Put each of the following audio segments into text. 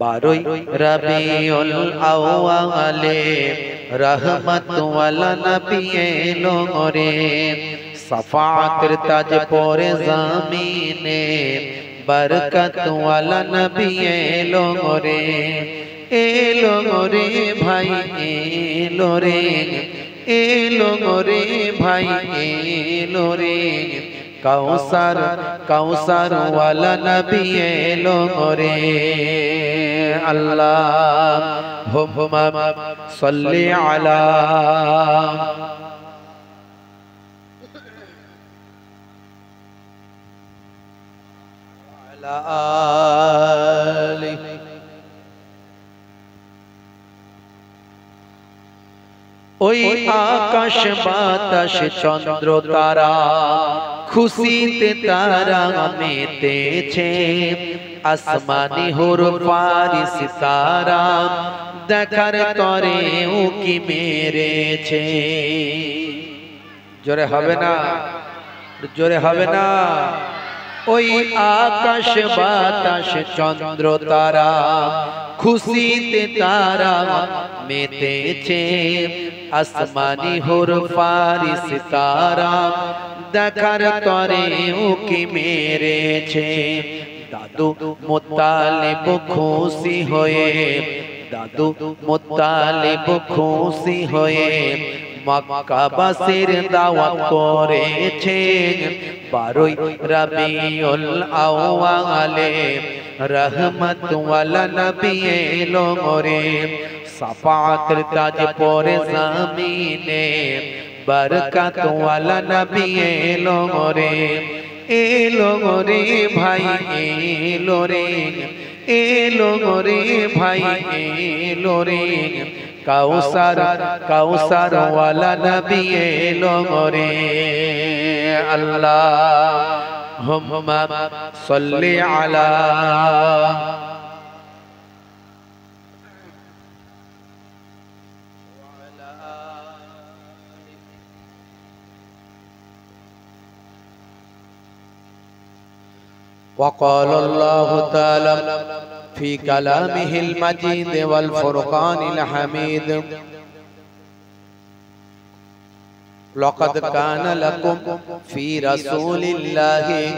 বারোই রবিউল আউয়ালে রহমত ওয়ালা নবী এলো রে সফাতের তাজ পরে জমিনে বরকত ওয়ালা নবী এলো রে ভাই এলো রে ভাই এলো রে কাউসার কাউসার ওয়ালা নবী এলো রে আল্লাহুম্মা সাল্লি আলা আলিহি ওই আকাশ বাতাস চন্দ্র তারা খুশিতে তারা মেতেছে আসমানি হুরুফ ফারিস তারা দেখার তরে উকি মেরেছে জোরে হবে না জোরে হবে না ওই আকাশ বাতাস চন্দ্র তারা খুশিতে তারা মেতেছে আসমানি হুরুফ ফারিস তারা দেখার তরে উকি মেরেছে দাদু মুত্তালিব খুশি হয়ে দাদু মুত্তালিব খুশি হয়ে মক্কাবাসীর দাওয়াত করেছেন বারোই রবিউল আউয়ালে রহমত ওয়ালা নবী এলো রে সাফাতের তাজ পরে জমিনে বরকত ওয়ালা নবী এলো রে ভাই এলো রে ভাই এলো রে কাউসার কাউসার ওয়ালা নবী এলো রে আল্লাহুম্মা সাল্লি আলা وقال الله تعالى في كلامه المجيد والفرقان الحميد لقد كان لكم في رسول الله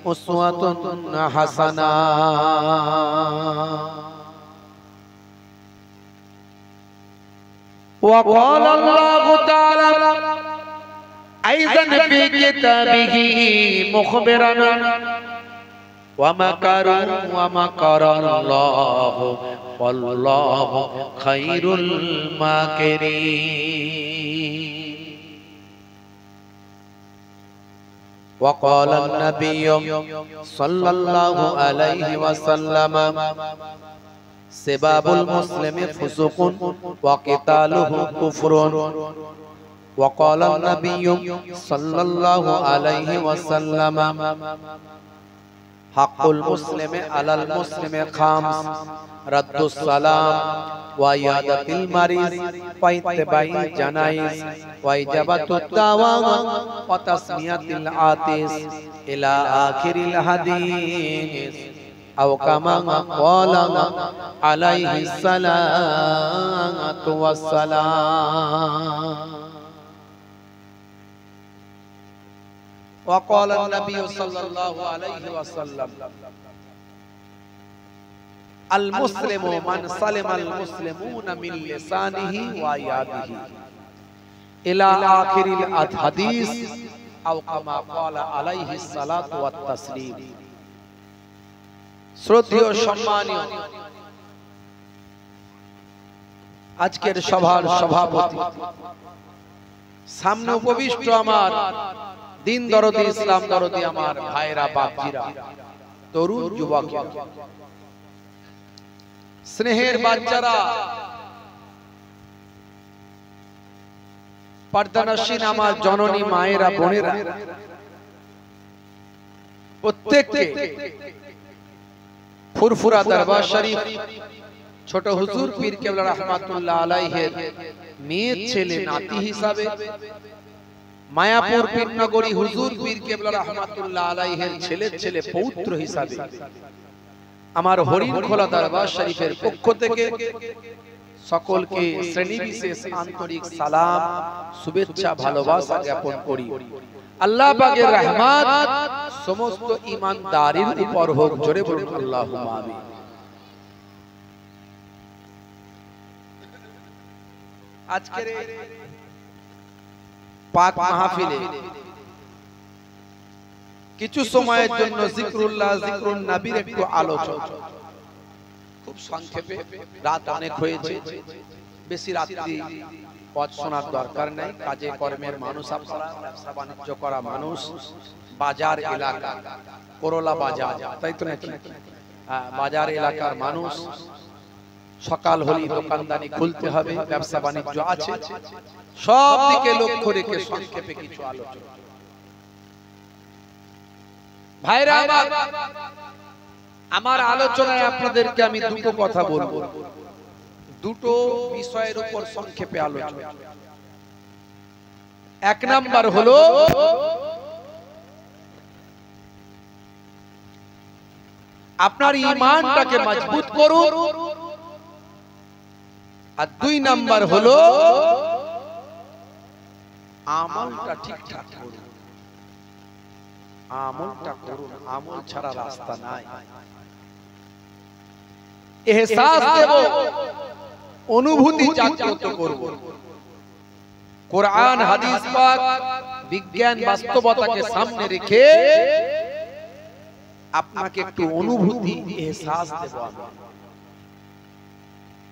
أسوة حسنة وقال الله تعالى أيضا في كتابه مخبرا ومكروا ومكر الله والله خير الماكرين وقال النبي صلى الله عليه وسلم سباب المسلم فسوق وقتاله كفر وقال النبي صلى الله عليه وسلم حق المسلم على المسلم خمس رد السلام وعيادة المريض واتباع الجنائز وإجابة الدعوة وتسمية العاطس إلى آخر الحديث أو كما قال عليه الصلاة والسلام وقال النبي صلى الله عليه وسلم المسلم من سلم المسلمون من لسانه ويده إلى آخر الحديث أو كما قال عليه الصلاة والتسليم শ্রদ্ধেয় সম্মানীয় আজকের সভার সভাপতি সামনে উপবিষ্ট আমার দিন দরদি ইসলাম দরদি আমার ভাইরা বাপজিরা তরুণ যুবক স্নেহের বাচ্চারা পর্দানশীন আমার জননী মায়েরা বোনেরা প্রত্যেককে ফুরফুরা দরবার শরীফ ছোট হুজুর পীর কেবলা রহমাতুল্লাহ আলাইহির মেয়ে ছেলে নাতি হিসাবে মায়াপুর পীরনগরী হুজুর পীর কেবলা রহমাতুল্লাহ আলাইহির ছেলে পৌত্র হিসাবে আমার হরিণখোলা দরবার শরীফের পক্ষ থেকে সকলকে শ্রেণীবিশেষ আন্তরিক সালাম, শুভেচ্ছা, ভালোবাসা জ্ঞাপন করি। আল্লাহ পাকের রহমত সমস্ত ঈমানদারের উপর হোক, জোরে বলুন আল্লাহুম্মা আমিন। আজকের পাক মাহফিলে কিছু সময়ের জন্য জিকরুল্লাহ, জিকরুন নবীর একটু আলোচনা, খুব সংক্ষেপে, রাত অনেক হয়েছে, বেশি রাত্রি পথ শোনার দরকার নেই। কাজে কর্মের মানুষ, আপনারা ব্যবসা বাণিজ্য করা মানুষ, বাজার এলাকা, করোলা বাজার, তাই তো নাকি? বাজার এলাকার মানুষ, সকাল হলেই দোকানদানি খুলতে হবে, ব্যবসা বাণিজ্য আছে, সব দিকে লক্ষ্য রেখে সংক্ষেপে কিছু আলোচনা। ভাইরা আমার আলোচনায় আপনাদেরকে আমি দুটো কথা বলবো, দুটো বিষয়ের উপর সংক্ষেপে আলোচনা। এক নাম্বার হলো আপনার ঈমানটাকে মজবুত করুন, আর দুই নাম্বার হলো আমলটা ঠিকঠাক করুন। আমলটা করুন, আমল ছাড়া রাস্তা নাই। এহসাস দেব, অনুভূতি জাগ্রত করব। কোরআন, হাদিস পাক, বিজ্ঞান, বাস্তবতাকে সামনে রেখে আপনাকে একটু অনুভূতি, এহসাস দেব।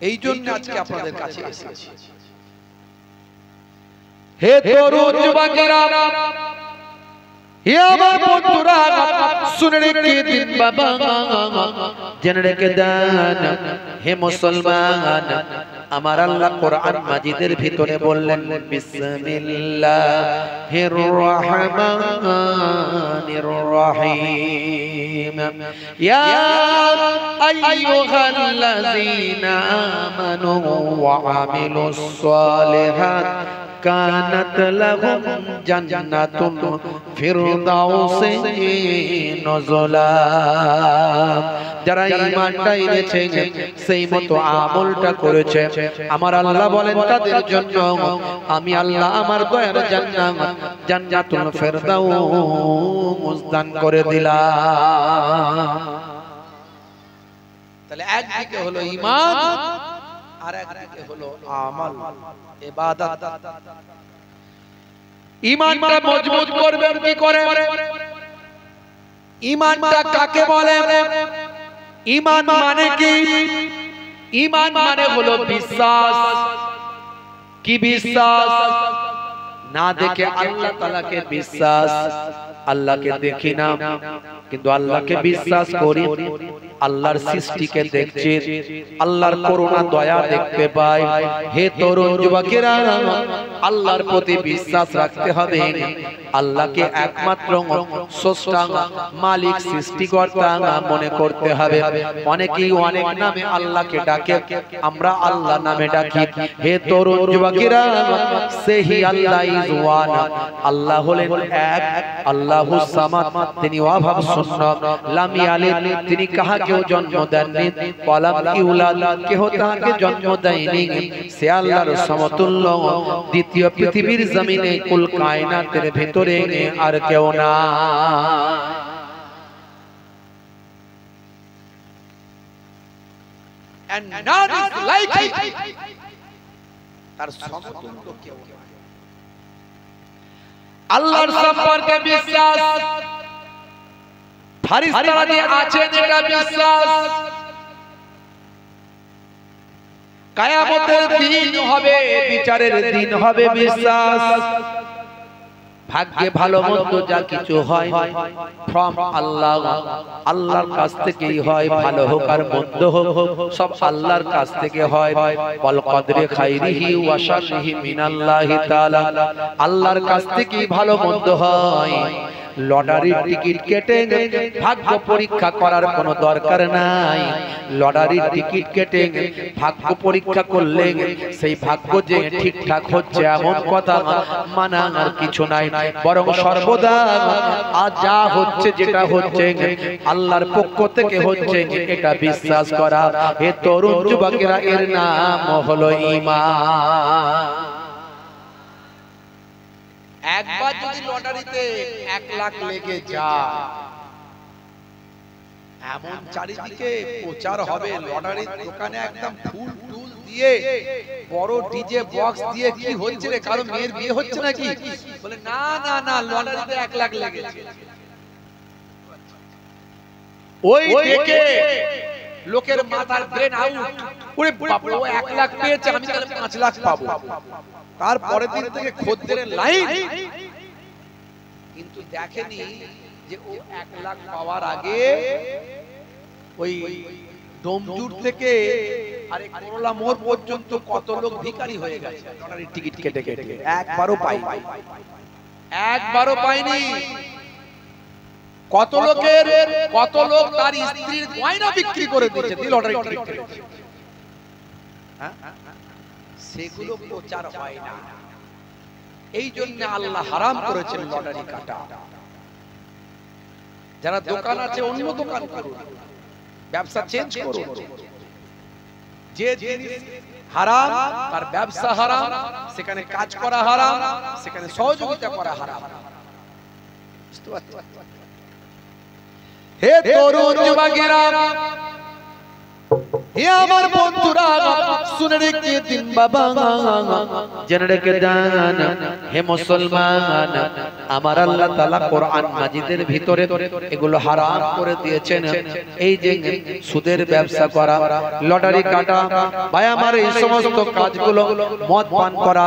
এই জন্য আজকে আপনাদের কাছে এসেছি। হে তরুণ যুবকেরা, হে আমার বন্ধুরা, শুনে রেখে দিন বাবা, জেনে রেখে দেন হে মুসলমান, আমার আল্লাহ কোরআন মাজিদের ভিতরে বললেন বিসমিল্লাহির রহমানির রহিম, ইয়া আইয়ুহাল্লাযীনা আমানু ওয়া আমিলুস সালিহাত কানাত লাহুম জান্নাতুন ফিরদাউসি নুজুলা। যারা ঈমানটা এনেছে, সেই মতো আমলটা করেছে, আমার আল্লাহ বলেন তাদের জন্য আমি আল্লাহ আমার দয়ার জান্নাত, জান্নাতুল ফিরদাউস দান করে দিলাম। তাহলে একদিকে হলো ঈমান, আর একদিকে হলো আমল, ইবাদত। ঈমানটা মজবুত করবেন কি করে? ঈমানটা কাকে বলে? ঈমান মানে কি? ঈমান মানে হলো বিশ্বাস। কি বিশ্বাস? না দেখে আল্লাহ তাআলাকে বিশ্বাস। আল্লাহকে দেখি না, কিন্তু আল্লাহকে বিশ্বাস করি। আল্লাহর সৃষ্টিকে দেখছি, আল্লাহর করুণা দয়া দেখতে পাই। হে তরুণ যুবকেরা, আল্লাহর প্রতি বিশ্বাস রাখতে হবে। আল্লাহকে একমাত্র স্রষ্টা, মালিক, সৃষ্টিকর্তা মনে করতে হবে। অনেকেই অনেক নামে আল্লাহকে ডাকে, আমরা আল্লাহ নামে ডাকি। হে তরুণ যুবকেরা, সেই আল্লাহ ইজ ওয়ান, আল্লাহ হলেন এক, আল্লাহুস সামাদ, তিনি অভাব শূন্য, লাম ইয়ালিদ, তিনি কাহাকেও জন্ম দেননি, ওয়ালাম ইউলাদ, কেহ তাহাকে জন্ম দেয়নি। সে আল্লাহর সমতুল্য, দ্বিতীয় পৃথিবীর জমিনে কুল কায়নাতের ভিতরে আর কেউ না। And none is like him, তার সমতুল্য কেউ না। আল্লাহর সম্পর্কে বিশ্বাস, ফেরেশতারা যে আছেন এটা বিশ্বাস, কিয়ামতের দিন হবে, বিচারের দিন হবে বিশ্বাস, ভাগ্যে ভালো মন্দ যা কিছু হয় ফ্রম আল্লাহ, আল্লাহর কাছ থেকেই হয়। ভালো হোক আর মন্দ হোক, সব আল্লাহর কাছ থেকে হয়। ওয়াল কদরে খাইরিহি ওয়া শাররিহি মিনাল্লাহি তাআলা, আল্লাহর কাছ থেকেই ভালো মন্দ হয়। লটারির টিকিট কেটে ভাগ্য পরীক্ষা করার কোনো দরকার নাই। লটারির টিকিট কেটে ভাগ্য পরীক্ষা করলে সেই ভাগ্য যে ঠিকঠাক হচ্ছে এমন কথা মানার কিছু নাই, বরং সর্বদা আজ যা হচ্ছে যেটা হচ্ছে আল্লাহর পক্ষ থেকে হচ্ছে এটা বিশ্বাস করা। এ তরুণ যুবকেরা এর নাম হলো ঈমান। একবার যদি লটারিতে 1 লাখ লেগে যায়, এমন চারিদিকে প্রচার হবে, লটারির দোকানে একদম ফুল টুল দিয়ে বড় ডিজে বক্স দিয়ে, কি হচ্ছে রে, কারো মেয়ের বিয়ে হচ্ছে নাকি? বলে না না না, লটারিতে 1 লাখ লেগেছে। ওই দেখে লোকের মাথার ব্রেন আউট, ওরে বাপ রে, ও 1 লাখ পেয়েছে, আমি তাহলে 5 লাখ পাবো। তারপরের দিন থেকে খদ্দেরের লাইন। কিন্তু দেখেনি যে ও 1 লাখ পাওয়ার আগে ওই ডোমজুর থেকে আরে করলা মোড় পর্যন্ত কত লোক ভিখারি হয়ে গেছে লটারির টিকিট কেটে কেটে, একবারও পাইনি, একবারও পাইনি। কত লোক তার স্ত্রীর গয়না বিক্রি করে দিয়েছে লটারির টিকিট কেটে। সেগুলো প্রচার হয় না, এই জন্য আল্লাহ হারাম করেছেন লটারি কাটা। যারা দোকান আছে অন্য দোকান করুন, ব্যবসা চেঞ্জ করুন। যে জিনিস হারাম তার ব্যবসা হারাম, সেখানে কাজ করা হারাম, সেখানে সহযোগিতা করা হারাম। হে তরুণ যুবকেরা, হে আমার বন্ধুরা, শুনে রেখে দিন বাবা, জেনে রেখে দেন হে মুসলমান, আমার আল্লাহ তাআলা কোরআন মাজিদের ভিতরে এগুলো হারাম করে দিয়েছেন। এই যে সুদের ব্যবসা করা, লটারি কাটা, ভাই আমার এই সমস্ত কাজগুলো, মদ পান করা,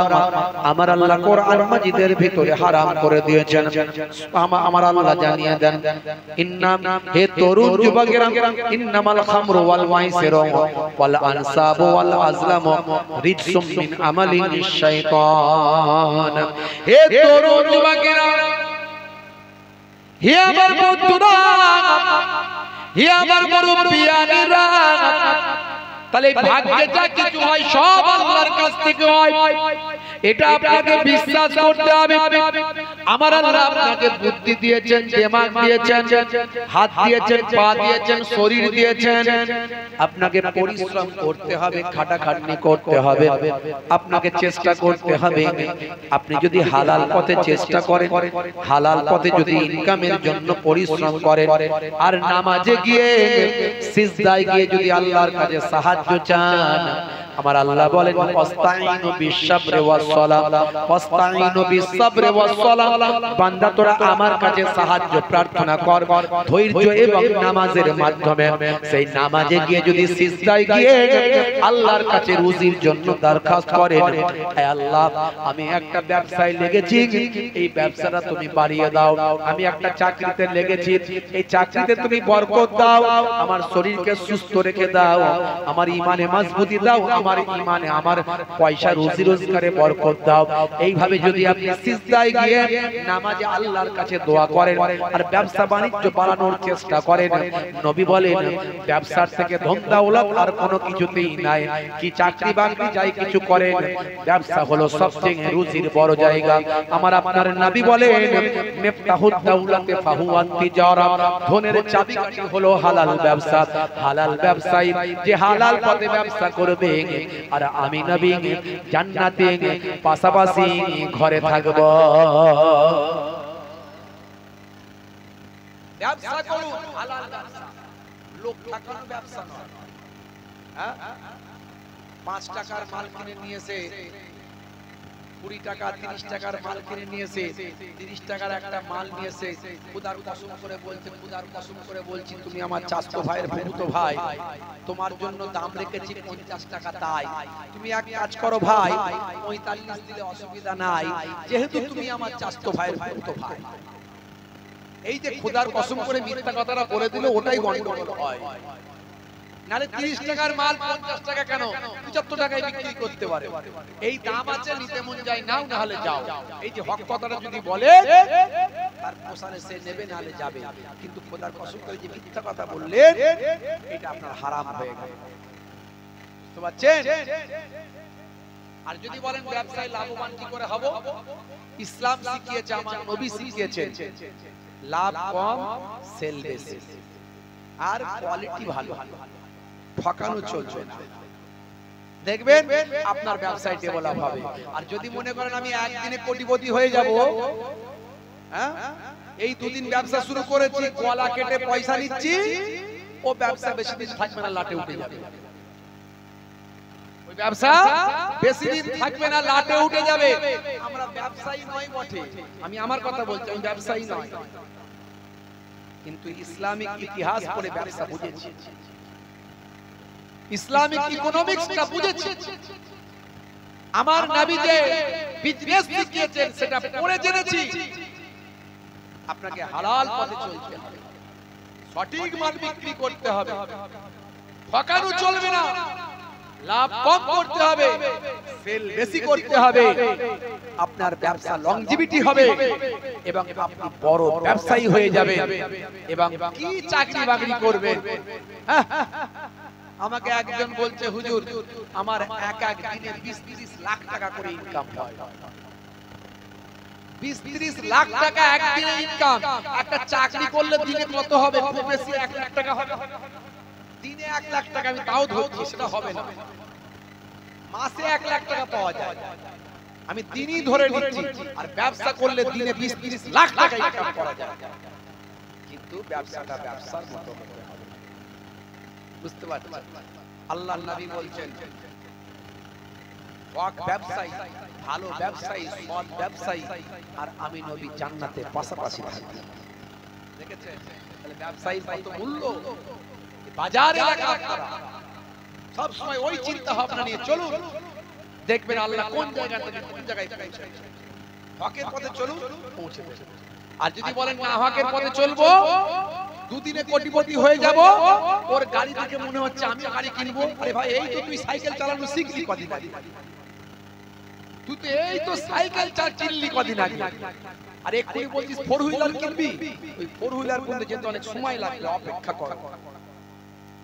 আমার আল্লাহ কোরআন মাজিদের ভিতরে হারাম করে দিয়েছেন। আমার আল্লাহ জানিয়ে দেন, ইন্নাম, হে তরুণ যুবকেরা, ইন্নামাল খামরু ওয়াল মাইসিরু ওয়াল আনসাবু ওয়াল আজলামু রিজসুম মিন আমালিশ শাইতান। হে তরুণ যুবকেরা, হে আমার বন্ধুরা, হে আমার মুরব্বিয়ানেরা, তাহলে ভাগ্যে যা কিছু হয় সব আল্লাহর কাছ থেকে হয়, এটা আপনাকে বিশ্বাস করতে হবে। আমার আল্লাহ আপনাকে বুদ্ধি দিয়েছেন, দিমাগ দিয়েছেন, হাত দিয়েছেন, পা দিয়েছেন, শরীর দিয়েছেন। আপনাকে পরিশ্রম করতে হবে, খাটাখাটনি করতে হবে, আপনাকে চেষ্টা করতে হবে। আপনি যদি হালাল পথে চেষ্টা করেন, হালাল পথে যদি ইনকামের জন্য পরিশ্রম করেন, আর নামাজে গিয়ে সিজদায় গিয়ে যদি আল্লাহর কাছে সাহায্য চান, আমার আল্লাহ বলেন ওয়াস্তাইনু বিসসাবরি ওয়াস সালাহ, ওয়াস্তাইনু বিসসাবরি ওয়াস সালাহ, বান্দা তোরা আমার কাছে সাহায্য প্রার্থনা কর ধৈর্য এবং নামাজের মাধ্যমে। সেই নামাজে গিয়ে যদি সিজদায় গিয়ে আল্লাহর কাছে রুজির জন্য দরখাস্ত করেন, হে আল্লাহ আমি একটা ব্যবসায় লেগেছি, এই ব্যবসাটা তুমি বাড়িয়ে দাও। আমি একটা চাকরিতে লেগেছি, এই চাকরিতে তুমি বরকত দাও। আমার শরীরকে সুস্থ রেখে দাও, আমার ঈমানে মজবুতি দাও, আমার ঈমানে, আমার পয়সা রুজি রোজগারে বরকত দাও। এইভাবে যদি আপনি সিজদায় গিয়ে নামাজে আল্লাহর কাছে দোয়া করেন আর ব্যবসা বাণিজ্য বাড়ানোর চেষ্টা করেন, নবী বলেন ব্যবসার থেকে ধন দৌলত আর কোনো কিছুতেই নাই। কি চাকরি বাকরি যাই কিছু করেন, ব্যবসা হলো সবচেয়ে রুজির বড় জায়গা। আমার আপনার নবী বলেন মিফতাহুদ দাওলাতে ফাহুয়া তিজারা, ধনের চাবিকাঠি হলো হালাল ব্যবসা। হালাল ব্যবসায়ী যে হালাল পথে ব্যবসা করবে, আর আমি নবী জান্নাতে পাশাপাশি ঘরে থাকব। ব্যবসা করুন, হালাল ব্যবসা, লোক ঠকানো ব্যবসা নয়। 5 টাকার মাল কিনে নিয়েছে, 20 টাকা 30 টাকার মাল কিনে নিয়েছে, 30 টাকার একটা মাল নিয়েছে, খোদার কসম করে বলছে, খোদার কসম করে বলছি তুমি আমার চাচতো ভাইয়ের ফুফুতো ভাই, তোমার জন্য দাম রেখেছি 50 টাকা, তাই তুমি এক কাজ করো ভাই 45 দিলে অসুবিধা নাই, যেহেতু তুমি আমার চাচতো ভাইয়ের ফুফুতো ভাই। এই যে খোদার কসম করে মিথ্যা কথাটা বলে দিল, ওটাই গন্ডগোল হয়। নালে 30 টাকার মাল 50 টাকা কেন, 75 টাকায় বিক্রি করতে পারে। এই দাম আছে, নিতে মন যায় নাও, না হলে যাও। এই যে হক কথাটা যদি বলে তার পোষালে সে নেবে, নালে যাবে। কিন্তু খোদার কসম করে যে মিথ্যা কথা বললেন, এটা আপনার হারাম হয়ে গেল। বুঝতে পারছেন? আর যদি বলেন ব্যবসায় লাভবান কি করে হব, ইসলাম শিখিয়েছে, আমার নবী শিখিয়েছেন, লাভ কম, সেল বেশি, আর কোয়ালিটি ভালো, ঠকানো চলবে না। দেখবেন আপনার ব্যবসায় ডেভেলপ হবে। আর যদি মনে করেন আমি একদিনে কোটিপতি হয়ে যাব, হ্যাঁ, এই দুদিন ব্যবসা শুরু করেছি, গলা কেটে পয়সা নিচ্ছি, ও ব্যবসা বেশি দিন থাকবে না, লাটে উঠে যাবে। ওই ব্যবসা বেশি দিন থাকবে না, লাটে উঠে যাবে। আমরা ব্যবসায়ী নই বটে, আমি আমার কথা বলছি, আমি ব্যবসায়ী নয়, কিন্তু ইসলামিক ইতিহাস পড়ে ব্যবসা বুঝেছি, ইসলামিক ইকোনমিক্সটা বুঝেছি। আমার নবী যে বিজনেস শিখিয়েছেন সেটা পড়ে জেনেছি। আপনাকে হালাল পথে চলতে হবে, সঠিক মাল বিক্রি করতে হবে, ঠকানো চলবে না, লাভ কম করতে হবে, সেল বেশি করতে হবে, আপনার ব্যবসা লংজিভিটি হবে এবং আপনি বড় ব্যবসায়ী হয়ে যাবেন। এবং কি চাকরি বাকরি করবেন? আমাকে একজন বলছে, হুজুর আমার এক এক দিনে 20-30 লাখ টাকা করে ইনকাম হয়। 20-30 লাখ টাকা একদিনে ইনকাম। একটা চাকরি করলে দিনে কত হবে? খুব বেশি 1 লাখ টাকা হবে। দিনে 1 লাখ টাকা আমি তাও ধরছি, সেটা হবে না। মাসে 1 লাখ টাকা পাওয়া যায়, আমি দিনই ধরে নিচ্ছি। আর ব্যবসা করলে দিনে 20-30 লাখ টাকা ইনকাম করা যায়, কিন্তু ব্যবসাটা ব্যবসার মতো হতে হবে। বুঝতে পারছেন? আল্লাহর নবী বলছেন, হক ব্যবসায়ী, ভালো ব্যবসায়ী, সৎ ব্যবসায়ী আর আমি নবী জান্নাতে পাশাপাশি থাকব। দেখেছেন? তাহলে ব্যবসায়ীর কত মূল্য। বাজার এলাকা সব সময় ওই চিন্তা ভাবনা নিয়ে চলুন, দেখবেন আল্লাহ কোন জায়গা থেকে কোন জায়গায় পৌঁছায়। হকের পথে চলুন, পৌঁছে যাবেন। আর যদি বলেন না হকের পথে চলবো, দুদিনে কোটিপতি হয়ে যাব, ওর গাড়ি দেখে মনে হচ্ছে আমি গাড়ি কিনবো। আরে ভাই, এই তো তুই সাইকেল চালানো শিখলি কদিন আগে, তুই তো এই তো সাইকেল কিনলি কদিন আগে, আর এক্ষুনি বলছিস 4 হুইলার কিনবি। ওই 4 হুইলার কিনতে যেতে অনেক সময় লাগবে, অপেক্ষা করো,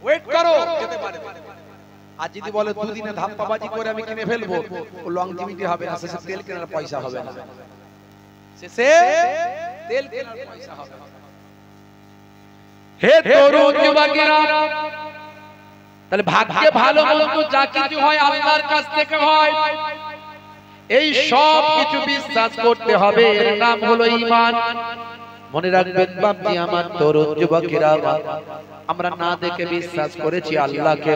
ওয়েট করো, যেতে পারে। আর যদি বলে দুদিনে ধাপ্পাবাজি করে আমি কিনে ফেলবো, ও লংজিভিটি হবে না, শেষে তেল কেনার পয়সা হবে না, শেষে তেল কেনার পয়সা হবে না। হে তরুণ যুবকেরা, তাহলে ভাগ্যে ভালো মন্দ যা কিছু হয় আল্লাহর কাছ থেকে হয়। এই সব কিছু বিশ্বাস করতে হবে, এর নাম হলো ঈমান। মনে রাখবেন বাপজি আমার, তরুণ যুবকেরা, আমরা না দেখে বিশ্বাস করেছি আল্লাহকে,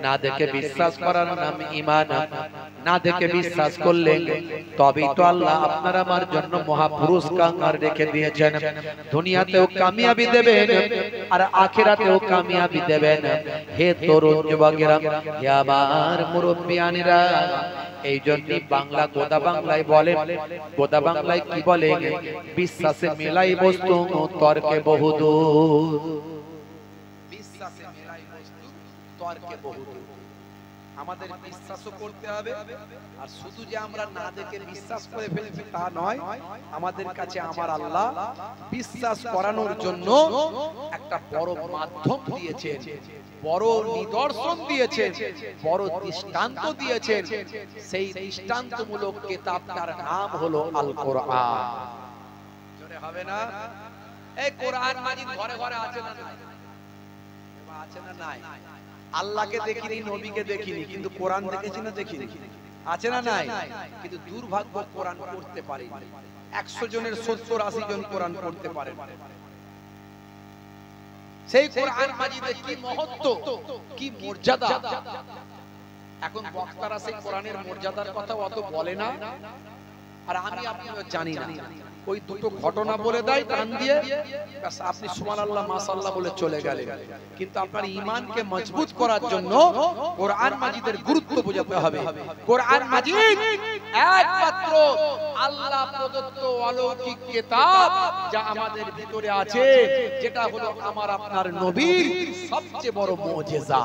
না দেখে বিশ্বাস করার নাম ঈমান। না দেখে বিশ্বাস করলেন তবেই তো আল্লাহ আপনার আমার জন্য মহাপুরস্কার রেখে দিয়েছেন। দুনিয়াতেও কামিয়াবি দেবেন আর আখিরাতেও কামিয়াবি দেবেন। হে তরুণ যুবকেরা, হে আমার মুরব্বিয়ানেরা, এই জন্যই বাংলা গোদা বাংলায় বলেন, গোদা বাংলায় কি বলে? বিশ্বাসে মেলাই বস্তু, তর্কে বহুদূর। বিশ্বাসে মেলাই বস্তু, তর্কে বহুদূর। আমাদের বিশ্বাসও করতে হবে, আর শুধু যে আমরা না দেখে বিশ্বাস করে ফেলেছি তা নয়, আমাদের কাছে আমার আল্লাহ বিশ্বাস করানোর জন্য একটা বড় মাধ্যম দিয়েছেন, বড় নিদর্শন দিয়েছেন, বড় দৃষ্টান্ত দিয়েছেন। সেই দৃষ্টান্তমূলক কিতাবটার নাম হলো আল কোরআন। জোরে হবে না? এই কোরআন মাজিদ ঘরে ঘরে আছে না নাই? আছে না নাই? আল্লাহকে দেখিনি, নবীকে দেখিনি, কিন্তু কোরআন দেখেছি না দেখিনি? আছে না নাই? কিন্তু দুর্ভাগ্য কোরআন পড়তে পারে। 100 জনের 70-80 জন কোরআন পড়তে পারে। সেই কোরআন মাজিদে কি মহত্ব, কি মর্যাদা। এখন বক্তারা সেই কোরআনের মর্যাদার কথা অত বলে না, আর আমি আপনিও জানি না। ওই দুটো ঘটনা বলে দেয় কান দিয়ে, আপনি সুবহানাল্লাহ মাশাআল্লাহ বলে চলে গেলেন। কিন্তু আপনার ঈমানকে মজবুত করার জন্য কোরআন মাজিদের গুরুত্ব বোঝাতে হবে। কোরআন মাজিদ একমাত্র আল্লাহ প্রদত্ত অলৌকিক কিতাব যা আমাদের ভিতরে আছে, যেটা হলো আমার আপনার নবীর সবচেয়ে বড় মুজিজা।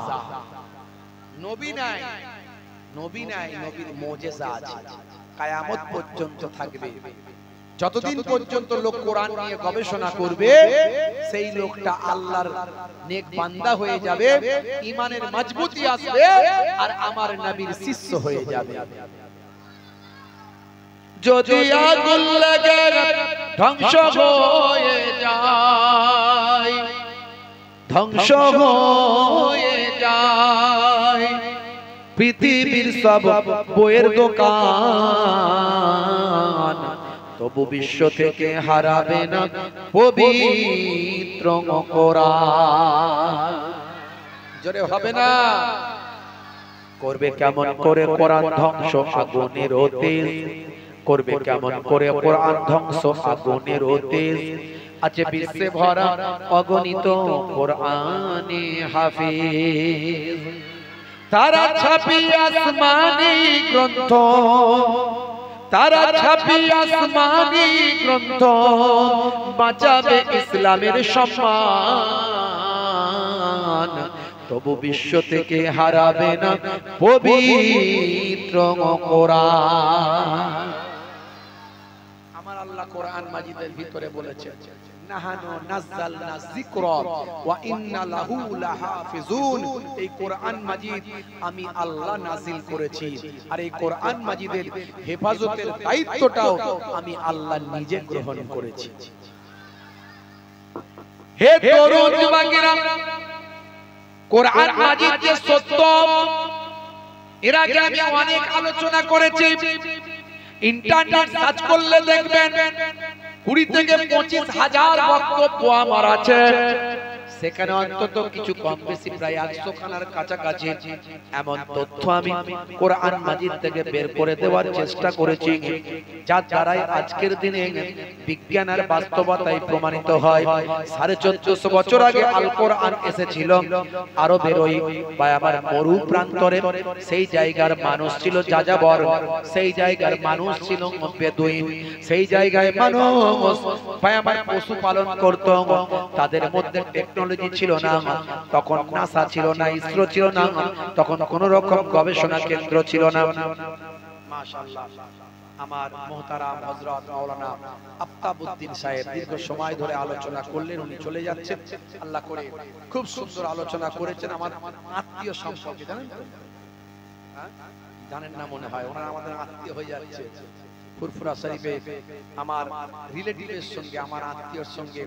নবী নাই, নবী নাই, নবীর মুজিজা আছে, কিয়ামত পর্যন্ত থাকবে। যতদিন পর্যন্ত লোক কোরআন নিয়ে গবেষণা করবে সেই লোকটা আল্লাহর নেক বান্দা হয়ে যাবে, ঈমানের মজবুতি আসবে আর আমার নবীর শিষ্য হয়ে যাবে। যদি আগুন লাগে ধ্বংস হয়ে যায়, ধ্বংস হয়ে যায় পৃথিবীর সব বইয়ের দোকান, তবু বিশ্ব থেকে হারাবে না পবিত্র কোরআন। জোরে হবে না? করবে কেমন করে কোরআন ধ্বংস আগুনের তেজ, করবে কেমন করে কোরআন ধ্বংস আগুনের তেজ। আছে বিশ্বে ভরা অগণিত কোরআনে হাফিজ, তারা ছাপি আসমানি গ্রন্থ, তারা ছাপি আসমানি গ্রন্থ, বাঁচাবে ইসলামের সম্মান, তবু বিশ্ব থেকে হারাবে না পবিত্র কোরআন। আমার আল্লাহ কোরআন মাজিদের ভিতরে বলেছে, নাহানু নাযালনা যিকরা ওয়া ইন্না লাহু লাহাফিজুন। এই কোরআন মাজিদ আমি আল্লাহ নাযিল করেছি, আর এই কোরআন মাজিদের হেফাজতের দায়িত্বটাও আমি আল্লাহ নিজে গ্রহণ করেছি। হে তরুণ যুবকেরা, কোরআন মাজিদ যে সত্য, এর আগে আমি অনেক আলোচনা করেছি। ইন্টারনেট সার্চ করলে দেখবেন 20 থেকে 25,000 বক্তব্য আমার আছে। সেখানে অন্তত কিছু কম বেশি প্রায় 100 খানার কাছাকাছি এমন তথ্য আমি কোরআন মাজিদ থেকে বের করে দেওয়ার চেষ্টা করেছি, যার দ্বারাই আজকের দিনে বিজ্ঞান আর বাস্তবতায় প্রমাণিত হয়। 1450 বছর আগে আল কোরআন এসেছিল আরবের ওই বা আমার মরু প্রান্তরে। সেই জায়গার মানুষ ছিল যাযাবর, সেই জায়গার মানুষ ছিল বেদুইন, সেই জায়গায় মানুষ বা আমার পশু পালন করত। তাদের মধ্যে টেকনোলজি ছিল না, তখন নাসা ছিল না, ইসরো ছিল না, তখন কোন রকম গবেষণা কেন্দ্র ছিল না। মাশাআল্লাহ, আমার মুহতারাম হযরত মাওলানা আফতাবউদ্দিন সাহেব দীর্ঘ সময় ধরে আলোচনা করলেন, উনি চলে যাচ্ছেন। আল্লাহ করে খুব সুন্দর আলোচনা করেছেন আমার আত্মীয় সম্পর্কে। জানেন জানেন না মনে হয়, ওনারা আমাদের আত্মীয় হয়ে যাচ্ছে। ফুরফুরা শরীফে আমার রিলেটিভের সঙ্গে, আমার আত্মীয়র সঙ্গে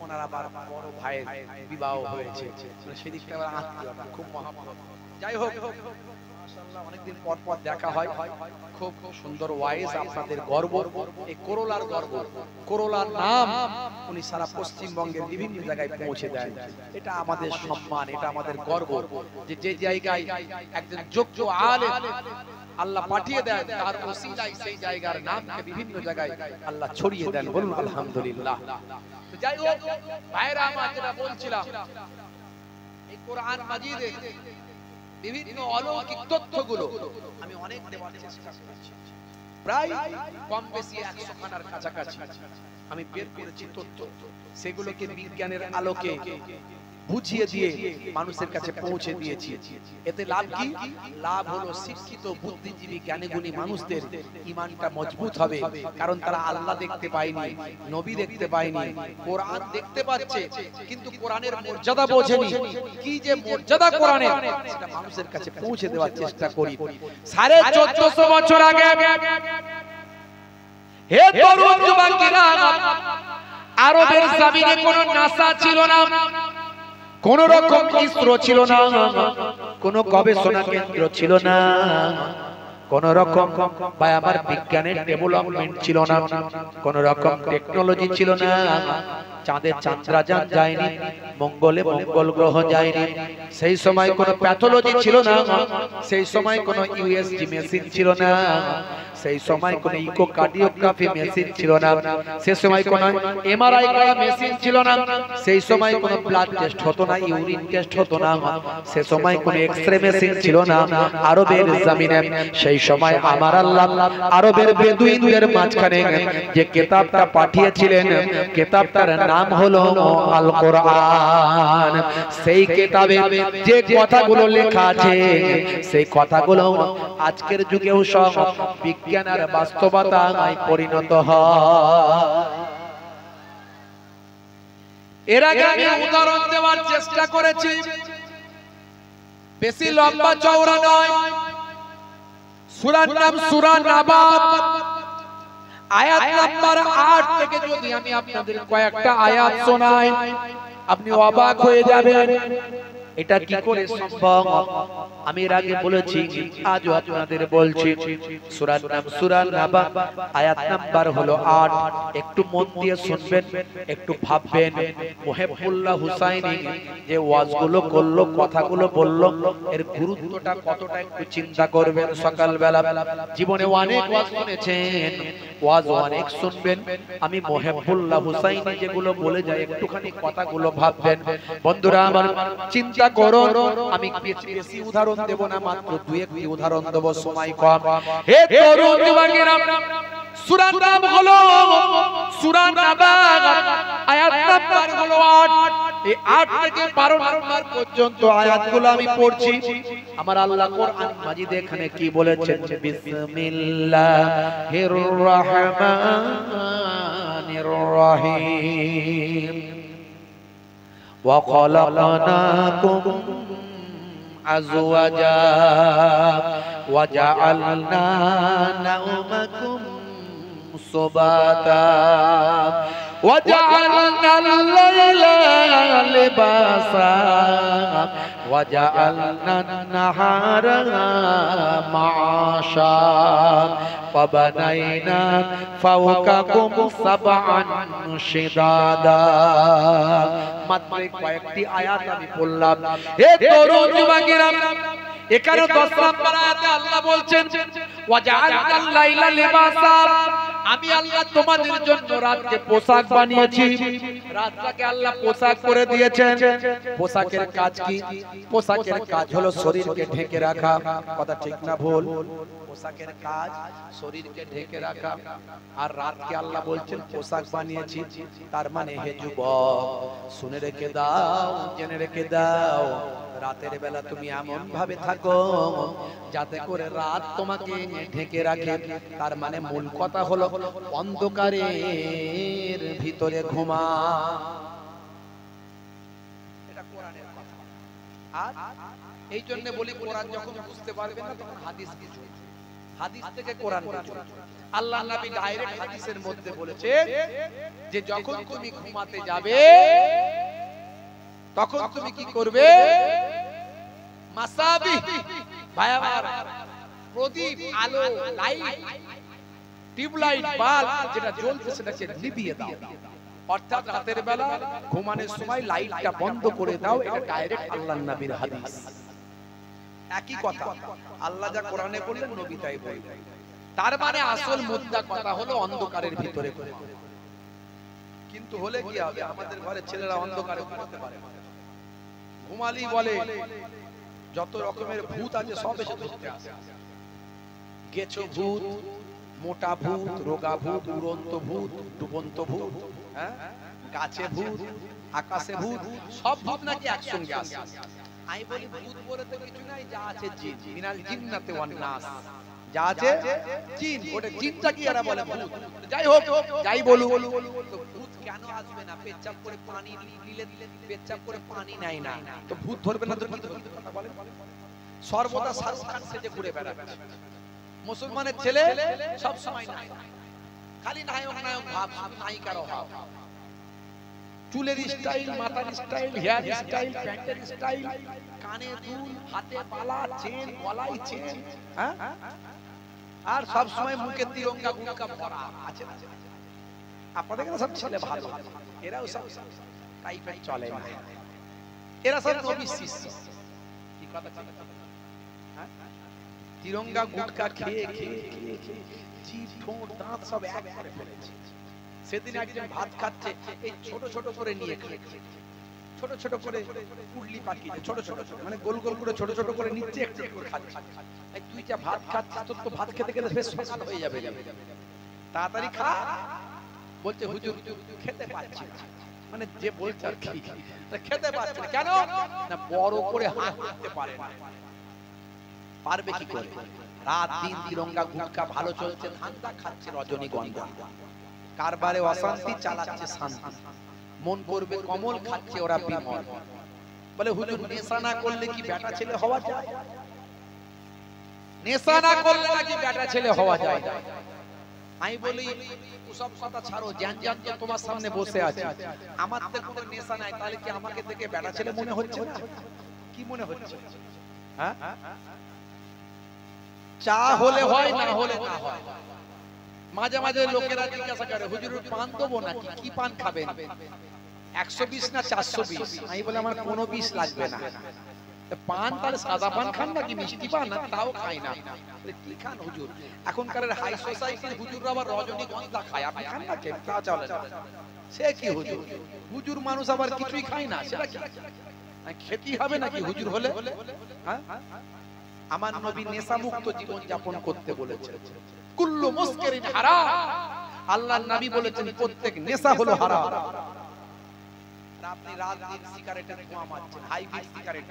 ওনার আবার বড় ভাইয়ের বিবাহ হয়েছে, সেদিক থেকে আমার আত্মীয়তা খুব মহাব্বত। যাই হোক, মাশাআল্লাহ অনেকদিন পর পর দেখা হয়। খুব সুন্দর ওয়াইজ, আপনাদের গর্ব, এই করোলার গর্ব। করোলার নাম উনি সারা পশ্চিমবঙ্গের বিভিন্ন জায়গায় পৌঁছে দেন। এটা আমাদের সম্মান, এটা আমাদের গর্ব যে যে জায়গায় একজন যোগ্য আলেম আল্লাহ পাঠিয়ে দেন, তার ওসিলায় সেই জায়গার নামকে বিভিন্ন জায়গায় আল্লাহ ছড়িয়ে দেন। বলুন আলহামদুলিল্লাহ। যাই হোক ভাইরা আমার, যেটা বলছিলাম, এই কোরআন মাজিদে বিভিন্ন অলৌকিক তথ্যগুলো আমি অনেক দেওয়ার চেষ্টা করেছি, প্রায় কম বেশি 100 খানার কাছাকাছি আমি বের করেছি তথ্য। সেগুলোকে বিজ্ঞানের আলোকে বুঝিয়ে দিয়ে মানুষের কাছে পৌঁছে দিয়েছি। এতে লাভ কি? লাভ হলো শিক্ষিত বুদ্ধিজীবী জ্ঞানীগুণী মানুষদের ঈমানটা মজবুত হবে, কারণ তারা আল্লাহ দেখতে পায়নি, নবী দেখতে পায়নি, কোরআন দেখতে পাচ্ছে কিন্তু কোরআনের মর্যাদা বোঝেনি। কি যে মর্যাদা কোরআনের, সেটা মানুষের কাছে পৌঁছে দেওয়ার চেষ্টা করি। 1450 বছর আগে হে তরুণ যুবকেরা, আরবের জমিনে কোনো নাসা ছিল না, কোন রকম ইসরো ছিল না, কোন গবেষণা কেন্দ্র ছিল না, কোন রকম আমার বিজ্ঞানের ডেভেলপমেন্ট ছিল না, কোন রকম টেকনোলজি ছিল না। চাঁদে চন্দ্রযান যায়নি, মঙ্গলে মঙ্গল গ্রহ যায়নি। সেই সময় কোন প্যাথোলজি ছিল না, সেই সময় কোন ইউএসজি মেশিন ছিল না, সেই সময় কোন ইকোকার্ডিওগ্রাফি মেশিন ছিল না, সেই সময় কোন এমআরআই করা মেশিন ছিল না, সেই সময় কোন ব্লাড টেস্ট হতো না, ইউরিন টেস্ট হতো না, সেই সময় কোন এক্সরে মেশিন ছিল না। আরবের জমিনে সেই সময় আমার আল্লাহ আরবের বেদুইনদের মাঝখানে যে কিতাবটা পাঠিয়েছিলেন, কিতাবটার নাম হলো আল কোরআন। সেই কিতাবে যে কথাগুলো লেখা আছে সেই কথাগুলো আজকের যুগেও সব বিজ্ঞান আর বাস্তবতায় পরিণত হয়। এর আগে আমি উদাহরণ দেওয়ার চেষ্টা করেছি, বেশি লম্বা চওড়া নয়। সূরার নাম সূরা নাবা, আয়াত নাম্বার 8 থেকে যদি আমি আপনাদের কয়েকটা আয়াত শোনাই আপনি অবাক হয়ে যাবেন এটা কি করে সম্ভব। আমি এর আগে বলেছি, আজও আপনাদের বলছি, সূরার নাম সূরা নাবা, আয়াত নাম্বার হলো 8। একটু মন দিয়ে শুনবেন, একটু ভাববেন। মুহিবুল্লাহ হুসাইনি যে ওয়াজগুলো করলো, কথাগুলো বললো, এর গুরুত্বটা কতটা একটু চিন্তা করবেন। সকালবেলা জীবনে অনেক ওয়াজ শুনেছেন, ওয়াজ অনেক শুনবেন। আমি মুহিবুল্লাহ হুসাইনি যেগুলো বলে যায় একটুখানি কথাগুলো ভাববেন। বন্ধুরা আমার চিন্তা করুন, আমি বেশি উদাহরণ দেব না, মাত্র দুই একটি উদাহরণ দেব, সময় কম। হে তরুণ যুবকেরা, সূরার নাম হলো সূরা নাবা, আয়াত নাম্বার হলো 8। এই 8 থেকে 12 নাম্বার পর্যন্ত আয়াতগুলো আমি পড়ছি। আমার আল্লাহ কোরআন মাজিদে এখানে কি বলেছেন? বিসমিল্লাহির রহমানির রহিম। وخلقناكم أزواجا وجعلنا نومكم سباتا وجعلنا الليل لباسا وجعلنا النهار معاشا وبنينا فوقكم سبعا شدادا। মাত্র কয়েকটি আয়াত আমি বললাম। হে তরুণ যুবকেরা, এখানে 10 নম্বর আয়াতে আল্লাহ বলছেন ওয়াজআলনাল লাইলা লিবাসা, আমি আল্লাহ তোমাদের জন্য রাতকে পোশাক বানিয়েছি। রাতটাকে আল্লাহ পোশাক করে দিয়েছেন। পোশাকের কাজ কি? পোশাকের কাজ হলো শরীরকে ঢেকে রাখা। কথা ঠিক না ভুল? পোশাকের কাজ শরীরকে ঢেকে রাখা। আর রাতকে আল্লাহ বলছেন পোশাক বানিয়েছি। তার মানে হে যুবক, শুনে রেখে দাও, জেনে রেখে দাও, রাতের বেলা তুমি এমন ভাবে থাকো যাতে করে রাত তোমাকে ঢেকে রাখে। তার মানে মূল কথা হলো অন্ধকারের ভিতরে ঘুমা। এটা কোরআনের কথা। আর এই জন্য বলি, কোরআন যখন বুঝতে পারবেন না তখন হাদিস বুঝুন, হাদিস থেকে কোরআন বুঝুন। আল্লাহর নবী ডাইরেক্ট হাদিসের মধ্যে বলেছে যে যখন তুমি ঘুমাতে যাবে তখন তুমি কি করবে? মাসাবি, ভাইয়ার প্রদীপ, আলো, লাইট, টিউবলাইট, বাল্ব যেটা জ্বলছে সেটাকে নিভিয়ে দাও। অর্থাৎ রাতের বেলা ঘুমানোর সময় লাইটটা বন্ধ করে দাও। এটা ডাইরেক্ট আল্লাহর নবীর হাদিস। একই কথা আল্লাহ যা কোরআনে বললেন নবী তাই বললেন। তার মানে আসল মুদ্রা কথা হলো অন্ধকারের ভিতরে ঘুমাও। কিন্তু হলে কি হবে? আমাদের ঘরে ছেলেরা অন্ধকারে ঘুমাতে পারে না। ঘুমালি বলে যত রকমের ভূত আছে সব এসে ধরতে আসে। গেছো ভূত, মোটা ভূত, রোগা ভূত, উড়ন্ত ভূত, ডুবন্ত ভূত, হ্যাঁ, গাছে ভূত, আকাশে ভূত, সব ভূত নাকি একসঙ্গে আসে। আমি বলি ভূত বলে তো কিছু নাই, যা আছে জিন। মিনাল জিন্নাতি ওয়ান নাস, যা আছে জিন। ওটা জিনটা কি এরা বলে ভূত। যাই হোক, যাই বলু, তো ভূত কেন আসবে না? পেচ্ছাপ করে পানি নিলে পেচ্ছাপ করে পানি নাই না, তো ভূত ধরবে না? তো কি ধরবে? কথা বলেন। সর্বদা শাহরুখ খান সেজে ঘুরে বেড়াচ্ছে। মুসলমানের ছেলে সব সময় নাই, খালি নায়ক নায়ক ভাব, নায়িকার অভাব। চুলের স্টাইল, মাথার স্টাইল, হেয়ার স্টাইল, প্যান্টের স্টাইল, কানে দুল, হাতে বালা, চেন, গলায় চেন, হ্যাঁ, আর সব সময় মুখে তিরঙ্গা গুটকা ভরা আছে। আপনাদের কাছে সব ছেলে ভালো, এরাও সব টাইপের চলে না। এরা সব নবীর শিষ্য। কি কথা ঠিক? হ্যাঁ, তিরঙ্গা গুটকা খেয়ে খেয়ে খেয়ে খেয়ে জিভ, ঠোঁট, দাঁত সব এক করে ফেলেছে। সেদিন একজন ভাত খাচ্ছে, এই ছোট ছোট করে নিয়ে খাচ্ছে, ছোট ছোট করে কুড়লি পাখি, ছোট ছোট মানে গোল গোল করে ছোট ছোট করে নিচ্ছে, একটু করে খাচ্ছে। এই দুইটা ভাত খাচ্ছে, তোর তো ভাত খেতে খেতে বেশ সকাল হয়ে যাবে, তাড়াতাড়ি খা। বলছে হুজুর খেতে পাচ্ছি না। মানে যে বলছে আর কি, খেতে পারছে না কেন না বড় করে হাত দিতে পারে না। পারবে কি করে? রাত দিন তিরঙ্গা গুটকা ভালো চলছে, ধান্দা খাচ্ছে রজনীগন্ধা, কারবারে অশান্তি চালাচ্ছে শান্তি, মন করবে কমল খাচ্ছে ওরা বিমল। বলে হুজুর নেশা না করলে কি বেটা ছেলে হওয়া যায়? নেশা না করলে নাকি বেটা ছেলে হওয়া যায়? আমি বলি সব কথা ছাড়ো, জ্ঞান জ্ঞান তো তোমার সামনে বসে আছে, আমার তো কোনো নেশা নাই, তাহলে কি আমাকে দেখে বেটা ছেলে মনে হচ্ছে না? কি মনে হচ্ছে? হ্যাঁ, চা হলে হয় না হলে না হয়। মাঝে মাঝে লোকেরা জিজ্ঞাসা করে হুজুর পান দেবো নাকি, কি পান খাবেন, 120 না 420? আমি বলে আমার কোনো 20 লাগবে না। পান তাহলে সাদা পান খান নাকি মিষ্টি পান? না তাও খাই না। কি খান হুজুর? এখনকার হাই সোসাইটির হুজুররা আবার রজনীগন্ধা খায়, আপনি খান না কেন? তা চলে না। সে কি হুজুর? হুজুর মানুষ আবার কিছুই খায় না, সেটা কি খেতে হবে নাকি হুজুর হলে? হ্যাঁ, আমার নবী নেশা মুক্ত জীবন যাপন করতে বলেছেন। কুল্লু মুসকিরিন হারাম, আল্লাহর নবী বলেছেন প্রত্যেক নেশা হলো হারাম। আপনি রাত দিন সিগারেটের ধোঁয়া মারছেন, হাইব্রিড সিগারেট।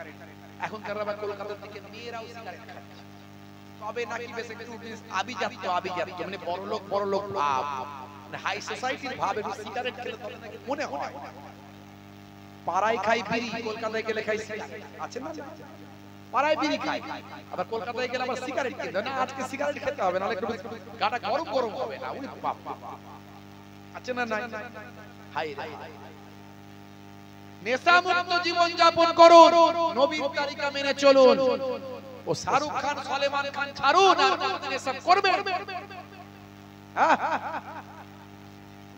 এখনকার আবার কলকাতার দিকে মেয়েরাও সিগারেট খাচ্ছে, তবে নাকি বেশ একটু আভিজাত্য মানে বড় লোক ভাব, মানে হাই সোসাইটির ভাব। একটু সিগারেট খেলে তবে নাকি মনে হয়। পাড়ায় খাই বিড়ি, কলকাতায় গেলে খাই সিগারেট, আছে না? পাড়ায় বিড়ি খাই, আবার কলকাতায় গেলে আবার সিগারেট কিনতে না, আজকে সিগারেট খেতে হবে, নাহলে গাটা গরম হবে না। উনি বাপ আছে না? নাই, হাই রে। নেশা মুক্ত জীবন যাপন করুন, নবীর তরিকা মেনে চলুন। ও শাহরুখ খান, সলমান খান ছাড়ুন, আর নেশা করবেন।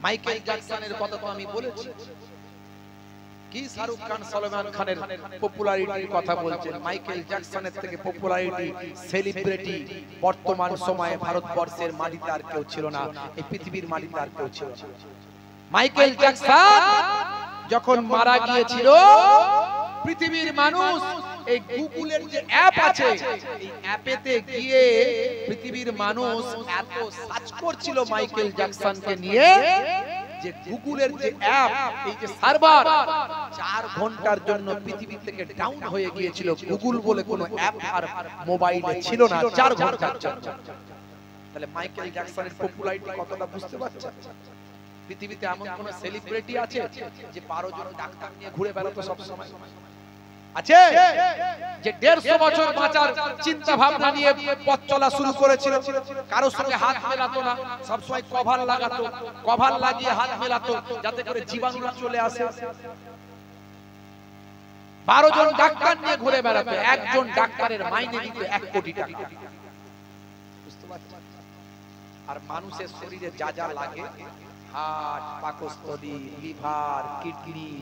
মাইকেল জ্যাকসনের কথা তো আমি বলেছি। কি শাহরুখ খান সলমান খানের পপুলারিটির কথা বলছেন? মাইকেল জ্যাকসনের থেকে পপুলারিটি সেলিব্রিটি বর্তমান সময়ে ভারতবর্ষের মাটিতে আর কেউ ছিল না, এই পৃথিবীর মাটিতে আর কেউ ছিল না। মাইকেল জ্যাকসন যখন মারা গিয়েছিল, পৃথিবীর মানুষ এই গুগলের যে অ্যাপ আছে, এই অ্যাপেতে গিয়ে পৃথিবীর মানুষ এত সার্চ করছিল মাইকেল জ্যাকসনকে নিয়ে, যে গুগলের যে অ্যাপ, এই যে সার্ভার 4 ঘন্টার জন্য পৃথিবী থেকে ডাউন হয়ে গিয়েছিল। গুগল বলে কোনো অ্যাপ আর মোবাইলে ছিল না 4 ঘন্টার জন্য। তাহলে মাইকেল জ্যাকসনের পপুলারিটি কতটা বুঝতে পারছেন? পৃথিবীতে এমন কোন সেলিব্রিটি আছে যে 12 জন ডাক্তার নিয়ে ঘুরে বেড়াতো সব সময়? আছে? যে 150 বছর বাঁচার চিন্তা ভাবনা নিয়ে পথ চলা শুরু করেছিল, কারোর সঙ্গে হাত মেলাতো না, সব সময় কভার লাগাতো, কভার লাগিয়ে হাত মেলাতো যাতে করে জীবাণুরা চলে আসে। 12 জন ডাক্তার নিয়ে ঘুরে বেড়াতো, একজন ডাক্তারের মাইনে দিত 1 কোটি টাকা। বুঝতে পারছেন? আর মানুষের শরীরে যা যা লাগে, হার্ট, পাকস্থলী, লিভার, কিডনি,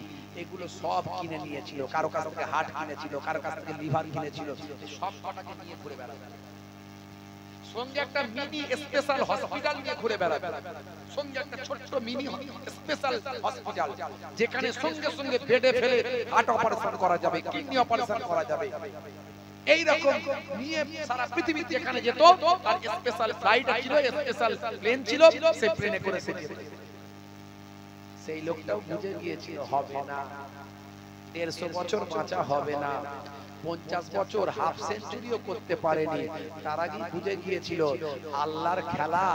এগুলো সব কিনে নিয়েছিল। কারো কাছ থেকে হার্ট কিনেছিল, কারো কাছ থেকে লিভার কিনেছিল, সব কটাকে নিয়ে ঘুরে বেড়াবে। সঙ্গে একটা মিনি স্পেশাল হসপিটাল নিয়ে ঘুরে বেড়াবে, সঙ্গে একটা ছোট্ট মিনি স্পেশাল হসপিটাল, যেখানে সঙ্গে সঙ্গে বেডে ফেলে হার্ট অপারেশন করা যাবে, কিডনি অপারেশন করা যাবে। এই রকম নিয়ে সারা পৃথিবী যেখানে যেত, তার স্পেশাল ফ্লাইট ছিল, স্পেশাল প্লেন ছিল, সেই প্লেনে করে সে যেত। সেই লোকটাও বুঝে গিয়েছিল হবে না, 150 বছর বাঁচা হবে না, 50 বছর হাফ সেঞ্চুরিও করতে পারেনি। তার আগে বুঝে গিয়েছিল আল্লাহর খেলা,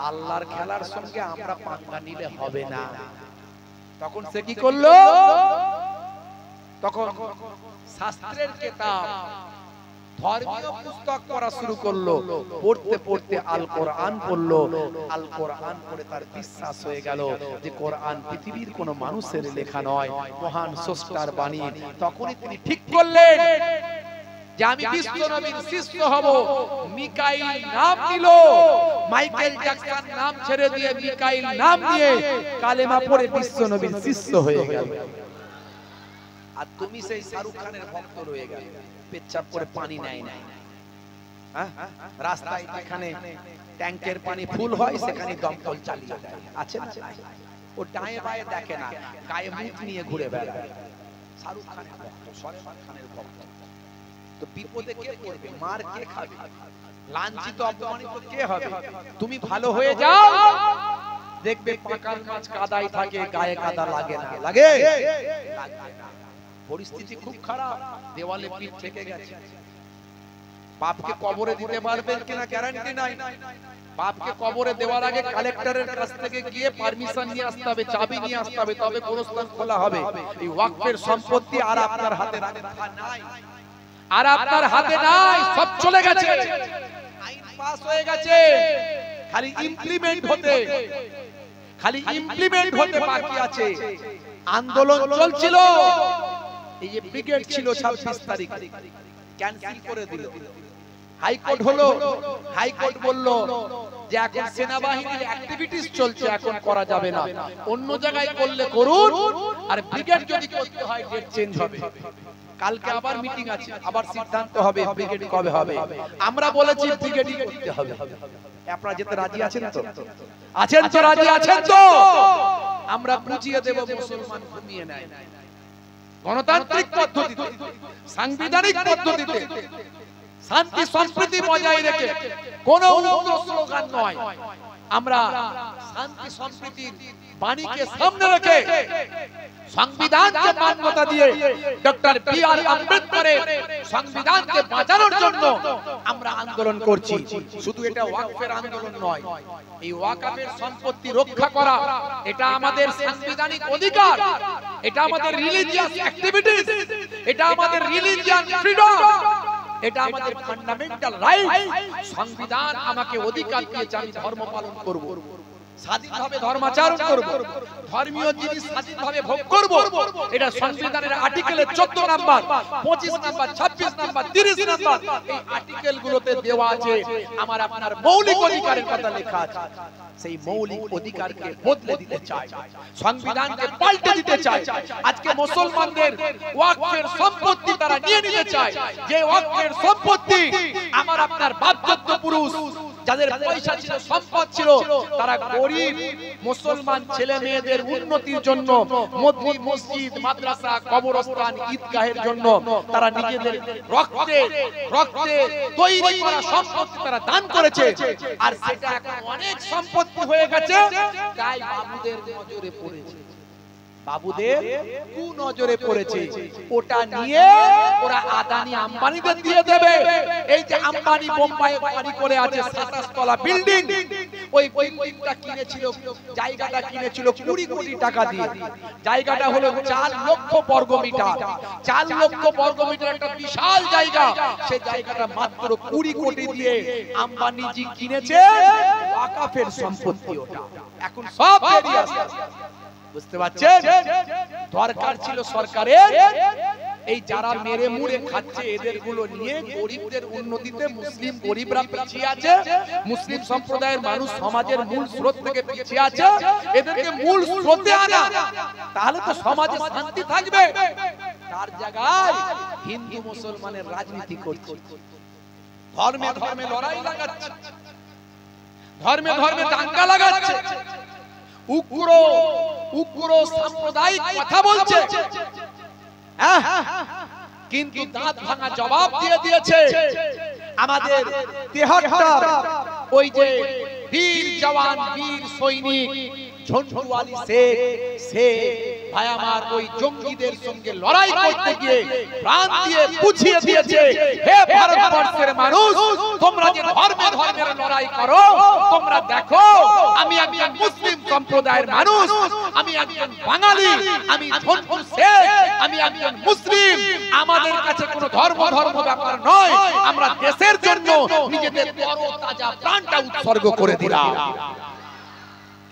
আল্লাহর খেলার সঙ্গে আমরা পাঙ্গা নিলে হবে না। তখন সে কি করলো? তখন শাস্ত্রের কিতাব, ধর্মীয় পুস্তক পড়া শুরু করলো। পড়তে পড়তে আল কোরআন পড়লো। আল কোরআন পড়ে তার বিশ্বাস হয়ে গেল যে কোরআন পৃথিবীর কোন মানুষের লেখা নয়, মহান স্রষ্টার বাণী। তখনই তিনি ঠিক করলেন যে আমি বিশ্ব নবীর শিষ্য হব। মিকাইল নাম নিল, মাইকেল জ্যাকসন নাম ছেড়ে দিয়ে মিকাইল নাম নিয়ে কালেমা পড়ে বিশ্ব নবীর শিষ্য হয়ে গেল। আর তুমি সেই শাহরুখ খানের ভক্ত রয়ে গেলে, পেচ্ছাপ করে পানি নেয় না। রাস্তায় যেখানে ট্যাঙ্কের পানি ফুল হয় সেখানে দমকল চালিয়ে দেয়, আছে না? ও ডায়ে বায়ে দেখে না, গায়ে মুখ নিয়ে ঘুরে বেড়ায়। শাহরুখ খানের ভক্ত, সলমান খানের ভক্ত। তো বিপদে কে পড়বে? মার কে খাবে? লাঞ্ছিত অপমানিত কে হবে? তুমি ভালো হয়ে যাও, দেখবে পাকার মাছ কাদায় থাকে, গায়ে কাদা লাগে না, লাগে না। পরিস্থিতি খুব খারাপ, দেওয়ালে পিঠ থেকে গেছে। বাপকে কবরে দিতে পারবেন কিনা গ্যারান্টি নাই। বাপকে কবরে দেওয়ার আগে কালেক্টরের কাছ থেকে গিয়ে পারমিশন নিয়ে আসতে হবে, চাবি নিয়ে আসতে হবে, তবে গোরস্থান খোলা হবে। এই ওয়াকফের সম্পত্তি আর আপনার হাতে নাই, আর আপনার হাতে নাই, সব চলে গেছে, আইন পাস হয়ে গেছে, খালি ইমপ্লিমেন্ট হতে বাকি আছে। আন্দোলন চলছিল, এই যে ব্রিগেড ছিল 26 তারিখ ক্যান্সেল করে দিল। হাইকোর্ট হলো, হাইকোর্ট বলল যে এখন সেনাবাহিনীর অ্যাক্টিভিটিস চলছে, এখন করা যাবে না, অন্য জায়গায় করলে করুন, আর ব্রিগেড যদি করতে হয় ডেট চেঞ্জ হবে। কালকে আবার মিটিং আছে, আবার সিদ্ধান্ত হবে ব্রিগেড কবে হবে। আমরা বলেছি ব্রিগেডই করতে হবে। আপনারা যেতে রাজি আছেন তো? আছেন তো? রাজি আছেন তো? আমরা বুঝিয়ে দেব মুসলমান ঘুমিয়ে নেয়, গণতান্ত্রিক পদ্ধতিতে, সাংবিধানিক পদ্ধতিতে, শান্তি সম্প্রীতি বজায় রেখে, কোনো উগ্র স্লোগান নয়। আমরা শান্তি সম্প্রীতির বাণীকে সামনে রেখে সংবিধানকে মান্যতা দিয়ে ডক্টর বি.আর. আম্বেদকরের সংবিধানকে বাঁচানোর জন্য আমরা আন্দোলন করছি। শুধু এটা ওয়াকফের আন্দোলন নয়, এই ওয়াকফের সম্পত্তি রক্ষা করা এটা আমাদের সাংবিধানিক অধিকার, এটা আমাদের রিলিজিয়াস অ্যাক্টিভিটিস, এটা আমাদের রিলিজিয়াস ফ্রিডম, এটা আমাদের ফান্ডামেন্টাল রাইট। সংবিধান আমাকে অধিকার দিয়েছে, আমি ধর্ম পালন করব, স্বাধীনভাবে ধর্মাচরণ করব, ধর্মীয় জিনিস স্বাধীনভাবে ভোগ করব। এটা সংবিধানের আর্টিকেলের 14 নাম্বার, 25 নাম্বার, 26 নাম্বার, 30 নাম্বার, এই আর্টিকেল গুলোতে দেওয়া আছে আমার আপনার মৌলিক অধিকারের কথা লেখা আছে। সেই মৌলিক অধিকারকে বদলে দিতে চায়, সংবিধানকে পাল্টে দিতে চায়। আজকে মুসলমানদের ওয়াকফের সম্পত্তি তারা নিয়ে নিতে চায়, যে ওয়াকফের সম্পত্তি আমার আপনার বাপদাদা পুরুষ যাদের পয়সা ছিল, সম্পদ ছিল, তারা গরিব মুসলমান ছেলে মেয়েদের উন্নতির জন্য মসজিদ, মাদ্রাসা, কবরস্থান, ঈদগাহের জন্য তারা নিজেদের রক্তে তৈরি করা সম্পত্তি তারা দান করেছে। আর সেটা এখন অনেক সম্পত্তি হয়ে গেছে, তাই বাবুদের নজরে পড়েছে, বাবুদের কুনজরে পড়েছে। ওটা নিয়ে ওরা আদানি আম্বানিদের দিয়ে দেবে। এই যে আম্বানি বোম্বাইয়ে বাড়ি করে আছে 27 তলা বিল্ডিং, ওই বিল্ডিংটা কিনেছিল, জায়গাটা কিনেছিল 20 কোটি টাকা দিয়ে। জায়গাটা হলো 4 লক্ষ বর্গ মিটার, 4 লক্ষ বর্গ মিটার একটা বিশাল জায়গা। সেই জায়গাটা মাত্র 20 কোটি দিয়ে আম্বানিজি কিনেছে, ওয়াকফের সম্পত্তি ওটা। এখন সব বেরিয়ে আসছে, বুঝতে পারছেন? দরকার ছিল সরকারের এই যারা মেরে মুড়ে খাচ্ছে এদের গুলো নিয়ে গরিবদের উন্নতিতে, মুসলিম গরিবরা পিছিয়ে আছে, মুসলিম সম্প্রদায়ের মানুষ সমাজের মূল স্রোত থেকে পিছিয়ে আছে, এদেরকে মূল স্রোতে আনা, তাহলে তো সমাজে শান্তি থাকবে। তার জায়গায় হিন্দু মুসলমানের রাজনীতি করছে, ধর্মে ধর্মে লড়াই লাগাচ্ছে, ধর্মে ধর্মে দাঙ্গা লাগাচ্ছে, উগ্র সাম্প্রদায়িক কথা বলছে। কিন্তু দাঁত ভাঙা জবাব দিয়ে দিয়েছে আমাদের 73 ওই যে বীর জওয়ান, বীর সৈনিক ঝন্টু আলী শেখ ভাই আমার, ওই জঙ্গিদের সঙ্গে লড়াই করতে গিয়ে প্রাণ দিয়ে বুঝিয়ে দিয়েছে, হে ভারতবর্ষের মানুষ, তোমরা যে ধর্মে ধর্মের লড়াই করো, তোমরা দেখো আমি একজন মুসলিম সম্প্রদায়ের মানুষ, আমি একজন বাঙালি, আমি ঝন্টু শেখ, আমি একজন মুসলিম, আমাদের কাছে কোনো ধর্ম ব্যাপার নয়, আমরা দেশের জন্য নিজেদের তরতাজা প্রাণটা উৎসর্গ করে দিলাম।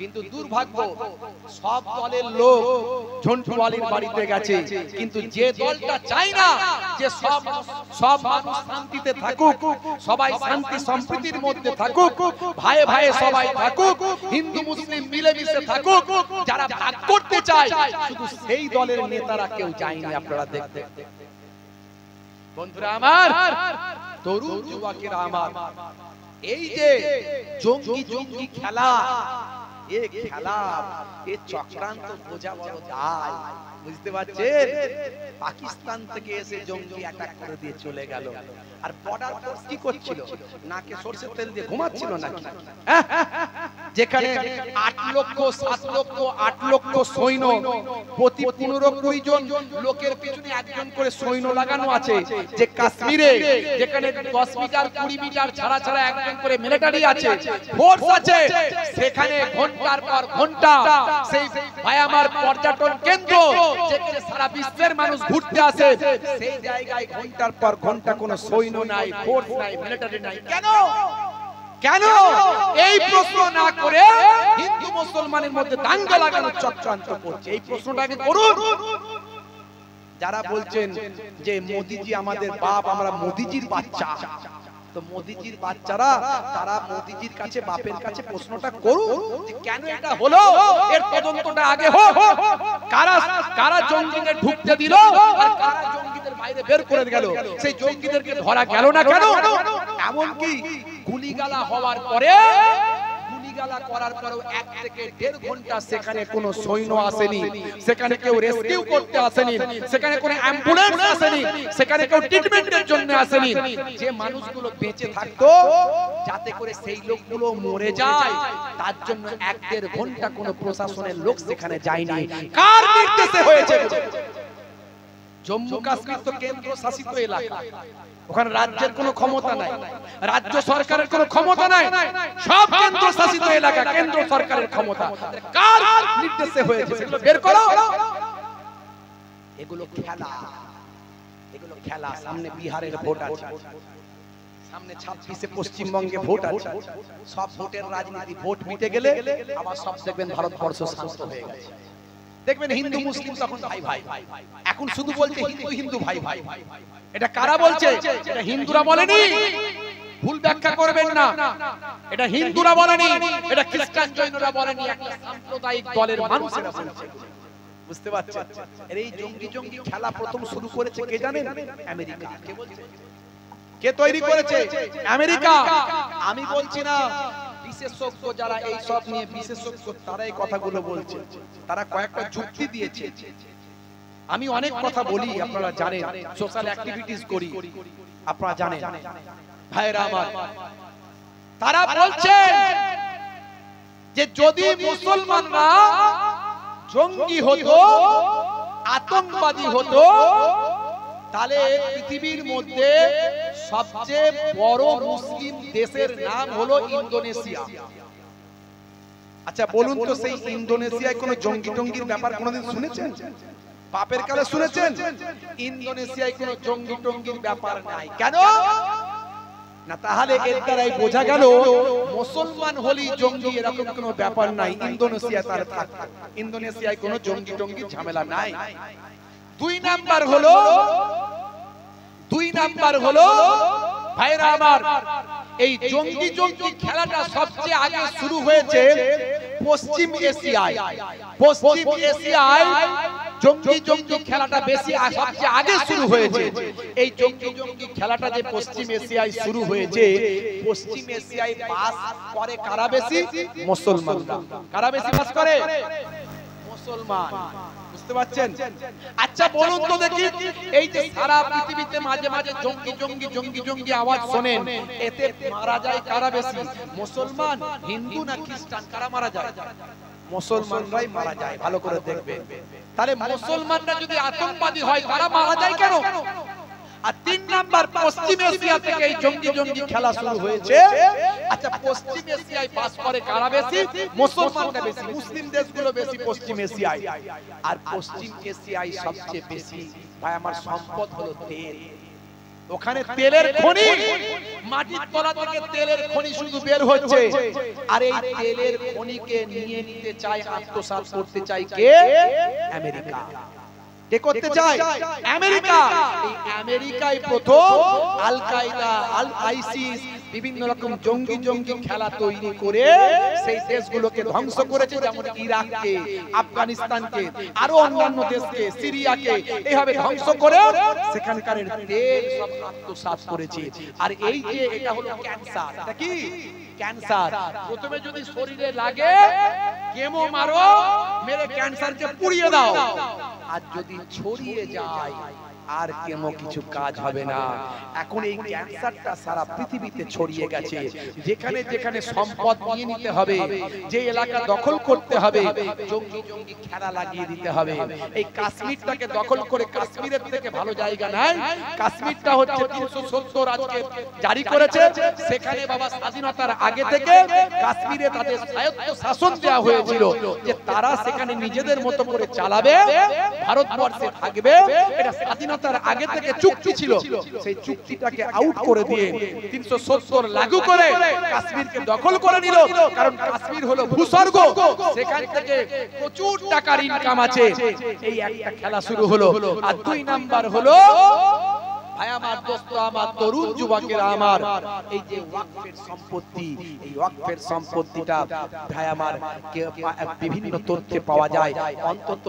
কিন্তু দুর্ভাগ্য, সব দলের লোক ঝন্টু আলীর বাড়িতে গেছে, কিন্তু যে দলটা চায় না যে সব মানুষ শান্তিতে থাকুক, সবাই শান্তি সম্প্রীতির মধ্যে থাকুক, ভাইয়ে ভাইয়ে সবাই থাকুক, হিন্দু মুসলিম মিলেমিশে থাকুক, যারা ভাগ করতে চায়, শুধু সেই দলের নেতারা কেউ যায়নি। আপনারা দেখতে বন্ধুরা আমার, তরুণ যুবকেরা আমার, এই যে জঙ্গি খেলা, এ খেলা, এ চক্রান্ত বোঝা বড় দায়। বুঝতে পারছেন? পাকিস্তান থেকে এসে জঙ্গি অ্যাটাক করে দিয়ে চলে গেল। আর বর্ডার ফোর্স কি করছিল? নাকে সরষের তেল দিয়ে ঘুমাচ্ছিল নাকি? যেখানে 8 লক্ষ 7 লক্ষ 8 লক্ষ সৈন্য, প্রতি 15-20 জন লোকের পিছনে একজন করে সৈন্য লাগানো আছে। যে কাশ্মীরে যেখানে 10 মিটার 20 মিটার ছাড়া ছাড়া একজন করে মিলিটারি আছে, ফোর্স আছে, সেখানে ঘন্টার পর ঘন্টা সেই ভায়ামার পর্যটন কেন্দ্র যেখানে সারা বিশ্বের মানুষ ঘুরতে আসে, সেই জায়গায় ঘন্টার পর ঘন্টা কোনো সৈন্য নাই, ফোর্স নাই, মিলিটারি নাই। কেন? কেন? এই প্রশ্ন না করে হিন্দু মুসলমানের মধ্যে দাঙ্গা লাগানোর চক্রান্ত করছে। এই প্রশ্নটাকে করুন। যারা বলছেন যে মোদিজি আমাদের বাপ, আমরা মোদিজির বাচ্চা, তো মোদিজির বাচ্চারা তারা মোদিজির কাছে, বাপের কাছে প্রশ্নটা করুন যে কেন এটা হলো, এর তদন্তটা আগে হোক। কারা কারা জঙ্গিদের ঢুকতে দিল আর কারা জঙ্গিদের বাইরে বের করে গেল, সেই জঙ্গিদেরকে ধরা গেল না কেন? এমনকি গুলিগালা হওয়ার পরে, গুলিগালা করার পরেও 1 থেকে 1.5 ঘন্টা সেখানে কোনো সৈন্য আসেনি, সেখানে কেউ রেস্কিউ করতে আসেনি, সেখানে কোনো অ্যাম্বুলেন্স আসেনি, সেখানে কেউ ট্রিটমেন্টের জন্য আসেনি। যে মানুষগুলো বেঁচে থাকতো যাতে করে সেই লোকগুলো মরে যায়, তার জন্য 1-1.5 ঘন্টা কোনো প্রশাসনের লোক সেখানে যায়নি। কার নির্দেশে হয়েছে? জম্মু কাশ্মীর তো কেন্দ্র শাসিত এলাকা, ওখানে রাজ্যের কোনো ক্ষমতা নাই, রাজ্য সরকারের কোনো ক্ষমতা নাই, সব কেন্দ্র শাসিত এলাকা, কেন্দ্র সরকারের ক্ষমতা। কার নির্দেশে হয়েছে সেগুলো বের করো। এগুলো খেলা, এগুলো খেলা। সামনে বিহারের ভোট আছে, সামনে 26-এ পশ্চিমবঙ্গে ভোট আছে। সব ভোটের রাজনীতি, ভোট মিটে গেলে আবার সব দেখবেন ভারতবর্ষ শান্ত হয়ে গেছে। দেখবেন হিন্দু মুসলিম তখন ভাই ভাই, এখন শুধু বলছে হিন্দু হিন্দু ভাই ভাই। এটা কারা বলছে? এটা হিন্দুরা বলেনি, ভুল ব্যাখ্যা করবেন না। এটা হিন্দুরা বলেনি, এটা খ্রিস্টান জৈনরা বলেনি, একটা সাম্প্রদায়িক দলের মানুষেরা বলছে। বুঝতে পারছেন? এই জঙ্গি জঙ্গি খেলা প্রথম শুরু করেছে কে জানেন? আমেরিকা। কে বলছে? কে তৈরি করেছে? আমেরিকা। আমি বলছি না, বিশেষজ্ঞ যারা এই সব নিয়ে বিশেষজ্ঞ তারা এই কথাগুলো বলছে, তারা কয়েকটা যুক্তি দিয়েছে। আমি অনেক কথা বলি, আপনারা জানেন, সোশ্যাল অ্যাক্টিভিটিস করি, আপনারা জানেন ভাইরা আমার। তারা বলছে যে যদি মুসলমানরা জঙ্গি হতো, আতঙ্কবাদী হতো, তাহলে পৃথিবীর মধ্যে সবচেয়ে বড় মুসলিম দেশের নাম হলো ইন্দোনেশিয়া। আচ্ছা বলুন তো, সেই ইন্দোনেশিয়ায় কোনো জঙ্গি টঙ্গির ব্যাপার কোনোদিন শুনেছেন? বাপের কালে শুনেছেন? ইন্দোনেশিয়ায় কোনো জঙ্গি টঙ্গির ব্যাপার নাই। কেন না? তাহলে এর দ্বারাই বোঝা গেল মুসলমান হলেই জঙ্গি, এরকম কোনো ব্যাপার নাই। ইন্দোনেশিয়া তার থাকতো, ইন্দোনেশিয়ায় কোনো জঙ্গি টঙ্গির ঝামেলা নাই। 2 নাম্বার হলো ভাইরা আমার, এই জঙ্গি জঙ্গি খেলাটা সবচেয়ে আগে শুরু হয়েছে পশ্চিম এশিয়ায়। পশ্চিম এশিয়ায় জঙ্গি জঙ্গি খেলাটা বেশি সবচেয়ে আগে শুরু হয়েছে। এই জঙ্গি জঙ্গি খেলাটা যে পশ্চিম এশিয়ায় শুরু হয়েছে, পশ্চিম এশিয়ায় বাস করে কারা বেশি? মুসলমানরা। কারা বেশি বাস করে? মুসলমান। বুঝতে পারছেন? আচ্ছা বলুন তো দেখি, এই যে সারা পৃথিবীতে মাঝে মাঝে জঙ্গি জঙ্গি জঙ্গি জঙ্গি আওয়াজ শোনেন, এতে মারা যায় কারা বেশি? মুসলমান, হিন্দু না খ্রিস্টান? কারা মারা যায়? মুসলমানরাই মারা যায়। ভালো করে দেখবেন। তাহলে মুসলমানরা যদি আতঙ্কবাদী হয়, তারা মারা যায় কেন? আর 3 নাম্বার, পশ্চিম এশিয়া থেকে এই জঙ্গি জঙ্গি খেলা শুরু হয়েছে। আচ্ছা পশ্চিম এশিয়ায় বাস করে কারা বেশি? মুসলমানরা বেশি। মুসলিম দেশগুলো বেশি পশ্চিম এশিয়ায়। আর পশ্চিম এশিয়ায় সবচেয়ে বেশি ভাই আমার সম্পদ হলো তেল। ওখানে তেলের খনি, মাটির তলা থেকে তেলের খনি শুধু বের হচ্ছে। আর এই তেলের খনিকে নিয়ে নিতে চায়, আত্মসাৎ করতে চায় কে? আমেরিকা। কে করতে চায়? আমেরিকা। এই আমেরিকায় প্রথম আল কায়দা, আল আইসিস, বিভিন্ন রকম জঙ্গি জঙ্গি খেলা তৈরি করে সেই দেশগুলোকে ধ্বংস করেছে, যেমন ইরাককে, আফগানিস্তানকে, আরো অন্যান্য দেশকে, সিরিয়াকে এইভাবে ধ্বংস করে সেখানকার তেল সব আত্মসাৎ করেছে। আর এই যে এটা হলো ক্যান্সার, এটা কি ক্যান্সার? প্রথমে যদি শরীরে লাগে কেমো মারো, মেরে ক্যান্সারকে পুড়িয়ে দাও, আর যদি ছড়িয়ে যায় আর কেমো কিছু কাজ হবে না। এখন এই ক্যান্সারটা সারা পৃথিবীতে ছড়িয়ে গেছে। যেখানে যেখানে সম্পদ নিয়ে নিতে হবে, যে এলাকা দখল করতে হবে, জঙ্গি জঙ্গি খেলা লাগিয়ে দিতে হবে। এই কাশ্মীরটাকে দখল করে, কাশ্মীরের থেকে ভালো জায়গা নাই। কাশ্মীরটা হচ্ছে 370 আজকে জারি করেছে। সেখানে বাবা স্বাধীনতার আগে থেকে কাশ্মীরে তাদের স্বায়ত্ত শাসন দেওয়া হয়েছিল, যে তারা সেখানে নিজেদের মতো করে চালাবে, ভারতবর্ষে থাকবে। এটা স্বাধীনতার আগে থেকে চুক্তি ছিল। সেই চুক্তিটাকে আউট করে দিয়ে 370 লাগু করে কাশ্মীরকে দখল করে নিল। কারণ কাশ্মীর হলো ভূস্বর্গ, সেখান থেকে প্রচুর টাকার ইনকাম আছে। এই একটা খেলা শুরু হলো। আর 2 নাম্বার হলো, ভাই আমার, দোস্ত আমার, তরুণ যুবকেরা আমার, এই যে ওয়াকফের সম্পত্তি, এই ওয়াকফের সম্পত্তিটা ভাই আমার বিভিন্ন তথ্যে পাওয়া যায়। অন্তত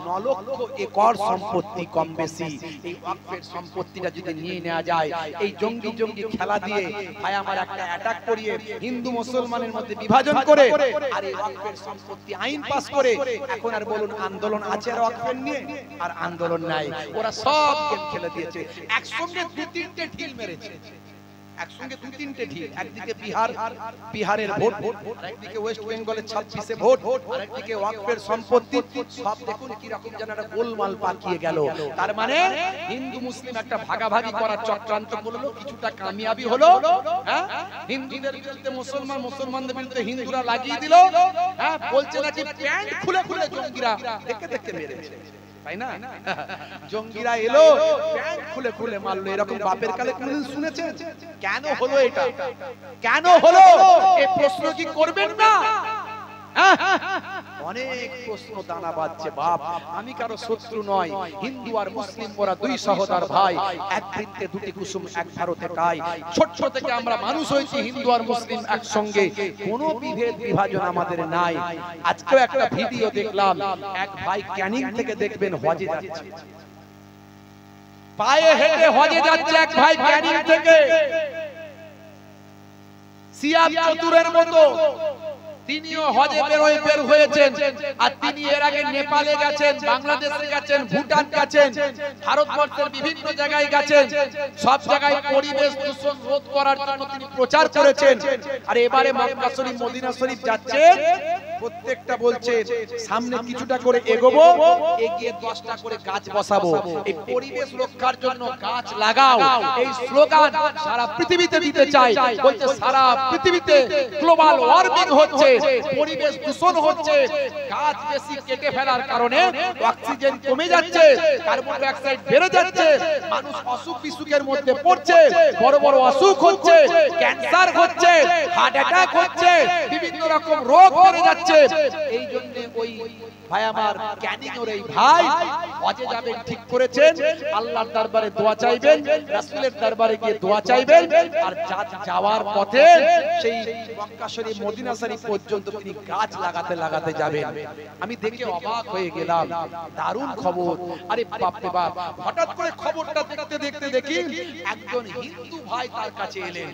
9 লক্ষ একর সম্পত্তি কম বেশি। এই ওয়াকফের সম্পত্তিটা যদি নিয়ে নেওয়া যায়, এই জঙ্গি জঙ্গি খেলা দিয়ে ভাই আমার একটা অ্যাটাক করিয়ে হিন্দু মুসলমানের মধ্যে বিভাজন করে, আর এই ওয়াকফের সম্পত্তি আইন পাস করে, এখন আর বলুন আন্দোলন আছে আর ওয়াকফের নিয়ে? আর আন্দোলন নাই। ওরা সব গেম খেলে দিয়েছে। একসঙ্গে 2-3টে ঢিল মেরেছে, একসঙ্গে 2-3টে ঢিল। একদিকে বিহারের ভোট, একদিকে ওয়েস্ট বেঙ্গলের 26-এ ভোট, আর একদিকে ওয়াকফের সম্পত্তি। সব দেখুন কি রকম যেন একটা গোলমাল পাকিয়ে গেল। তার মানে হিন্দু মুসলিম একটা ভাগাভাগি করার চক্রান্ত করলো, কিছুটা কামিয়াবি হলো। হ্যাঁ, হিন্দুদের বিরুদ্ধে মুসলমান, মুসলমানদের বিরুদ্ধে হিন্দুরা লাগিয়ে দিল। হ্যাঁ, বলছে নাকি প্যান্ট খুলে খুলে জঙ্গিরা দেখতে দেখতে মেরেছে, তাই না? জঙ্গিরা এলো, প্যান্ট খুলে খুলে মারলো। এরকম বাপের কালে কোনদিন শুনেছেন? কেন হলো এটা? কেন হলো? এই প্রশ্ন কি করবেন না? অনেক প্রশ্ন দানা বাঁধছে। বাপ, আমি কারো শত্রু নয়। হিন্দু আর মুসলিম ওরা 2 সহোদর ভাই, এক বৃত্তে 2টি কুসুম, এক ভারতে কাই। ছোট থেকে আমরা মানুষ হয়েছি হিন্দু আর মুসলিম একসঙ্গে, কোনো বিভেদ বিভাজন আমাদের নাই। আজকেও একটা ভিডিও দেখলাম, এক ভাই ক্যানিং থেকে দেখবেন হজে যাচ্ছে, পায়ে হেঁটে হজে যাচ্ছে এক ভাই ক্যানিং থেকে, সিয়াব চতুরের মতো। তিনিও হজে বের হয়েছেন। আর তিনি এর আগে নেপালে গেছেন, বাংলাদেশে গেছেন, ভুটান গেছেন, ভারতবর্ষের বিভিন্ন জায়গায় গেছেন। সব জায়গায় পরিবেশ দূষণ রোধ করার জন্য তিনি প্রচার করেছেন। আর এবারে মক্কা শরীফ, মদিনা শরীফ যাচ্ছেন। প্রত্যেকটা বলছে সামনে কিছুটা করে এগোবো, এগিয়ে 10টা করে গাছ বসাবো। এই পরিবেশ রক্ষার জন্য গাছ লাগাও, এই স্লোগান সারা পৃথিবীতে দিতে চাই। বলছে সারা পৃথিবীতে গ্লোবাল ওয়ার্মিং হচ্ছে, পরিবেশ দূষণ হচ্ছে, গাছ বেশি কেটে ফেলার কারণে অক্সিজেন কমে যাচ্ছে, কার্বন ডাই অক্সাইড বেড়ে যাচ্ছে, মানুষ অসুখ বিসুখের মধ্যে পড়ছে, বড় বড় অসুখ হচ্ছে, ক্যান্সার হচ্ছে, হার্ট অ্যাটাক হচ্ছে, বিভিন্ন রকম রোগ বেড়ে যাচ্ছে। এই জন্য ওই ভাই আমার ক্যানিংয়ের এই ভাই হজে যাবেন ঠিক করেছেন। আল্লাহর দরবারে দোয়া চাইবেন, রাসূলের দরবারে গিয়ে দোয়া চাইবেন। আর যাওয়ার পথে সেই মক্কা শরীফ, মদিনা শরীফ পর্যন্ত তিনি গাছ লাগাতে লাগাতে যাবেন। আমি দেখে অবাক হয়ে গেলাম, দারুণ খবর। আরে বাপ রে বাপ, হঠাৎ করে খবরটা দেখতে দেখতে দেখি একজন হিন্দু ভাই তার কাছে এলেন।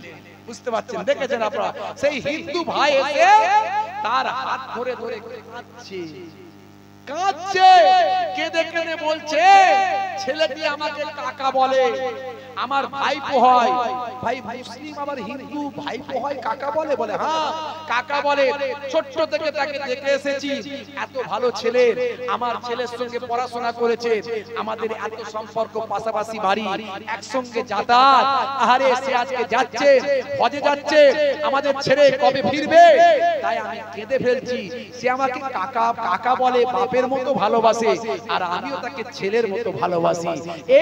বুঝতে পারছেন, দেখেছেন আপনারা? সেই হিন্দু ভাই এসে তার হাত ধরে ধরে কাঁদছে, কেঁদে কেঁদে বলছে, ছেলেটি আমাকে কাকা বলে, আমার ভাইপো হয়। ভাই মুসলিম আবার হিন্দু ভাইপো হয়, কাকা বলে? বলে হ্যাঁ কাকা বলে। ছোট্ট থেকে তাকে দেখে এসেছি, এত ভালো ছেলে, আমার ছেলের সঙ্গে পড়াশোনা করেছে, আমাদের এত সম্পর্ক, পাশাপাশি বাড়ি, একসঙ্গে যাতায়াত। আরে সে আজকে যাচ্ছে, হজে যাচ্ছে, আমাদের ছেড়ে কবে ফিরবে? তাই আমি কেঁদে ফেলছি। সে আমাকে কাকা কাকা বলে, বাপের মতো ভালোবাসে, আর আমিও তাকে ছেলের মতো ভালোবাসি।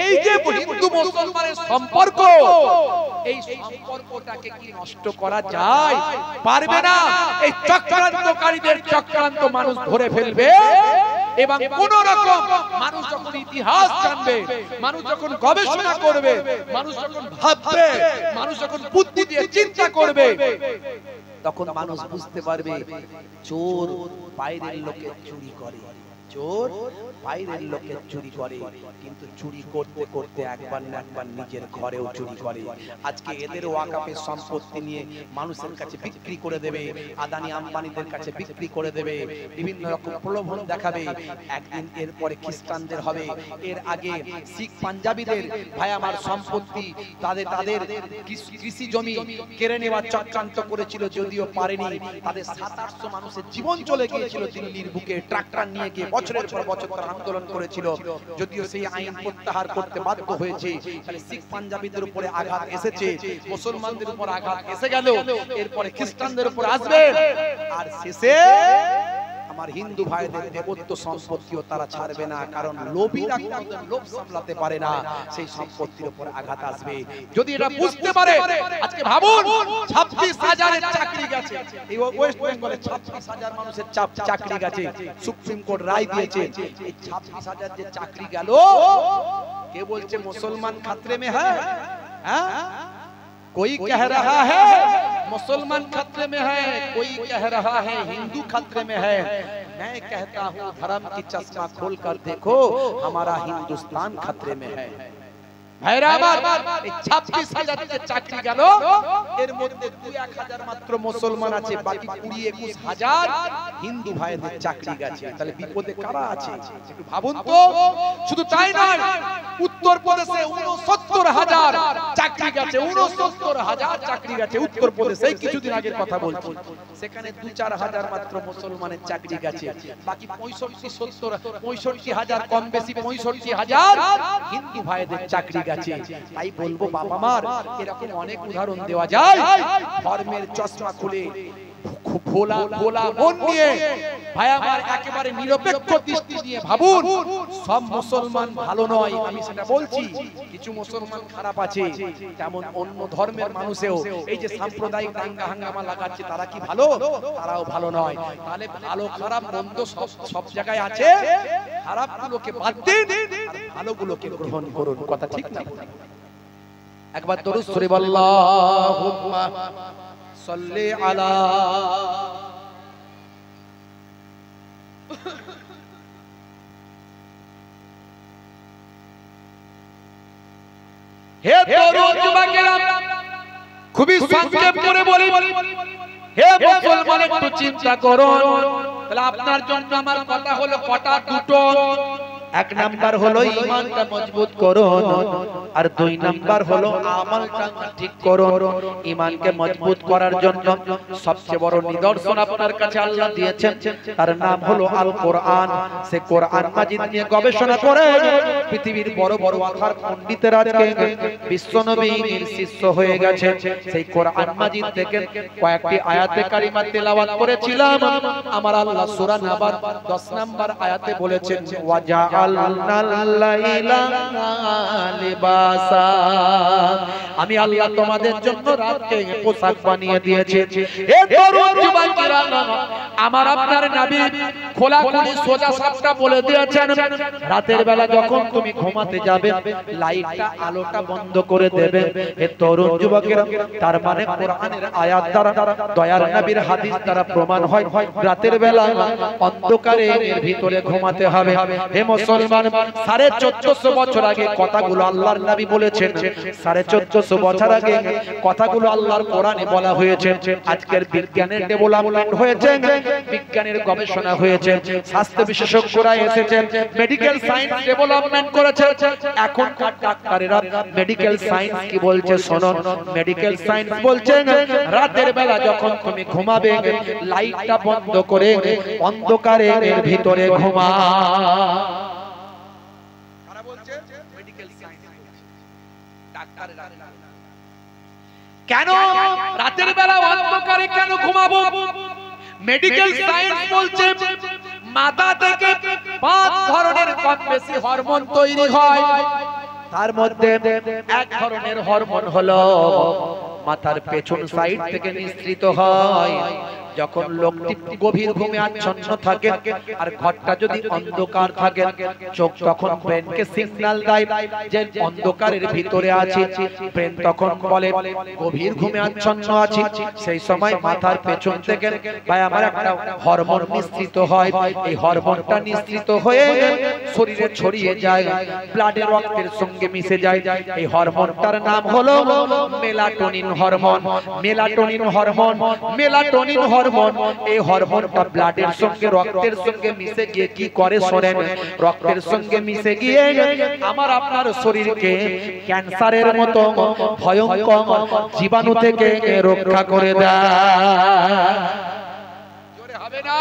এই যে হিন্দু মুসলমানের সম্পর্ক, এই সম্পর্কটাকে কি নষ্ট করা যায়? পারবে না। এই চক্রান্তকারীদের চক্রান্ত মানুষ ধরে ফেলবে, এবং কোন রকম মানুষ যখন ইতিহাস জানবে, মানুষ যখন গবেষণা করবে, মানুষ যখন ভাববে, মানুষ যখন বুদ্ধি দিয়ে চিন্তা করবে, তখন মানুষ বুঝতে পারবে চোর বাইরের লোকের চুরি করে, চোর বাইরের লোকের চুরি করে, কিন্তু চুরি করতে করতে একবার না একবার নিজের ঘরেও চুরি করে। আজকে এদের ওয়াকাফের সম্পত্তি নিয়ে মানুষের কাছে বিক্রি করে দেবে, আদানি আম্বানিদের কাছে বিক্রি করে দেবে, বিভিন্ন রকম প্রলোভন দেখাবে। একদিন এরপরে খ্রিস্টানদের হবে, এর আগে শিখ পাঞ্জাবিদের ভাই আমার সম্পত্তি তাদের কৃষি জমি কেড়ে নেওয়ার চক্রান্ত করেছিল, যদিও পারেনি। তাদের 700-800 মানুষের জীবন চলে গিয়েছিল দিল্লির বুকে, ট্রাক্টর নিয়ে গিয়ে বছরের পর বছর তারা আন্দোলন করেছিল, যদিও সেই আইন প্রত্যাহার করতে বাধ্য হয়েছে। তাহলে শিখ পাঞ্জাবিদের উপরে আঘাত এসেছে, মুসলমানদের উপর আঘাত এসে গেল, এরপরে খ্রিস্টানদের উপর আসবে, আর শেষে আমার হিন্দু ভাইদের দেবত্ব সম্পত্তিও তারা ছাড়বে না, কারণ লোভীরা কোনোদিন লোভ সামলাতে পারে না, সেই সম্পত্তির উপর আঘাত আসবে। যদি এটা বুঝতে পারে, আজকে ভাবুন 26,000-এর চাকরি গেছে, এই ওয়েস্ট বেঙ্গলে 26,000 মানুষের চাকরি গেছে, সুপ্রিম কোর্ট রায় দিয়েছে। এই 26,000 যে চাকরি গেল, কে বলছে মুসলমান खतरे में है? कोई कह रहा है मुसलमान खतरे में है, कोई कह रहा है हिंदू खतरे में है। मैं कहता हूँ धर्म की चश्मा खोल कर देखो, हमारा हिंदुस्तान खतरे में है। 26,000 যে চাকরি গেল, এর মধ্যে 2-1,000 মাত্র মুসলমান আছে, বাকি 20-21,000 হিন্দু ভাইদের চাকরি গেছে। তাহলে বিপদে কারা আছে একটু ভাবুন তো। শুধু তাই নয়, উত্তরপ্রদেশে 69,000 চাকরি গেছে, 69,000 চাকরি গেছে উত্তরপ্রদেশে, এই কিছুদিন আগের কথা বলছি। সেখানে 2-4,000 মাত্র মুসলমানের চাকরি গেছে, বাকি 65,000 কম বেশি 65,000 হিন্দু ভাইদের চাকরি গেছে। তাই বলবো বাবা মার, এরকম অনেক উদাহরণ দেওয়া যায়। ধর্মের চশমা খুলে ভোলা ভোলা মন নিয়ে ভাই আমার একেবারে নিরপেক্ষ দৃষ্টি দিয়ে ভাবুন, সব মুসলমান ভালো নয় আমি সেটা বলছি, কিছু মুসলমান খারাপ আছে, তেমন অন্য ধর্মের মানুষেও এই যে সাম্প্রদায়িক দাঙ্গা হাঙ্গামা লাগাচ্ছে, তারা কি ভালো? তারাও ভালো নয়। তাহলে ভালো খারাপ মন্দ সব জায়গায় আছে, খারাপগুলোকে বাদ দিন আর ভালোগুলোকে গ্রহণ করুন। কথা ঠিক না? একবার দরুদ শরীফ আল্লাহুম্মা সাল্লি আলা হে তরুণ যুবকেরা, খুবই সংক্ষেপ করে বলি, হে মুসলমান একটু চিন্তা করুন। তাহলে আপনার জন্য আমার কথা হলো কটা? দুটো। এক নাম্বার হলো ঈমানটা মজবুত করুন, আর দুই নাম্বার হলো আমলটা ঠিক করুন। ঈমানকে মজবুত করার জন্য সবচেয়ে বড় নিদর্শন আপনার কাছে আল্লাহ দিয়েছেন, তার নাম হলো আল কোরআন। সে কোরআন মাজিদ নিয়ে গবেষণা করে পৃথিবীর বড় বড় আখার পণ্ডিতেরা আজকে বিশ্বনবীর শিষ্য হয়ে গেছে। সেই কোরআন মাজিদ থেকে কয়েকটি আয়াতে কারিমা তেলাওয়াত করেছিলাম। আমার আল্লাহ সূরা নাবার 10 নম্বর আয়াতে বলেছেন, ওয়াজা আমি আল্লাহ তোমাদের জন্য রাতকে পোশাক বানিয়ে দিয়েছি। আমার আপনার নবী খোলাখুলি সোজা সাপটা বলে দিয়েছেন, রাতের বেলা যখন তুমি ঘুমাতে যাবে লাইটটা আলোটা বন্ধ করে দেবে। হে তরুণ যুবকেরা, তার মানে কোরআনের আয়াত দ্বারা, দয়ার নবীর হাদিস দ্বারা প্রমাণ হয় রাতের বেলা অন্ধকারে এর ভিতরে ঘুমাতে হবে। হে মুসলমান, 1450 বছর আগে কথাগুলো আল্লাহর নবী বলেছেন, 1450 বছর আগে কথাগুলো আল্লাহর কোরআনে বলা হয়েছে। আজকের বিজ্ঞানের ডেভেলপমেন্ট হয়েছে, বিজ্ঞানের গবেষণা হয়েছে, স্বাস্থ্য বিশেষজ্ঞরা এসেছেন, মেডিকেল সায়েন্স ডেভেলপমেন্ট করেছে। এখনকার ডাক্তারেরা মেডিকেল সায়েন্স কি বলছে শুনুন। মেডিকেল সায়েন্স বলছে রাতের বেলা যখন তুমি ঘুমাবে লাইটটা বন্ধ করে অন্ধকারে এর ভিতরে ঘুমা। কারা বলছে? মেডিকেল সায়েন্স বলছে, ডাক্তাররা। কেন রাতের বেলা অন্ধকারে কেন ঘুমাবো? মেডিকেল সায়েন্স বলছে মাথা থেকে 5 ধরনের কম বেশি হরমোন তৈরি হয়। তার মধ্যে এক ধরনের হরমোন হলো মাথার পেছন সাইড থেকে নিঃসৃত হয়, যখন লোকটি গভীর ঘুমে আচ্ছন্ন থাকে আর ঘরটা যদি অন্ধকার থাকে, চোখ তখন ব্রেনকে সিগন্যাল দেয় যে অন্ধকারের ভিতরে আছে। ব্রেন তখন বলে গভীর ঘুমে আচ্ছন্ন আছি। সেই সময় মাথার পেছন থেকে ভাই আমার একটা হরমোন নিঃসৃত হয়। এই হরমোনটা নিঃসৃত হয়ে শরীরে ছড়িয়ে যায়, ব্লাডে রক্তের সঙ্গে মিশে যায়। এই হরমোনটার নাম হলো melatonin hormone. Melatonin hormone, melatonin hormone. এই হরমোনটা ব্লাডের সঙ্গে রক্তের সঙ্গে মিশে গিয়ে কি করে শোনেন, রক্তের সঙ্গে মিশে গিয়ে আমার আপনার শরীরকে ক্যান্সারের মতো ভয়ঙ্কর জীবাণু থেকে রক্ষা করে দেয়। জোরে হবে না,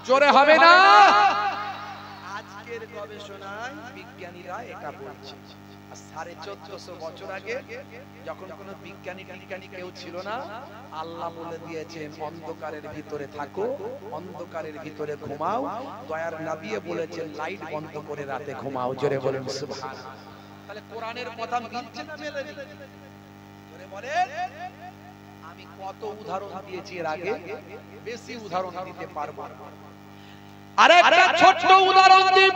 জোরে হবে না। আজকের গবেষণায় বিজ্ঞানীরা এটা বলছে। 1450 বছর আগে যখন কোন বিজ্ঞানী কেউ ছিল না, আল্লাহ বলে দিয়েছেন অন্ধকারের ভিতরে থাকো, অন্ধকারের ভিতরে ঘুমাও। দয়ার নবী বলেছেন লাইট বন্ধ করে রাতে ঘুমাও। জোরে বলেন সুবহানাল্লাহ। তাহলে কোরআনের কথা মিলছে না মেলেনি? জোরে বলেন। আমি কত উদাহরণ দিয়েছি এর আগে, বেশি উদাহরণ দিতে পারবো না। আরেকটা ছোট্ট উদাহরণ দিই।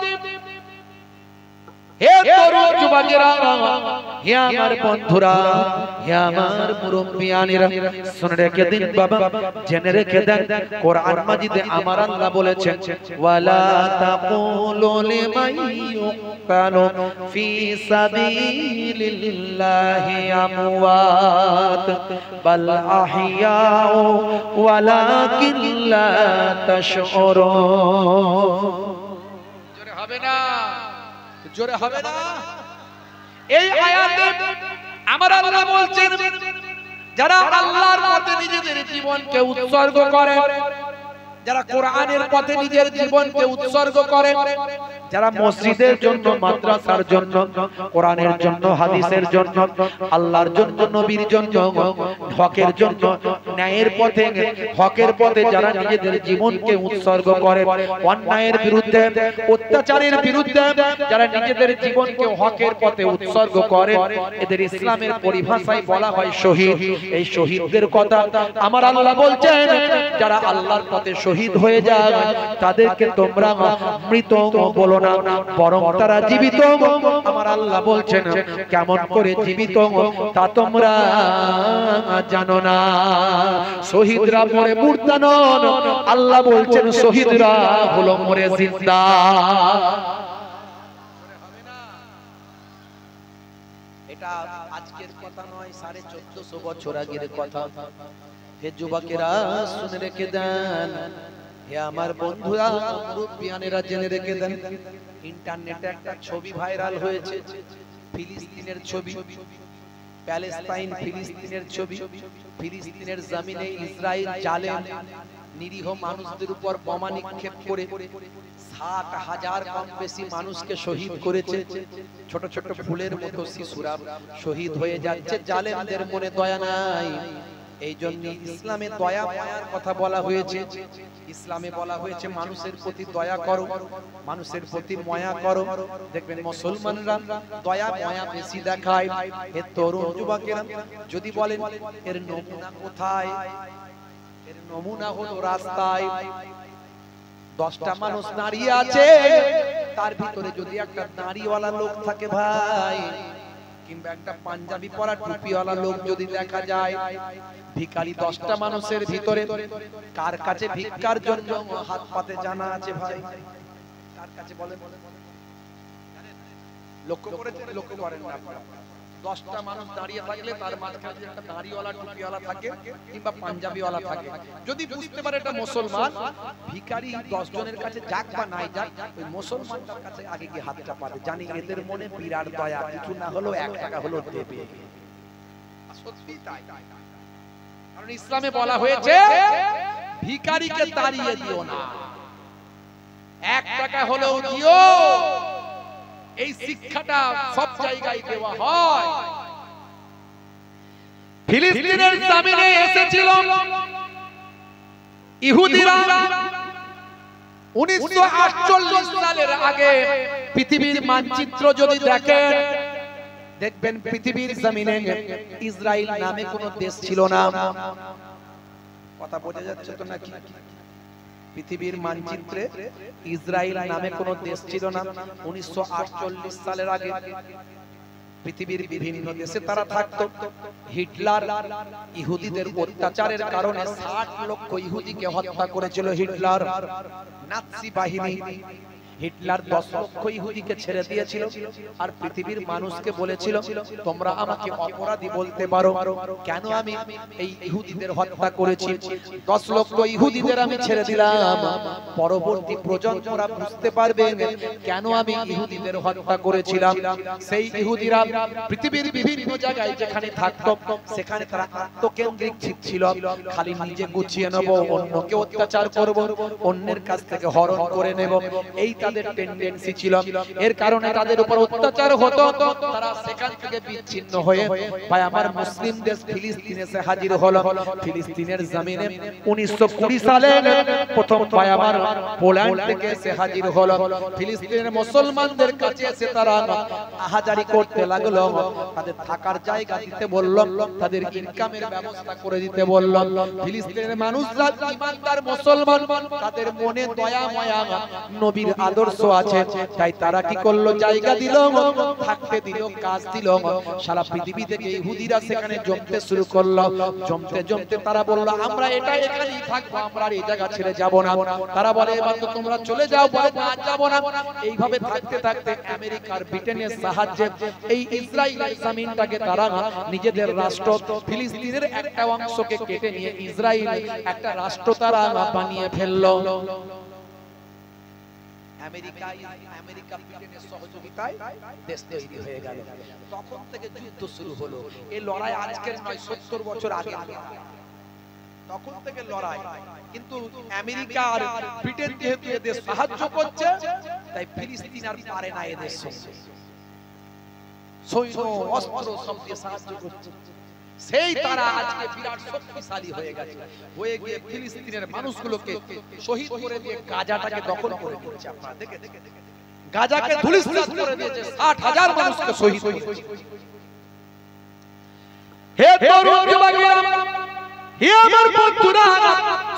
হে তরুণ যুবকেরা, হে আমার বন্ধুরা, হে আমার মুরব্বিয়ানেরা, শুনে রেখে দিন বাবা, জেনে রেখে দেন। কোরআন মাজিদে আমার আল্লাহ বলেছেন ওয়ালা তাকুলু লিমান ইউকালু ফি সাবিলিল্লাহি আমওয়াত বাল আহইয়াউ ওয়ালাকিন লা তাশউরুন। জোরে হবে না, জোরে হবে না। এই আয়াতে আমার আল্লাহ বলছেন যারা আল্লাহর পথে নিজেদের জীবনকে উৎসর্গ করে, যারা কোরআনের পথে নিজের জীবনকে উৎসর্গ করে, যারা মসজিদের জন্য, মাদ্রাসার জন্য, কোরআনের জন্য, হাদিসের জন্য, আল্লাহর জন্য, নবীর জন্য, হকের জন্য, ন্যায়ের পথে, হকের পথে যারা নিজেদের জীবনকে উৎসর্গ করে, অন্যায়ের বিরুদ্ধে, অত্যাচারের বিরুদ্ধে যারা নিজেদের জীবনকে হকের পথে উৎসর্গ করে, এদের ইসলামের পরিভাষায় বলা হয় শহীদ। এই শহীদদের কথা আমার আল্লাহ বলছেন যারা আল্লাহর পথে শহীদ হয়ে যায় তাদেরকে তোমরা মৃত বলো না, বরং তারা জীবিত। আমার আল্লাহ বলছেন কেমন করে জীবিত তা তোমরা জানো না। শহীদরা মরে মুর্দা নন, আল্লাহ বলছেন শহীদরা হলো মরে জিন্দা। এটা আজকের কথা নয়, 1450 বছর আগের কথা। হে যুবকেরা শুনে রেখে দেন, হে আমার বন্ধুরা, মুরব্বিয়ানেরা জেনে রেখে দেন। ইন্টারনেটে একটা ছবি ভাইরাল হয়েছে, ফিলিস্তিনের ছবি, প্যালেস্টাইন ফিলিস্তিনের ছবি। ফিলিস্তিনের জমিনে ইসরাইল জালেম নিরীহ মানুষদের উপর বোমা নিক্ষেপ করে 60,000 কম বেশি মানুষকে শহীদ করেছে। ছোট ছোট ফুলের মতো শিশুরা শহীদ হয়ে যাচ্ছে, জালেমদের মনে দয়া নাই। এই জন্য ইসলামে দয়া মায়ার কথা বলা হয়েছে। ইসলামে বলা হয়েছে মানুষের প্রতি দয়া করো, মানুষের প্রতি মায়া করো। দেখবেন মুসলমানরা দয়া মায়া বেশি দেখায়। এর তরুণ যুবকেরা যদি বলেন এর নমুনা কোথায়, এর নমুনা হলো রাস্তায়। 10টা মানুষ দাঁড়িয়ে আছে, তার ভিতরে যদি একটা দাড়িওয়ালা লোক থাকে ভাই, কিংবা একটা পাঞ্জাবি পরা টুপিওয়ালা লোক যদি দেখা যায়, ভিখারি 10টা মানুষের ভিতরে কার কাছে ভিক্ষার জন্য হাত পাতে জানা আছে ভাই? কার কাছে বলেন? লক্ষ্য করেছেন? লক্ষ্য করেন না আপনারা? 10টা মানুষ দাঁড়িয়ে থাকলে তার মাঝখানে একটা দাড়িওয়ালা টুপিওয়ালা থাকে কিংবা পাঞ্জাবিওয়ালা থাকে। যদি বুঝতে পারে এটা মুসলমান, ভিখারি 10 জনের কাছে যাক বা নাই যাক, ওই মুসলমানটার কাছে আগে গিয়ে হাতটা পাতে, জানি এদের মনে বিরাট দয়া, কিছু না হলেও 1 টাকা হলো দেবে। সত্যি তাই, কারণ ইসলামে বলা হয়েছে ভিখারিকে তাড়িয়ে দিও না, 1 টাকা হলেও দিও। এই শিক্ষাটা সব জায়গায় দেওয়া হয়। ফিলিস্তিনের জমিনে এসেছিল ইহুদিরা 1948 সালের আগে। পৃথিবীর মানচিত্র যদি দেখেন, দেখবেন পৃথিবীর জমিনে ইসরায়েল নামে কোনো দেশ ছিল না। কথা বোঝা যাচ্ছে তো নাকি? পৃথিবীর মানচিত্রে ইসরায়েল নামে কোনো দেশ ছিল না 1948 সালের আগে। পৃথিবীর বিভিন্ন দেশে তারা থাকতো। হিটলার ইহুদিদের অত্যাচারের কারণে 60 লক্ষ ইহুদিকে হত্যা করেছিল হিটলার। নাৎসি বাহিনী হিটলার 10 লক্ষ ইহুদিকে ছেড়ে দিয়েছিল আর পৃথিবীর মানুষকে বলেছিল তোমরা আমাকে অপরাধী বলতে পারো, কেন আমি এই ইহুদিদের হত্যা করেছি। 10 লক্ষ ইহুদিদের আমি ছেড়ে দিলাম, পরবর্তী প্রজন্মরা বুঝতে পারবে কেন আমি ইহুদিদের হত্যা করেছিলাম। সেই ইহুদিরা পৃথিবীর বিভিন্ন জায়গায় যেখানে থাকতো সেখানে তারা আত্মকেন্দ্রিক ছিল, খালি নিজে গুছিয়ে নেব, অন্যকে অত্যাচার করব, অন্যের কাছ থেকে হরণ করে নেব, এই তাদের টেন্ডেন্সি ছিল। এর কারণে তাদের উপর অত্যাচার হতো। তারা সেখান থেকে বিচ্ছিন্ন হয়ে ভাই আমার মুসলিম দেশ ফিলিস্তিনে এসে হাজির হলো। ফিলিস্তিনের জমিনে 1920 সালে প্রথম ভাই আমার পোল্যান্ড থেকে এসে হাজির হলো। ফিলিস্তিনের মুসলমানদের কাছে এসে তারা আহাজারি করতে লাগলো, তাদের থাকার জায়গা দিতে বলল, তাদের ইনকামের ব্যবস্থা করে দিতে বলল। ফিলিস্তিনের মানুষরা ঈমানদার মুসলমান, তাদের মনে দয়া মায়া নবীর আদর্শ আছে, তাই তারা কি করলো, জায়গা দিল, থাকতে দিল, কাজ দিল। সারা পৃথিবী থেকে ইহুদিরা সেখানে জমতে শুরু করলো। জমতে জমতে তারা বলল আমরা এখানেই থাকবো, আমরা আর এই জায়গা ছেড়ে যাব না। তারা বলে এবার তো তোমরা চলে যাও, বলে না যাব না। এইভাবে থাকতে থাকতে আমেরিকার ব্রিটেনের সাহায্যে এই ইসরায়েলের জমিনটাকে তারা নিজেদের রাষ্ট্র ফিলিস্তিনের একটা অংশকে কেটে নিয়ে ইসরায়েল একটা রাষ্ট্র তারা বানিয়ে ফেললো। আমেরিকা ব্রিটেনের সহযোগিতায় দেশ তৈরি হয়ে গেল। তখন থেকে যুদ্ধ শুরু হলো। এই লড়াই আজকের নয়, 70 বছর আগে তখন থেকে লড়াই। কিন্তু আমেরিকা আর ব্রিটেন যেহেতু এদের সাহায্য করছে, তাই ফিলিস্তিন আর পারে না এদের সঙ্গে। সৈন্য অস্ত্র সব দিয়ে সাহায্য করছে। সেই তারা আজকে বিরাট শক্তিশালী হয়ে গেছে, হয়ে গিয়ে ফিলিস্তিনের মানুষগুলোকে শহীদ করে দিয়ে গাজাটাকে দখল করে দিয়েছে। আপনারা দেখে গাজাকে ধুলিস্যাৎ করে দিয়েছে, 60,000 মানুষকে শহীদ করেছে। হে তরুণ যুবকেরা, হে আমার বন্ধুরা,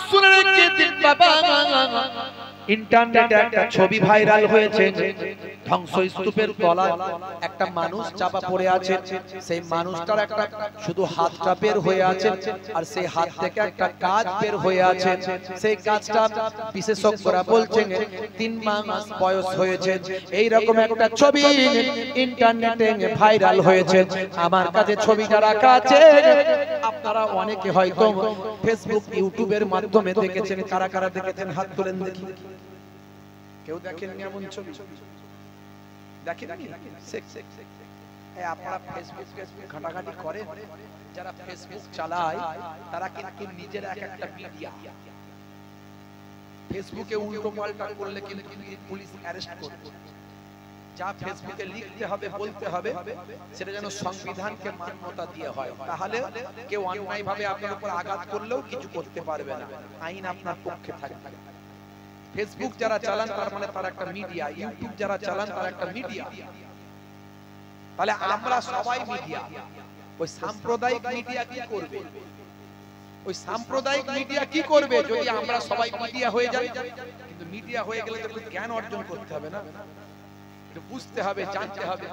শুনে রেখে দিন বাবা, ইন্টারনেটে একটা ছবি ভাইরাল হয়েছে। ধ্বংসস্তূপের তলায় একটা মানুষ চাপা পড়ে আছে। সেই মানুষটার একটা শুধু হাতটা বের হয়ে আছে, আর সেই হাত থেকে একটা কাজ বের হয়ে আছে। সেই কাজটা বিশেষজ্ঞরা বলছেন 3 মাস বয়স হয়েছে। এই রকম একটা ছবি ইন্টারনেটে ভাইরাল হয়েছে। আমার কাছে ছবিটা রাখা আছে। আপনারা অনেকে হয়তো ফেসবুক ইউটিউবের মাধ্যমে দেখেছেন। কারা কারা দেখেছেন হাত তোলেন দেখি। কেউ দেখেননি এমন ছবি? দেখেন আপনারা ফেসবুক ঘাটাঘাটি করেন? যারা ফেসবুক চালায় তারা কিন্তু নিজের একটা মিডিয়া। ফেসবুকে উল্টো পাল্টা করলে কিন্তু পুলিশ অ্যারেস্ট করবে। যা ফেসবুকে লিখতে হবে, বলতে হবে, সেটা যেন সংবিধানকে মান্যতা দিয়ে হয়। তাহলে কেউ অন্যায় ভাবে আপনার উপর আঘাত করলেও কিছু করতে পারবে না, আইন আপনার পক্ষে থাকবে। ফেসবুক যারা চালান তার মানে তার একটা মিডিয়া, ইউটিউব যারা চালান তার একটা মিডিয়া। তাহলে আমরা সবাই মিডিয়া। ওই সাম্প্রদায়িক মিডিয়া কি করবে? ওই সাম্প্রদায়িক মিডিয়া কি করবে যদি আমরা সবাই মিডিয়া হয়ে যাই? কিন্তু মিডিয়া হয়ে গেলে তো জ্ঞান অর্জন করতে হবে না, একটু বুঝতে হবে, জানতে হবে।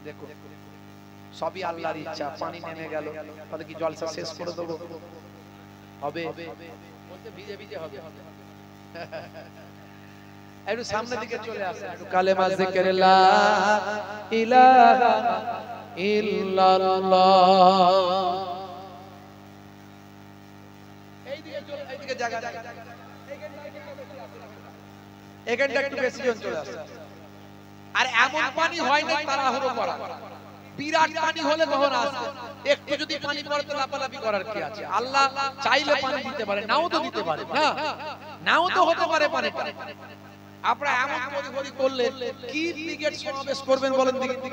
দেখো সবই আল্লাহর ইচ্ছা। পানি নেমে গেল, তাহলে কি জলসা শেষ করে দেবো? হবে বলতে ভিজে ভিজে হবে। একটু সামনে দিকে চলে আসে, একটু কালেমা জিকির লা ইলাহা ইল্লাল্লাহ। এইদিকে চলে, এইদিকে জায়গা, এখানটা একটু বেশি জন চলে আসে। আর এমন পানি হয় না তাড়াহুড়ো করা, বিরাট পানি হলে তখন আসবে। একটু যদি পানি পড়ে তো লাফালাফি করার কি আছে? আল্লাহ চাইলে পানি দিতে পারে, নাও তো দিতে পারে, না নাও তো হতে পারে পানিটা। আপনারা এমন তড়িঘড়ি করলে কি ব্রিগেড সমাবেশ করবেন বলেন দেখি?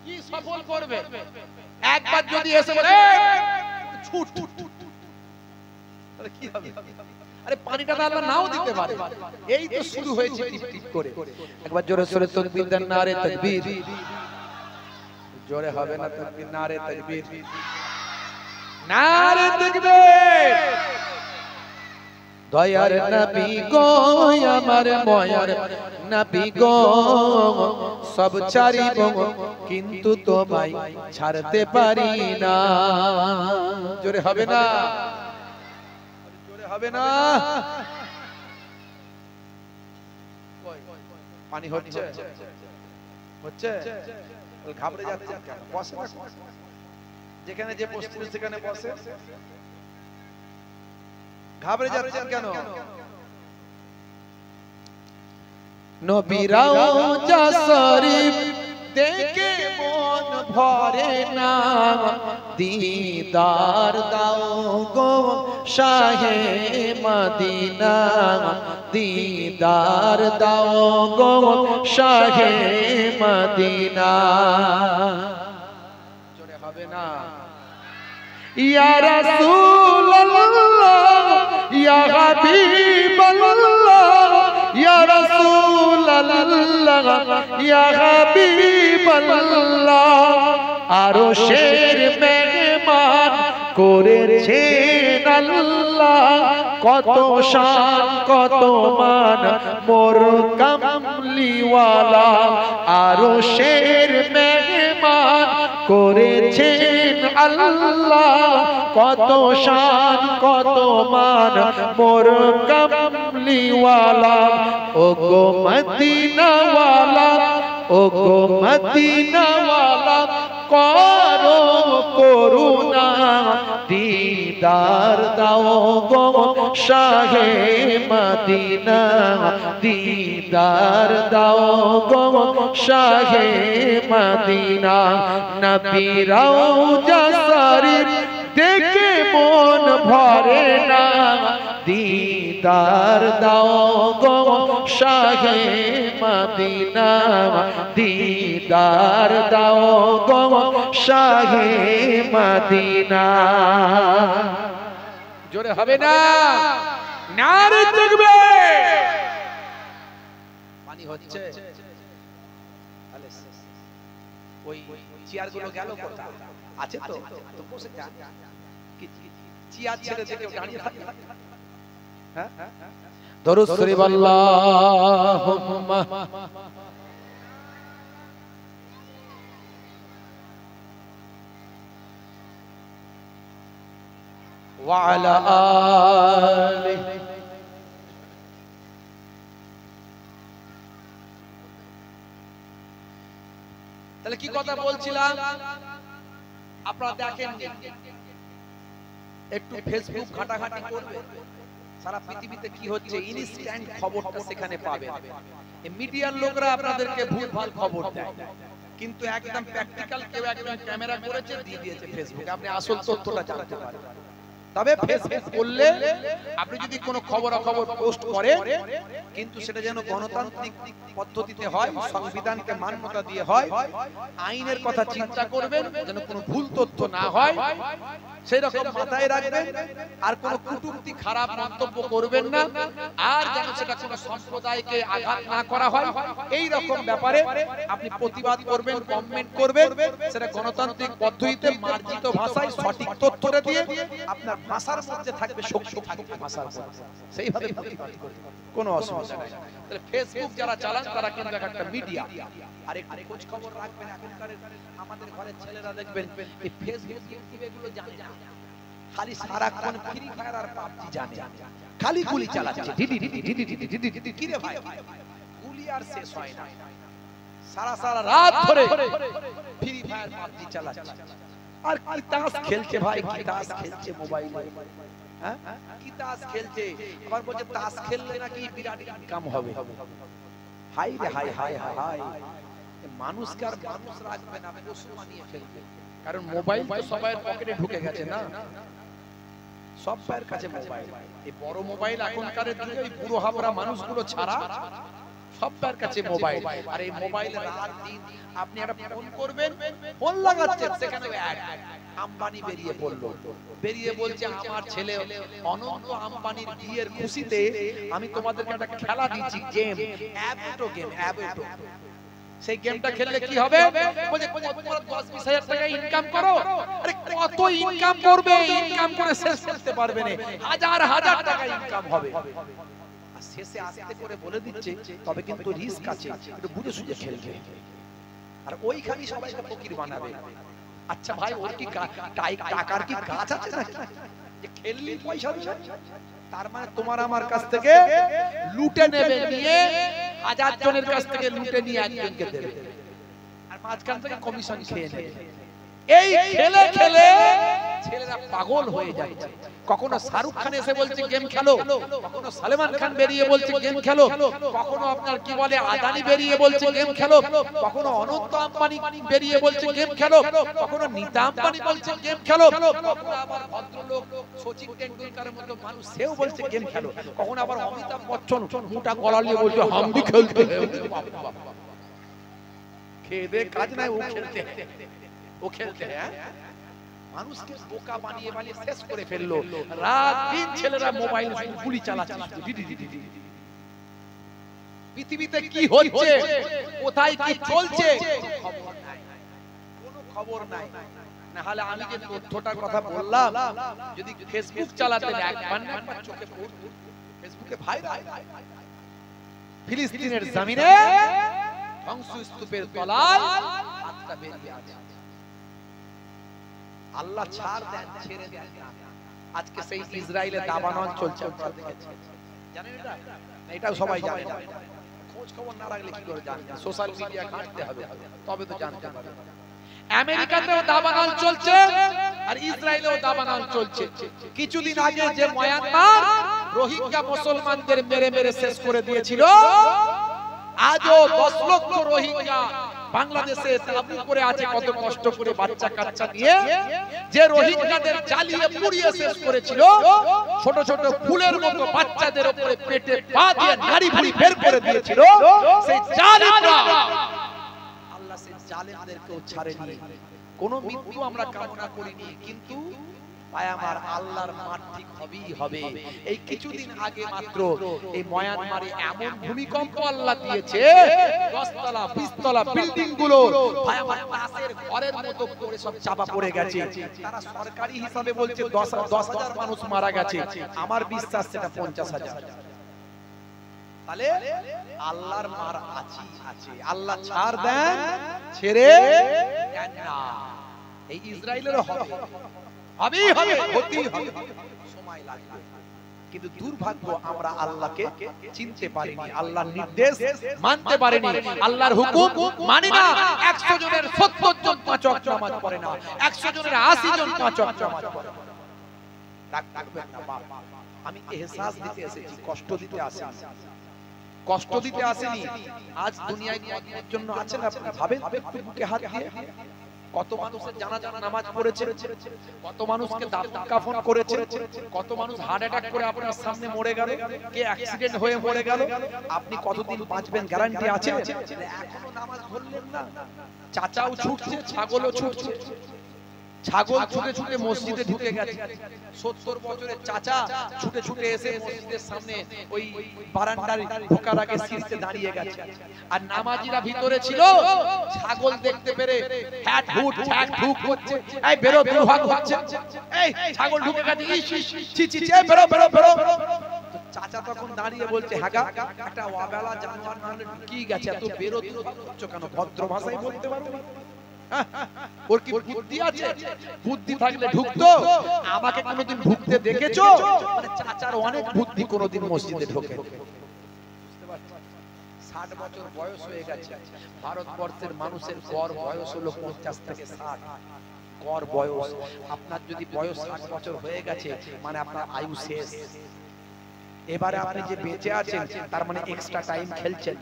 কি সফল করবে? একবার যদি এসে বলে ছুট, তাহলে কি হবে? আরে পানিটা তো আল্লাহ নাও দিতে পারে। এই তো শুরু হয়েছে টিপ টিপ করে। একবার জোরে সোরে তাকবীর দেন, নারে তাকবীর। জোরে হবে না তাকবীর, নারে তাকবীর, নারে তাকবীর। দয়ার নবী গো আমার ময়ার নবী গো, সব ছাড়িব কিন্তু তোমায় ছাড়তে পারি না। জোরে হবে না? জোরে হবে না? পানি হচ্ছে হচ্ছে ঘাবড়ে যাচ্ছে কেন? বসে যেখানে যে পরিস্থিতি সেখানে বসে, ঘাবড়ে যাচ্ছেন কেন? নবীর রওজা শরীফ দেখে মন ভরে না, দিদার দাও গো শাহে মদিনা, দিদার দাও গো শাহে মদিনা। জোরে হবে না? ইয়া রাসূলুল্লাহ ইয়া হাবিবাল্লাহ, ইয়া রাসূলুল্লাহ ইয়া হাবিবাল্লাহ, আরশের মেহমান করেছেন আল্লাহ, কত শান কত মান মোর কামলিওয়ালা, আরশের মেহমান করেছেন আল্লাহ, কত শান কত মান মোর কামলিওয়ালা। ও গো মদিনাওয়ালা, ও গো মদিনাওয়ালা, করো করুণা, দিদার দাও গো শাহে মদিনা, দিদার দাও গো শাহে মদিনা। নবীর রওজা শরীফ দেখে মন ভরে না, দিদার দাও গো শাহে মদিনা, দিদার দাও গো শাহে মদিনা। জোরে হবে না? নারে তাকবীর। পানি হচ্ছে? ওই চেয়ারগুলো গেল কোথায়? আছে তো? তো বসে যান। কি চেয়ার ছেড়ে দিয়ে কেউ দাঁড়িয়ে থাকে? হ্যাঁ, দরুদ শরীফ আল্লাহুম্মা ওয়া আলা আলিহি। তাহলে কি কথা বলছিলাম? আপনারা দেখেন, একটু ফেসবুক ঘাটাঘাটি করবেন, সারা পৃথিবীতে কি হচ্ছে ইনস্ট্যান্ট খবরটা সেখানে পাবেন। এই মিডিয়ার লোকরা আপনাদেরকে ভুলভাল খবর দেয়, কিন্তু একদম প্র্যাকটিক্যাল কেউ একজন ক্যামেরা করেছে দিয়ে দিয়েছে ফেসবুকে, আপনি আসল তথ্যটা জানতে পারেন। তবে ফেসবুক করলে আপনি যদি কোনো খবরাখবর পোস্ট করেন, কিন্তু সেটা যেন গণতান্ত্রিক পদ্ধতিতে হয়, সংবিধানকে মান্যতা দিয়ে হয়, আইনের কথা চিন্তা করবেন, যেন কোনো ভুল তথ্য না হয়, সেই রকম মাথায় রাখবেন। আর কোনো কটূক্তি খারাপ মন্তব্য করবেন না, আর যেন সেটা কোনো সম্প্রদায়কে আঘাত না করা হয়, এই রকম ব্যাপারে আপনি প্রতিবাদ করবেন, কমেন্ট করবেন। সেটা গণতান্ত্রিক পদ্ধতিতে মার্জিত ভাষায় সঠিক তথ্যটা দিয়ে আপনার ভাষার মধ্যে থাকবে, শক্তি থাকবে ভাষার মধ্যে, সেইভাবে প্রতিবাদ করবেন, কোনো অসুবিধা নেই। তাহলে ফেসবুক যারা চালান তারা কিন্তু একটা মিডিয়া। আর একটু খোঁজ খবর রাখবেন, এখনকার আমাদের ঘরের ছেলেরা দেখবেন এই ফেসবুক ইউটিউব এগুলো জানে না, খালি সারাক্ষণ ফ্রি ফায়ার আর পাবজি জানে, খালি গুলি চালাচ্ছে, DD DD DD DD DD DD. কি রে ভাই, গুলি আর শেষ হয় না, সারা সারা রাত ধরে ফ্রি ফায়ার পাবজি চালাচ্ছে। আর কি তাস খেলছে ভাই, কি তাস খেলছে মোবাইলে, হ্যাঁ কি তাস খেলছে। আবার বলছে তাস খেললে নাকি বিরাট ইনকাম হবে। হাই রে হাই হাই হাই, মানুষকে আর মানুষ রাখবে না, পশু বানিয়ে ফেলবে। কারণ মোবাইল তো সবার পকেটে ঢুকে গেছে না, সবার কাছে মোবাইল। এই বড় মোবাইল এখনকার যুগে বুড়ো হাবরা মানুষগুলো ছাড়া সবার কাছে মোবাইল। আর এই মোবাইলে রাত দিন আপনি একটা ফোন করবেন, ফোন লাগাচ্ছেন, সেখানে আম্বানি বেরিয়ে পড়লো, বেরিয়ে বলছে আমার ছেলে অনন্ত আম্বানির বিয়ের খুশিতে আমি তোমাদেরকে একটা খেলা দিচ্ছি, গেম, অ্যাবটো গেম, অ্যাবটো। সেই গেমটা খেললে কি হবে? বলে 10-20 হাজার টাকা ইনকাম করো। আরে কত ইনকাম করবে? ইনকাম করে শেষ করতে পারবে না, হাজার হাজার টাকা ইনকাম হবে। আর শেষে আস্তে করে বলে দিচ্ছে তবে কিন্তু রিস্ক আছে, একটু বুঝে সুঝে খেলবে। আর ওইখানেই সবাইকে ফকির বানাবে। আচ্ছা ভাই, ওর কি টাকার কি কাজ আছে নাকি যে খেললি পয়সা দিবে? তার মানে তোমার আমার কাছ থেকে লুটে নেবে, নিয়ে হাজার জনের কাছ থেকে লুটে নিয়ে একজনকে দেবে, আর মাঝখান থেকে কমিশন খেয়ে নেবে। এই খেলে খেলে ছেলেরা পাগল হয়ে যাচ্ছে। কখনো শাহরুখ খান এসে বলছে গেম খেলো, কখনো সালমান খান বেরিয়ে বলছে গেম খেলো, কখনো আপনার কি বলে আদানি বেরিয়ে বলছে গেম খেলো, কখনো অনন্ত আম্বানি বেরিয়ে বলছে গেম খেলো, কখনো নীতা আম্বানি বলছে গেম খেলো, কখনো আবার ভদ্রলোক সচিন টেন্ডুলকারের মতো মানুষ সেও বলছে গেম খেলো, কখনো আবার অমিতাভ বচ্চন মোটা গলা নিয়ে বলছে হাম ভি খেলতে हैं। খেয়ে দে কাজ নাই, ও খেলতে हैं। মানুষকে বোকা বানিয়ে বানিয়ে শেষ করে ফেললো। রাত দিন ছেলেরা মোবাইল গুলি চালাচ্ছে। পৃথিবীতে কি হচ্ছে, কোথায় কি চলছে কোনো খবর নাই। না হলে আমি যে তথ্যটার কথা বললাম, যদি ফেসবুক চালাতেন একবার না একবার চোখে পড়তো। ফেসবুকে ভাইরাল ফিলিস্তিনের জমিনে ধ্বংসস্তূপের তলায় হাতটা বেরিয়ে আছে। আল্লাহ ছাড় দেন, ছেড়ে দেন। আজকে সেই ইসরায়েলে দাবানল চলছে, জানেন এটা? এটাও সবাই জানে না। খোঁজ খবর না রাখলে কি করে জানবে? সোশ্যাল মিডিয়া ঘাঁটতে হবে, তবে তো জানতে পারবে। আমেরিকাতেও দাবানল চলছে আর ইসরায়েলেও দাবানল চলছে। কিছুদিন আগে যে মায়ানমার রোহিঙ্গা মুসলমানদের মেরে মেরে শেষ করে দিয়েছিল, আজও 10 লক্ষ রোহিঙ্গা বাংলাদেশে তাবু করে আছে, কত কষ্ট করে বাচ্চা কাচ্চা নিয়ে। যে রোহিঙ্গাদের জ্বালিয়ে পুড়িয়ে শেষ করেছিল, ছোট ছোট ফুলের মতো বাচ্চাদের উপরে পেটে পা দিয়ে নাড়ি ভুড়ি বের করে দিয়েছিল, সেই জালিমরা আল্লাহ সেই জালিমদেরকেও ছাড়েনি। কোন মৃত্যু আমরা কামনা করিনি, কিন্তু আমার আল্লাহর মাঠ ঠিক হবেই হবে। এই কিছুদিন আগে মাত্র এই মায়ানমারে এমন ভূমিকম্প আল্লাহ দিয়েছে, 10 তলা 20 তলা বিল্ডিং গুলো আমার পাশের ঘরের মতো করে সব চাপা পড়ে গেছে। তারা সরকারি হিসাবে বলছে 10,000 মানুষ মারা গেছে, আমার বিশ্বাস সেটা 50,000। তাহলে আল্লাহর মার আছে, আল্লাহ ছাড় দেন, ছেড়ে দেন না। এই ইসরায়েলেরও হবে, সময় লাগবে। কিন্তু দুর্ভাগ্য, আমরা আল্লাহকে চিনতে পারিনি, আল্লাহর নির্দেশ মানতে পারিনি, আল্লাহর হুকুম মানি না। 100 জনের 70 জন 5 ওয়াক্ত নামাজ পড়ে না, 100 জনের 80 জন 5 ওয়াক্ত নামাজ পড়ে না। রাগ করবেন না বাপ, আমি এহসাস দিতে এসেছি, কষ্ট দিতে আসিনি, কষ্ট দিতে আসেনি। আজ দুনিয়ায় কতজনের জন্য আছেন আপনি ভাবেন একটু বুকে হাত দিয়ে। কত মানুষের জানাজা নামাজ পড়েছে, কত মানুষকে দাফন কাফন করেছে, কত মানুষ হার্ট অ্যাটাক করে আপনার সামনে মরে গেল, কে অ্যাক্সিডেন্ট হয়ে মরে গেল। আপনি কতদিন বাঁচবেন গ্যারান্টি আছে? এখনো নামাজ ধরলেন না। চাচাও ছুটছে, ছাগলও ছুটছে। ছাগল ছুটে ছুটে মসজিদে ঢুকে গেছে, 70 বছরের চাচা ছুটে ছুটে এসে মসজিদের সামনে ওই বারান্দায় ঢোকার আগে সিঁড়িতে দাঁড়িয়ে গেছে। আর নামাজিরা ভিতরে ছিল, ছাগল দেখতে পেরে হ্যাট হুট ছ্যাক ঠুক করছে, এই বেরো বেরো ভাগ হচ্ছে, এই ছাগল ঢুকে গেছে, ছি ছি ছি বেরো বেরো বেরো। চাচা তখন দাঁড়িয়ে বলছে, হাগা একটা অবেলা জানোয়ার না হলে ঢুকিয়ে গেছে, এত বেরো বেরো হচ্ছে কেন? ভদ্র ভাষায় বলতে পারবে? ওর কি বুদ্ধি আছে? বুদ্ধি থাকলে ঢুকতো। আমাকে কোনোদিন ঢুকতে দেখেছো? মানে চাচার অনেক বুদ্ধি, কোনোদিন মসজিদে ঢোকে। 60 বছর বয়স হয়ে গেছে। ভারতবর্ষের মানুষের গড় বয়স হলো 50 থেকে 60 গড় বয়স। আপনার যদি বয়স 60 বছর হয়ে গেছে, মানে আপনার আয়ু শেষ। এবারে আপনি যে বেঁচে আছেন, তার মানে এক্সট্রা টাইম খেলছেন।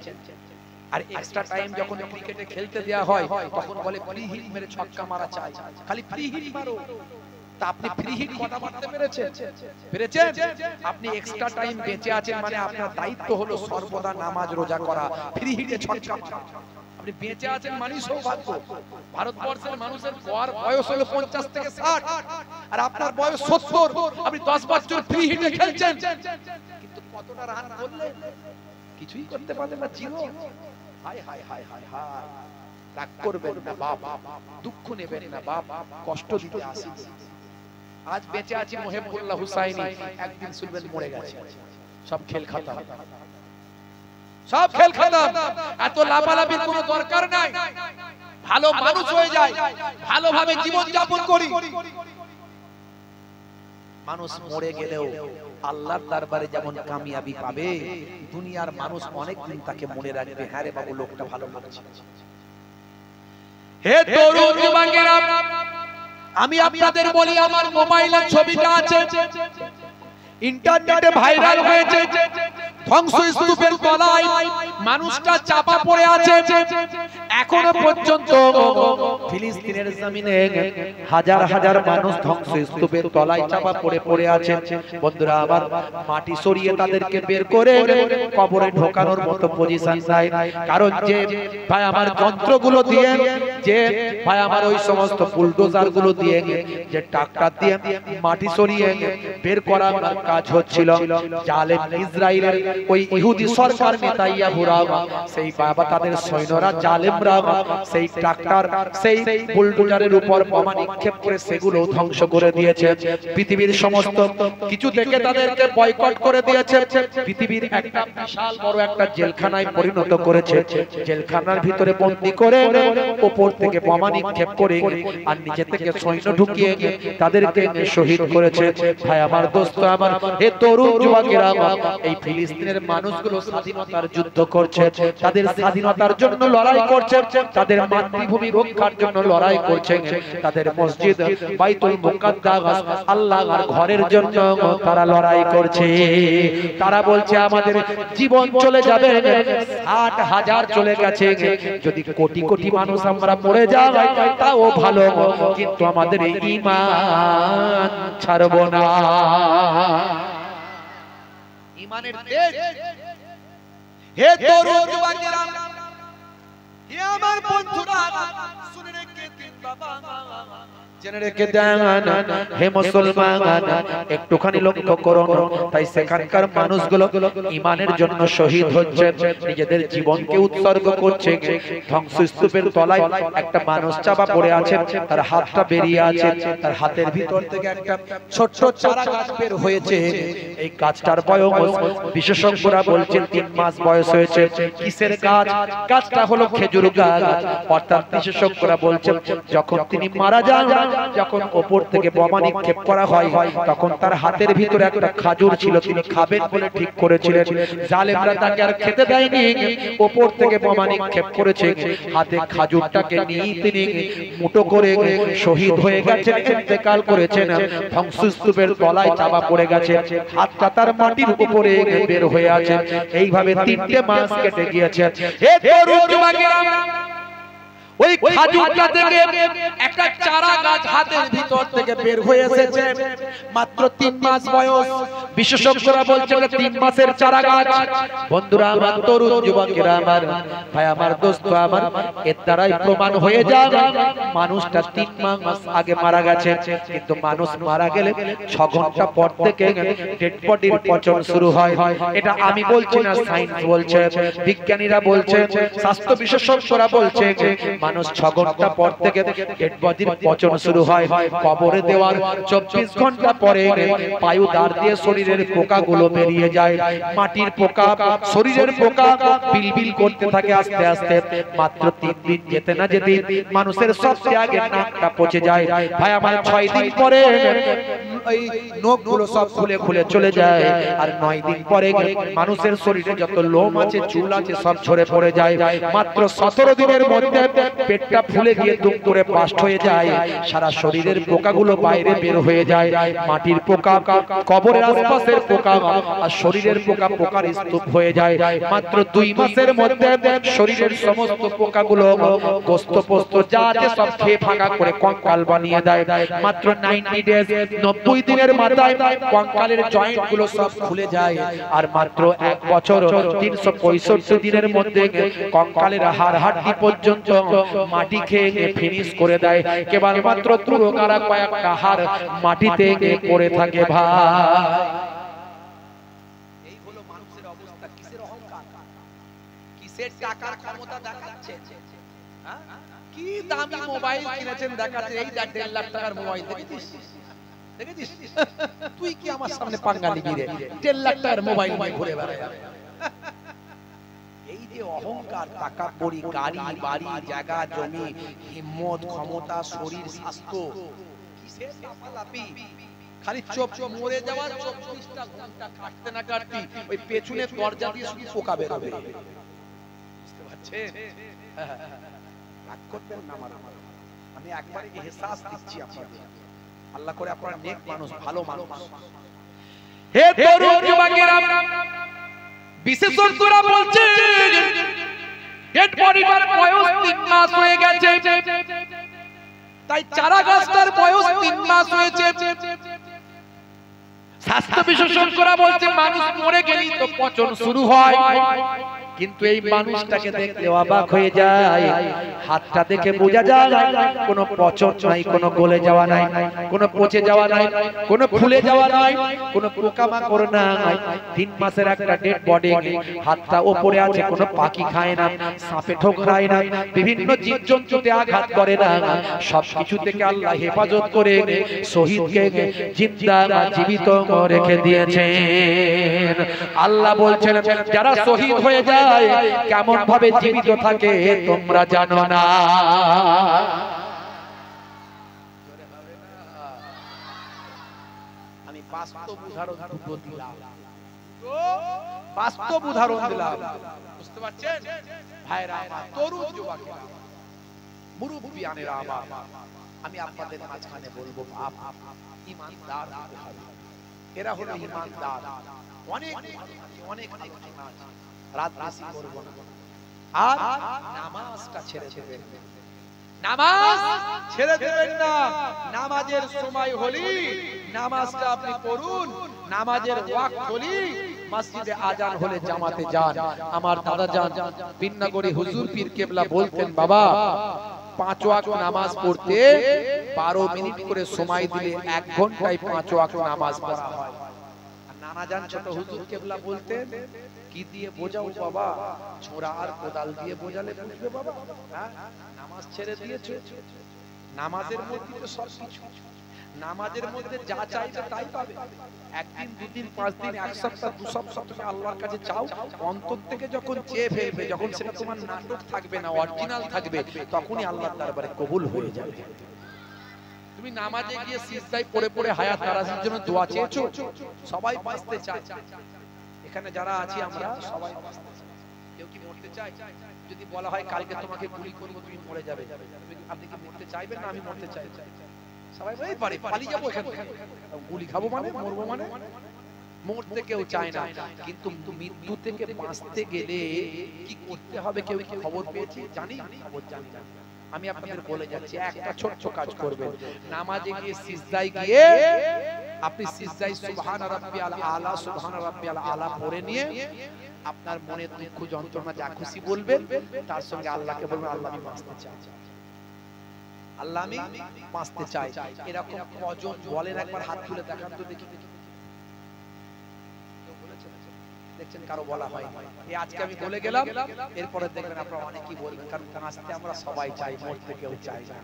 আর এক্সট্রা টাইম যখন ক্রিকেটে খেলতে দেয়া হয়, তখন বলে ফ্রি হিট মেরে ছক্কা মারা চাই, খালি ফ্রি হিট মারো। তা আপনি ফ্রি হিট কটা মারতে পেরেছেন? আপনি এক্সট্রা টাইম বেঁচে আছেন, মানে আপনার দায়িত্ব হলো সর্বদা নামাজ রোজা করা, ফ্রি হিটে ছক্কা মারা। আপনি বেঁচে আছেন মানে সৌভাগ্য। ভারতবর্ষের মানুষের গড় বয়স হলো 50 থেকে 60, আর আপনার বয়স 70। আপনি 10 বছর ফ্রি হিটে খেলছেন, কিন্তু কতটা রান করলেন? কিছুই করতে পারলেন না, জিরো। হায় হায় হায় হায় হায়, রাগ করবেন না বাপ, দুঃখ নেবেন না বাপ, কষ্ট দিতে আসি। আজ বেঁচে আছি মুহিবুল্লাহ হুসাইনি, একদিন শুনবেন মরে গেছে, সব খেল খাতাম, সব খেল খাতাম। এত লাফালাফির কোনো দরকার নাই, ভালো মানুষ হয়ে যায়, ভালোভাবে জীবন যাপন করি। মানুষ মরে গেলেও আল্লাহর দরবারে যেমন কামিয়াবি পাবে, দুনিয়ার মানুষ অনেকদিন তাকে মনে রাখবে, হ্যাঁ রে বাবু লোকটা ভালো লাগছে। হে তরুণ যুবকেরা, আমি আপনাদের বলি, আমার মোবাইলের ছবিটা আছে, ইন্টারনেটে ভাইরাল হয়েছে, ধ্বংসস্তূপের তলায় মানুষটা চাপা পড়ে আছে। এখনো পর্যন্ত ফিলিস্তিনের জমিনে হাজার হাজার মানুষ ধ্বংসস্তূপের তলায় চাপা পড়ে পড়ে আছে। বন্ধুরা আমার, মাটি সরিয়ে তাদেরকে বের করে কবরে ঢোকানোর মতো পজিশন নাই। কারণ যে ভাই আমার যন্ত্রগুলো দিয়ে, যে ভাই আমার ওই সমস্ত বুলডোজার গুলো দিয়ে, যে ট্রাক্টর দিয়ে মাটি সরিয়ে বের করার কাজ হচ্ছিল, জালেম ইসরায়েলের ওই ইহুদি সরকার নেতাইয়াহুরা, সেই বাবা তাদের সৈন্যরা জালেমরা সেই ট্রাক্টর, সেই বুলডোজারের উপর বোমা নিক্ষেপ করে সেগুলো ধ্বংস করে দিয়েছে। পৃথিবীর সমস্ত কিছু থেকে তাদেরকে বয়কট করে দিয়েছে। পৃথিবীর একটা বিশাল বড় একটা জেলখানায় পরিণত করেছে। জেলখানার ভিতরে বন্দী করে উপর থেকে বোমা নিক্ষেপ করে আর নিচে থেকে সৈন্য ঢুকিয়ে তাদেরকে শহীদ করেছে। ভাই আমার, দোস্ত আমার, হে তরুণ যুবকেরা, এই ফিলিস্তিনের মানুষগুলো স্বাধীনতার যুদ্ধ করছে, তাদের স্বাধীনতার জন্য লড়াই করছে, তাদের মাতৃভূমি রক্ষার জন্য লড়াই করছে, তাদের মসজিদ বাইতুল মুকাদ্দাস আল্লাহর ঘরের জন্য তারা লড়াই করছে। তারা বলছে আমাদের জীবন চলে যাবে, 60,000 চলে গেছে, যদি কোটি কোটি মানুষ আমরা মরে যাই তাও ভালো, কিন্তু আমাদের ঈমান ছাড়ব না। ঈমানের তেজ। হে তরুণ যুবকেরা, হে আমার বন্ধুরা, শুনে রেখে দিন বাবা, জেনে রেখে দেন, হে মুসলমান, একটুখানি লক্ষ্য করুন। তাই সেখানকার মানুষগুলো ঈমানের জন্য শহীদ হচ্ছে, নিজেদের জীবনকে উৎসর্গ করছে। ধ্বংসস্তূপের তলায় একটা মানুষ চাপা পড়ে আছে, তার হাতটা বেরিয়ে আছে, তার হাতের ভিতর থেকে একটা ছোট্ট চারা গাছ বের হয়েছে। এই গাছটার বয়স বিশেষজ্ঞরা বলছেন 3 মাস বয়স হয়েছে। কিসের গাছ? গাছটা হলো খেজুর গাছ। অর্থাৎ বিশেষজ্ঞরা বলছেন যখন তিনি মারা যান, যখন উপর থেকে বোমা নিক্ষেপ করা হয়, তখন তার হাতের ভিতরে একটা খাজুর ছিল, তিনি খাবেন বলে ঠিক করেছিলেন। জালেমরা তাকে আর খেতে দেয়নি, উপর থেকে বোমা নিক্ষেপ করেছে, হাতে খাজুরটাকে নিয়ে তিনি মুঠো করে শহীদ হয়ে গেছেন, ইন্তেকাল করেছেন, ধ্বংসস্তূপের তলায় চাপা পড়ে গেছে, হাতটা তার মাটির উপরে বের হয়ে আছে। এইভাবে 3টে মাস কেটে গিয়েছে। হে তরুণ যুবকেরা, ওই খাজুরটা থেকে একটা চারা গাছ হাতের ভিতর থেকে বের হয়ে এসেছে, মাত্র 3 মাস বয়স। বিশেষজ্ঞরা বলছেন 3 মাসের চারা গাছ। বন্ধুরা আমার, তরুণ যুবকেরা আমার, ভাই আমার, দোস্ত আমার, এর দ্বারাই প্রমাণ হয়ে যায় মানুষটা 3 মাস আগে মারা গেছে। কিন্তু মানুষ মারা গেলে 6 ঘন্টা পর থেকে ডেড বডির পচন শুরু হয়। এটা আমি বলছি না, সায়েন্স বলছে, বিজ্ঞানীরা বলছে, স্বাস্থ্য বিশেষজ্ঞরা বলছে মানুষ 6 ঘন্টা পর থেকে ডেড বডির পচন শুরু হয়। কবরে দেওয়ার 24 ঘন্টা পরে পায়ুদ্বার দিয়ে শরীরের পোকাগুলো বেরিয়ে যায়। মাটির পোকা, শরীরের পোকা বিলবিল করতে থাকে আস্তে আস্তে। মাত্র 3 দিন যেতে না যেতে মানুষের সবচেয়ে আগে নাকটা পচে যায়। ভাই আমার, 6 দিন পরে এই নখগুলো সব খুলে খুলে চলে যায়। আর 9 দিন পরে মানুষের শরীরে যত লোম আছে, চুল আছে, সব ঝরে পড়ে যায়। মাত্র 17 দিনের মধ্যে পেটটা ফুলে গিয়ে দুম করে বাস্ট হয়ে যায়। সারা শরীরের পোকাগুলো বাইরে বের হয়ে যায়। মাটির পোকা, কবরের আশপাশের পোকা আর শরীরের পোকা পোকার স্তূপ হয়ে যায়। মাত্র 2 মাসের মধ্যে শরীরের সমস্ত পোকাগুলো গোস্ত পোস্ত যা আছে সব খেয়ে ফাঁকা করে কঙ্কাল বানিয়ে দেয়। মাত্র 90 ডেজ, 90 দিনের মাথায় কঙ্কালের জয়েন্ট গুলো সব খুলে যায়। আর মাত্র 1 বছর 365 দিনের মধ্যে কঙ্কালের হাড় হাড্ডি পর্যন্ত মাটি খেয়ে ফিনিশ করে দেয়। কেবলমাত্র তুরকারা কয়েকটা হাড় মাটিতে পড়ে থাকে। ভাই, এই হলো মানুষের অবস্থা। কিসের অহংকার, সে টাকার ক্ষমতা দেখাচ্ছে। কি দামি মোবাইল কিনেছেন দেখাচ্ছে, এই 1.5 লাখ টাকার মোবাইল দেখেছিস? দেখেছিস? তুই কি আমার সামনে পাঙ্গা নিবি রে? 1.5 লাখ টাকার মোবাইল নিয়ে ঘুরে বেড়ায়। এই যে অহংকার, তাকাব্বুরি, গাড়ি বাড়ি জায়গা জমি, হিম্মত ক্ষমতা শরীর স্বাস্থ্য, কিসের লাফালাফি? খালি চোপ মরে যাওয়ার 24টা ঘন্টা কাটতে না কাটতে ওই পেছনের দরজা দিয়ে শুধু পোকা বের হবে। বুঝতে পারছেন? রাগ করবেন না আমার, আমি একবার ইহসাস দিচ্ছি আপনাদের। আল্লাহ করে আপনারা নেক মানুষ, ভালো মানুষ। হে তরুণ যুবকেরা, বিশেষজ্ঞরা বলছেন ডেড বডিটার বয়স 3 মাস হয়ে গেছে, তাই চারা গাছটার বয়স 3 মাস হয়েছে। স্বাস্থ্য বিশেষজ্ঞরা বলছে মানুষ মরে গেলেই তো পচন শুরু হয়, কিন্তু এই মানুষটাকে দেখলে অবাক হয়ে যায়। হাতটা দেখে বোঝা যায় কোনো পচন নাই, কোনো গলে যাওয়া নাই, কোনো পচে যাওয়া নাই, কোনো ফুলে যাওয়া নাই, কোনো পোকামাকড় নাই। 3 মাসের একটা ডেড বডি, হাতটা উপরে আছে, কোনো পাখি খায় না, সাপে ঠোকরায় না, বিভিন্ন জীবজন্তুতে আঘাত করে না। সবকিছু থেকে আল্লাহ হেফাজত করে শহীদকে জিন্দা জীবিত রেখে দিয়েছেন। আল্লাহ বলছেন যারা শহীদ হয়ে যায় কেমন ভাবে জীবিত থাকে তোমরা জানো না। আমি বাস্তব উদাহরণ দুটো দিলাম, বাস্তব উদাহরণ দিলাম। বুঝতে পারছেন ভাইরা আমার, তরুণ যুবকেরা, মুরব্বিয়ানেরা আমার, আমি আপনাদের মাঝখানে বলবো ঈমানদার হতে হবে। এরা হলো ঈমানদার। অনেক অনেক রাত বেশি করব না, আর নামাজটা ছেড়ে দেবেন, নামাজ ছেড়ে দেবেন না। নামাজের সময় হলি নামাজটা আপনি পড়ুন, নামাজের ওয়াক্ত হলি মসজিদে আজান হলে জামাতে যান। আমার দাদা জান বিন্নাগরি হুজুর পীর কেবলা বলতেন, বাবা 5 ওয়াক্ত নামাজ পড়তে 12 মিনিট করে সময় দিলে 1 ঘন্টায় 5 ওয়াক্ত নামাজ পড়া হয়। নানা জান ছোট হুজুর কেবলা বলতেন, কি দিয়ে বোঝাও বাবা? ছোড়া আর কোদাল দিয়ে বোঝালে বুঝবে বাবা? হ্যাঁ, নামাজ ছেড়ে দিয়েছো। নামাজের মধ্যে তো সবকিছু, নামাজের মধ্যে যা চাইবে তাই পাবে। একদিন, 2 দিন, 5 দিন, 1 সপ্তাহ, 2 সপ্তাহ তুমি আল্লাহর কাছে চাও, অন্তর থেকে যখন চেয়ে ফেলবে, যখন সেটা তোমার নাটক থাকবে না, অরিজিনাল থাকবে, তখনই আল্লাহর দরবারে কবুল হয়ে যাবে। তুমি নামাজে গিয়ে সিজদায় পড়ে পড়ে হায়াত দারাজের জন্য দোয়া চেয়েছো, সবাই বাঁচতে চায়। এখানে যারা আছি আমরা সবাই বাঁচতে চাই। কেউ কি মরতে চায়? যদি বলা হয় কালকে তোমাকে গুলি করব তুমি মরে যাবে, আপনি কি মরতে চাইবেন? না আমি মরতে চাই। সবাই বলে পারে পালিয়ে যাবো এখান থেকে, গুলি খাবো মানে, মরবো মানে। মরতে কেউ চায় না, কিন্তু মৃত্যু থেকে বাঁচতে গেলে কি করতে হবে কেউ কি খবর পেয়েছি? জানি খবর জানি না। আমি আপনাদের বলে যাচ্ছি, একটা ছোট্ট কাজ করবেন। নামাজে গিয়ে সিজদায় গিয়ে আপনি সিজদায় সুবহান রাব্বিয়াল আলা, সুবহান রাব্বিয়াল আলা পড়ে নিয়ে আপনার মনে দুঃখ যন্ত্রণা যা খুশি বলবেন, তার সঙ্গে আল্লাহকে বলবেন, আল্লাহ আমি বাঁচতে চাই, আল্লাহ আমি বাঁচতে চাই। এরকম কজন বলেন? একবার হাত তুলে দেখান তো দেখি। দেখছেন কারো বলা হয়। এই আজকে আমি বলে গেলাম, এরপরে দেখবেন আপনারা অনেকেই বলবেন, কারণ বাঁচতে আমরা সবাই চাই, মরতে কেউ চাই না।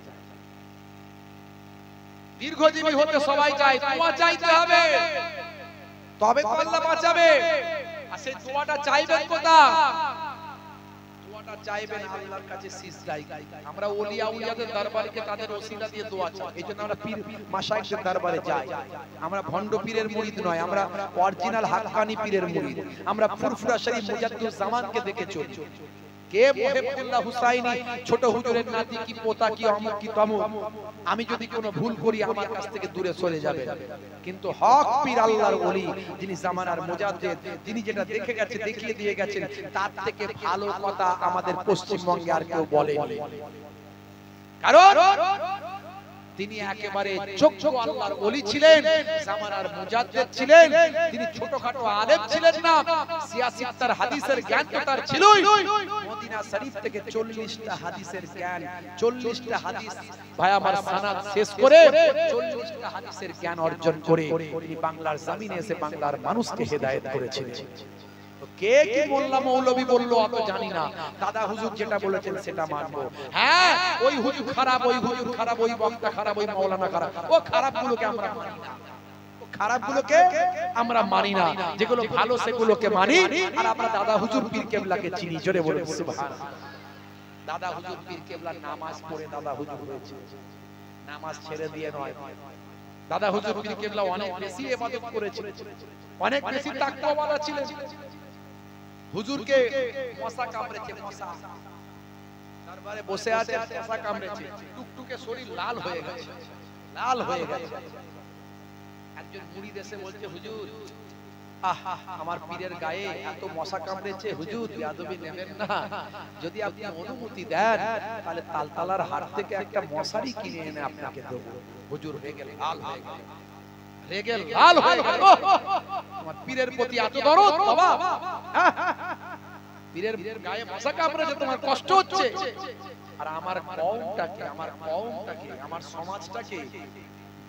দীর্ঘজীবী হতে সবাই চায়, দোয়া চাইতে হবে, তবে তো আল্লাহ বাঁচাবে। আর সেই দোয়াটা চাইবেন কোথায়? দোয়াটা চাইবেন আল্লাহর কাছে সিজদায়। আমরা ওলিয়া উলিয়াদের দরবারে তাদের ওসিলা দিয়ে দোয়া চাই, এইজন্য আমরা পীর মাশায়েখদের দরবারে যাই। আমরা ভণ্ড পীরের মুরিদ নয়, আমরা অরিজিনাল হাক্কানি পীরের মুরিদ। আমরা ফুরফুরা শরীফ মুজাদ্দিদ জামানকে দেখে চলি। কে মুহিবুল্লাহ হুসাইনি, ছোট হুজুরের নাতি কি পোতা কি অমুক কি তমুক। আমি যদি কোনো ভুল করি আমার কাছ থেকে দূরে সরে যাবে, কিন্তু হক পীর আল্লাহর ওলি, যিনি জামানার মুজাদ্দিদ, যিনি যেটা দেখে গেছে, দেখিয়ে দিয়ে গেছেন, তার থেকে ভালো কথা আমাদের পশ্চিমবঙ্গে আর কেউ বলেনি। কারণ তিনি একেবারে যোগ্য আল্লাহর ওলি ছিলেন, জামানার মুজাদ্দিদ ছিলেন। তিনি ছোটখাটো আলেম ছিলেন না, সিয়াসিত্তার হাদিসের জ্ঞান তো তার ছিলই। মদিনা শরীফ থেকে 40টা হাদিসের জ্ঞান, 40টা হাদিস ভাই আমার সানাদ শেষ করে 40টা হাদিসের জ্ঞান অর্জন করে তিনি বাংলার জমিনে এসে বাংলার মানুষকে হেদায়েত করেছিলেন। কে কি মোল্লা মৌলবী বললো অত জানি না, দাদা হুজুর যেটা বলেছেন সেটা মানবো। হ্যাঁ ওই হুজুর খারাপ, ওই হুজুর খারাপ, ওই বক্তা খারাপ, ওই মাওলানা খারাপ, ও খারাপগুলোকে আমরা মানি না, খারাপগুলোকে আমরা মানি না, যেগুলো ভালো সেগুলোকে মানি। আর আমরা দাদা হুজুর পীর কেবলাকে চিনি। জোরে বলুন সুবহানাল্লাহ। দাদা হুজুর পীর কেবলা নামাজ পড়ে দাদা হুজুর হয়েছে, নামাজ ছেড়ে দিয়ে নয়। দাদা হুজুর পীর কেবলা অনেক বেশি ইবাদত করেছিলেন, অনেক বেশি তাকওয়াওয়ালা ছিলেন। হুজুরকে মশা কামড়েছে, মশা দরবারে বসে আছে, মশা কামড়েছে, টুকটুকে শরীর লাল হয়ে গেছে, লাল হয়ে গেছে। একজন মুরিদ এসে বলছে, হুজুর আহা আমার পীরের গায়ে এত মশা কামড়েছে, হুজুর বেয়াদবি নেবেন না, যদি আপনি অনুমতি দেন তাহলে তালতলার হাট থেকে একটা মশারি কিনে এনে আপনাকে দেব। হুজুর হয়ে গেল লাল হয়ে গেল, রেগে লাল হয়ে গেল। আমার পীরের প্রতি এত দরদ বাবা, পীরের গায়ে মশা কামড়েছে, তোমার কষ্ট হচ্ছে, আর আমার কওমটাকে, আমার কওমটাকে, আমার সমাজটাকে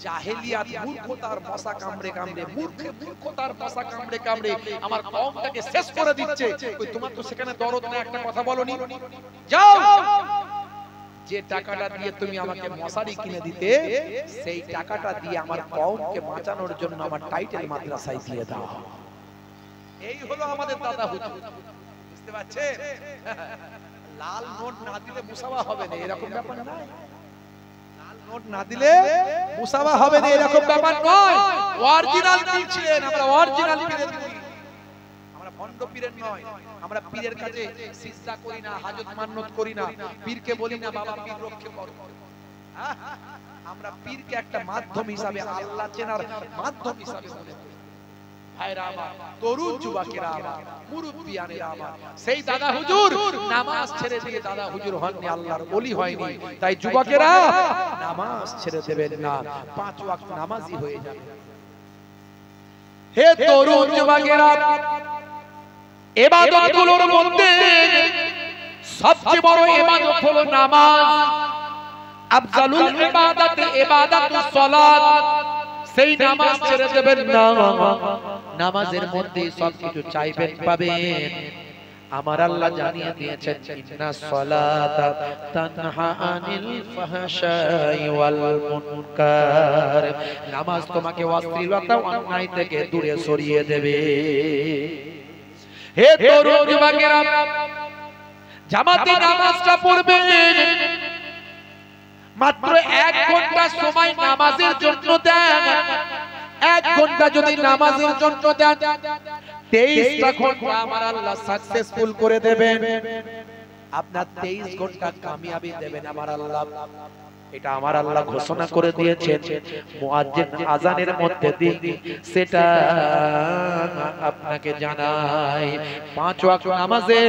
জাহেলিয়াত মূর্খতার মশা কামড়ে কামড়ে, মূর্খতার মশা কামড়ে কামড়ে আমার কওমটাকে শেষ করে দিচ্ছে। কই তোমার তো সেখানে দরদ না, একটা কথা বলনি? যাও, যে টাকাটা দিয়ে তুমি আমাকে মশারি কিনে দিতে, সেই টাকাটা দিয়ে আমার কওমকে বাঁচানোর জন্য আমার টাইটেল মাদ্রাসায় দিয়ে দাও। এই হলো আমাদের দাদা হুজুর, বুঝতে পারছেন? লাল নোট না দিলে মুসাওয়া হবে না, এরকম ব্যাপার না। লাল নোট না দিলে মুসাওয়া হবে না, এরকম ব্যাপার নয়। অরিজিনাল পীর ছিলেন, আমরা অরিজিনাল পীরের মুরিদ, আমরা ভণ্ড পীরের নয়। আমরা পীরের কাছে সিজদা করি না, হাজত মান্নত করি না, পীরকে বলি না বাবা পীর রক্ষা করো। আমরা পীরকে একটা মাধ্যম হিসাবে, আল্লাহ চেনার মাধ্যম হিসাবে মনে করি। ভাইরা আমার, তরুণ যুবকেরা আমার, মুরব্বিয়ানেরা আমার, সেই দাদা হুজুর নামাজ ছেড়ে দিয়ে দাদা হুজুর হননি, আল্লাহর ওলি হয়নি। তাই যুবকেরা নামাজ ছেড়ে দেবেন না, 5 ওয়াক্ত নামাজি হয়ে যাবেন। হে তরুণ যুবকেরা, ইবাদতগুলোর মধ্যে সবচেয়ে বড় ইবাদত হলো নামাজ। আফজালুল ইবাদাত ইবাদাতুস সালাত, সেই নামাজ ছেড়ে দেবেন না। নামাজের মধ্যে সবকিছু চাইবেন পাবেন। আমার আল্লাহ জানিয়ে দিয়েছেন, ইন্নাস সালাতা তানহা আনিল ফাহশাই ওয়াল মুনকার, নামাজ তোমাকে অশ্লীলতা অন্যায় থেকে দূরে সরিয়ে দেবে। হে তরুণ যুবকেরা, জামাতে নামাজটা পড়বেন। মাত্র 1 ঘন্টা সময় নামাজের জন্য দেন। 1 ঘন্টা যদি নামাজের জন্য দেন, 23টা ঘন্টা আমার আল্লাহ সাকসেসফুল করে দেবেন। আপনার 23 ঘন্টা কামিয়াবি দেবেন আমার আল্লাহ। এটা আমার আল্লাহ ঘোষণা করে দিয়েছেন মুয়াজ্জিন আযানের মধ্যে দিয়ে, সেটা আপনাকে জানাই। 5 ওয়াক্ত নামাজে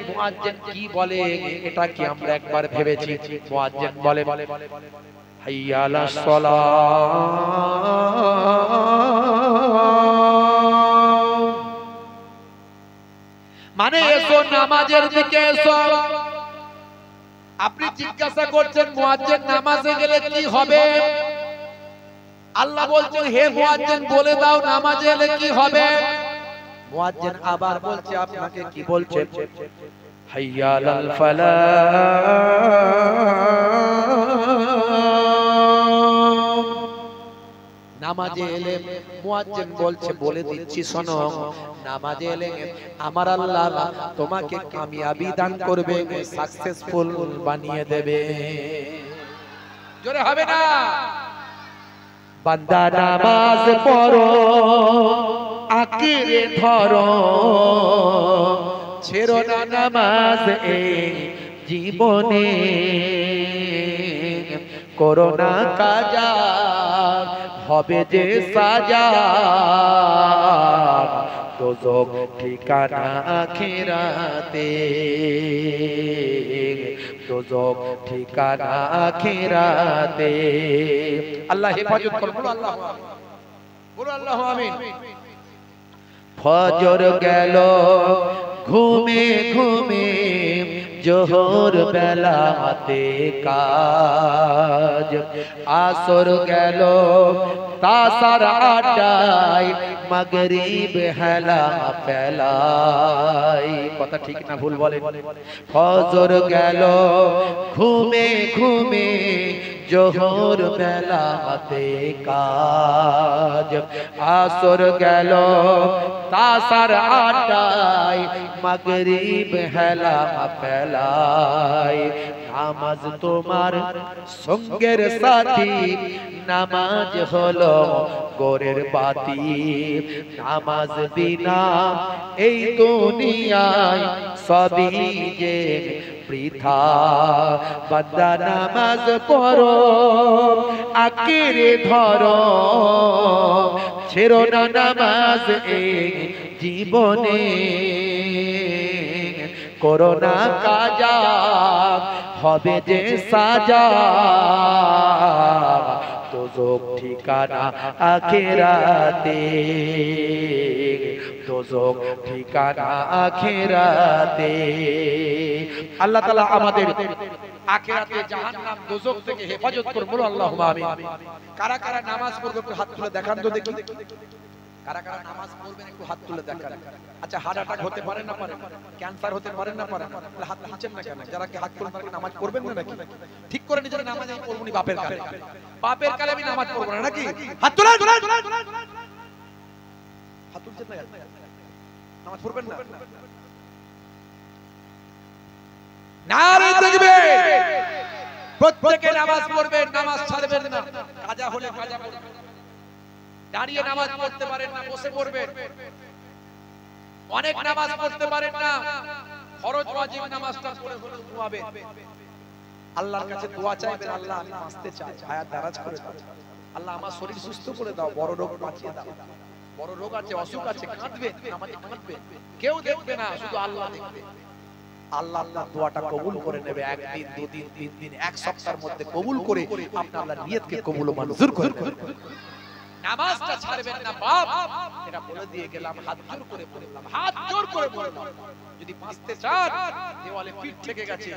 মুয়াজ্জিন কি বলে, এটা কি আমরা একবার ভেবেছি? মুয়াজ্জিন বলে, হাইয়া আলাস সালাহ, মানে এসো নামাজের দিকে এসো। আপনি জিজ্ঞাসা করছেন মুয়াজ্জিন নামাজে গেলে কি হবে? আল্লাহ বলছেন, হে মুয়াজ্জিন বলে দাও নামাজে গেলে কি হবে। মুয়াজ্জিন আবার বলছে, আপনাকে কি বলছে? হাইয়া আলাল ফালাহ। নামাজে এলে মুয়াজ্জিন বলছে, বলে দিচ্ছি শোনো, নামাজে এলে আমার আল্লাহ তোমাকে কামিয়াবি দান করবে, সাকসেসফুল বানিয়ে দেবে। জোরে হবে না? বান্দা নামাজ পড়ো, আঁকড়ে ধরো, ছেড়ো না নামাজ এই জীবনে, করো না কাজা হবে যে সাজা, দোজখ ঠিকানা আখিরাতে, দোজখ ঠিকানা আখিরাতে। আল্লাহ হেফাজত করুন, বলো আল্লাহু আমিন, বলো আল্লাহু আমিন। ফজর গেল ঘুমে ঘুমে, জোহর বেলাতে কাজ, আসর গেল তাসার আড্ডায়, মাগরিব হেলা ফেলাই। কথা ঠিক না ভুল বলেন? ফজর গেল ঘুমে ঘুমে, জোহর বেলাতে কাজ, আসর গেল তাসার আড্ডায়, মাগরিব হেলা ফেলাই। নামাজ তোমার সঙ্গের সাথী, নামাজ হলো গোরের বাতি। নামাজ বিনা এই দুনিয়ায় সবই যে বৃথা। বান্দা নামাজ পড়ো, আঁকড়ে ধরো, ছেড়ো না নামাজ এই জীবনে। করোনা কাজা হবে যে সাজা, দোজখ ঠিকানা আখিরাতে, দোজখ ঠিকানা আখিরাতে। আল্লাহ তাআলা আমাদের আখিরাতে জাহান্নাম দোজখ থেকে হেফাজত করুন, বলো আল্লাহুম্মা আমিন। কারা কারা নামাজ পড়বে একটু হাত তুলে দেখান তো দেখি। কারা কারা নামাজ পড়বেন একটু হাত তুলে দেখান। আচ্ছা, হার্ট অ্যাটাক হতে পারে না পারে, ক্যান্সার হতে পারে না পারে, তাহলে হাত তুলছেন না কেন? যারা কি হাত তুলবেন তারা নামাজ পড়বেন না নাকি? ঠিক করে নিজের নামাজ আমি পড়বো না, বাপের কালে, বাপের কালে আমি নামাজ পড়বো না নাকি? হাত তুলেন। হাত তুলছেন না, নামাজ পড়বেন না? নারে তাকবীর! প্রত্যেকে নামাজ পড়বেন, নামাজ ছাড়বেন না। কাজা হলে কাজা পড়বেন। দাঁড়িয়ে নামাজ পড়তে পারেন না, বসে পড়বেন। অনেক নামাজ পড়তে পারেন না, ফরজ ওয়াজিব নামাজটা পড়ে হলো ঘুমাবেন। আল্লাহর কাছে দোয়া চাইবেন, আল্লাহ আমি বাঁচতে চাই, হায়াত দারাজ করে দাও। আল্লাহ আমার শরীর সুস্থ করে দাও, বড় রোগ বাঁচিয়ে দাও। বড় রোগ আছে, অসুখ আছে, কাঁদবে, নামাজে কাঁদবে, কেউ দেখবে না, শুধু আল্লাহ দেখবে। আল্লাহ আপনার দোয়াটা কবুল করে নেবে। একদিন, দুদিন, 3 দিন, এক সপ্তাহের মধ্যে কবুল করে আপনি আল্লাহর নিয়তকে কবুল ও মঞ্জুর করে নেবেন। নামাজটা ছাড়বেন না বাপ, এটা বলে দিয়ে গেলাম, হাত জোর করে বললাম, হাত জোর করে বললাম। যদি বাঁচতে চান, দেওয়ালে পিঠ থেকে গেছে,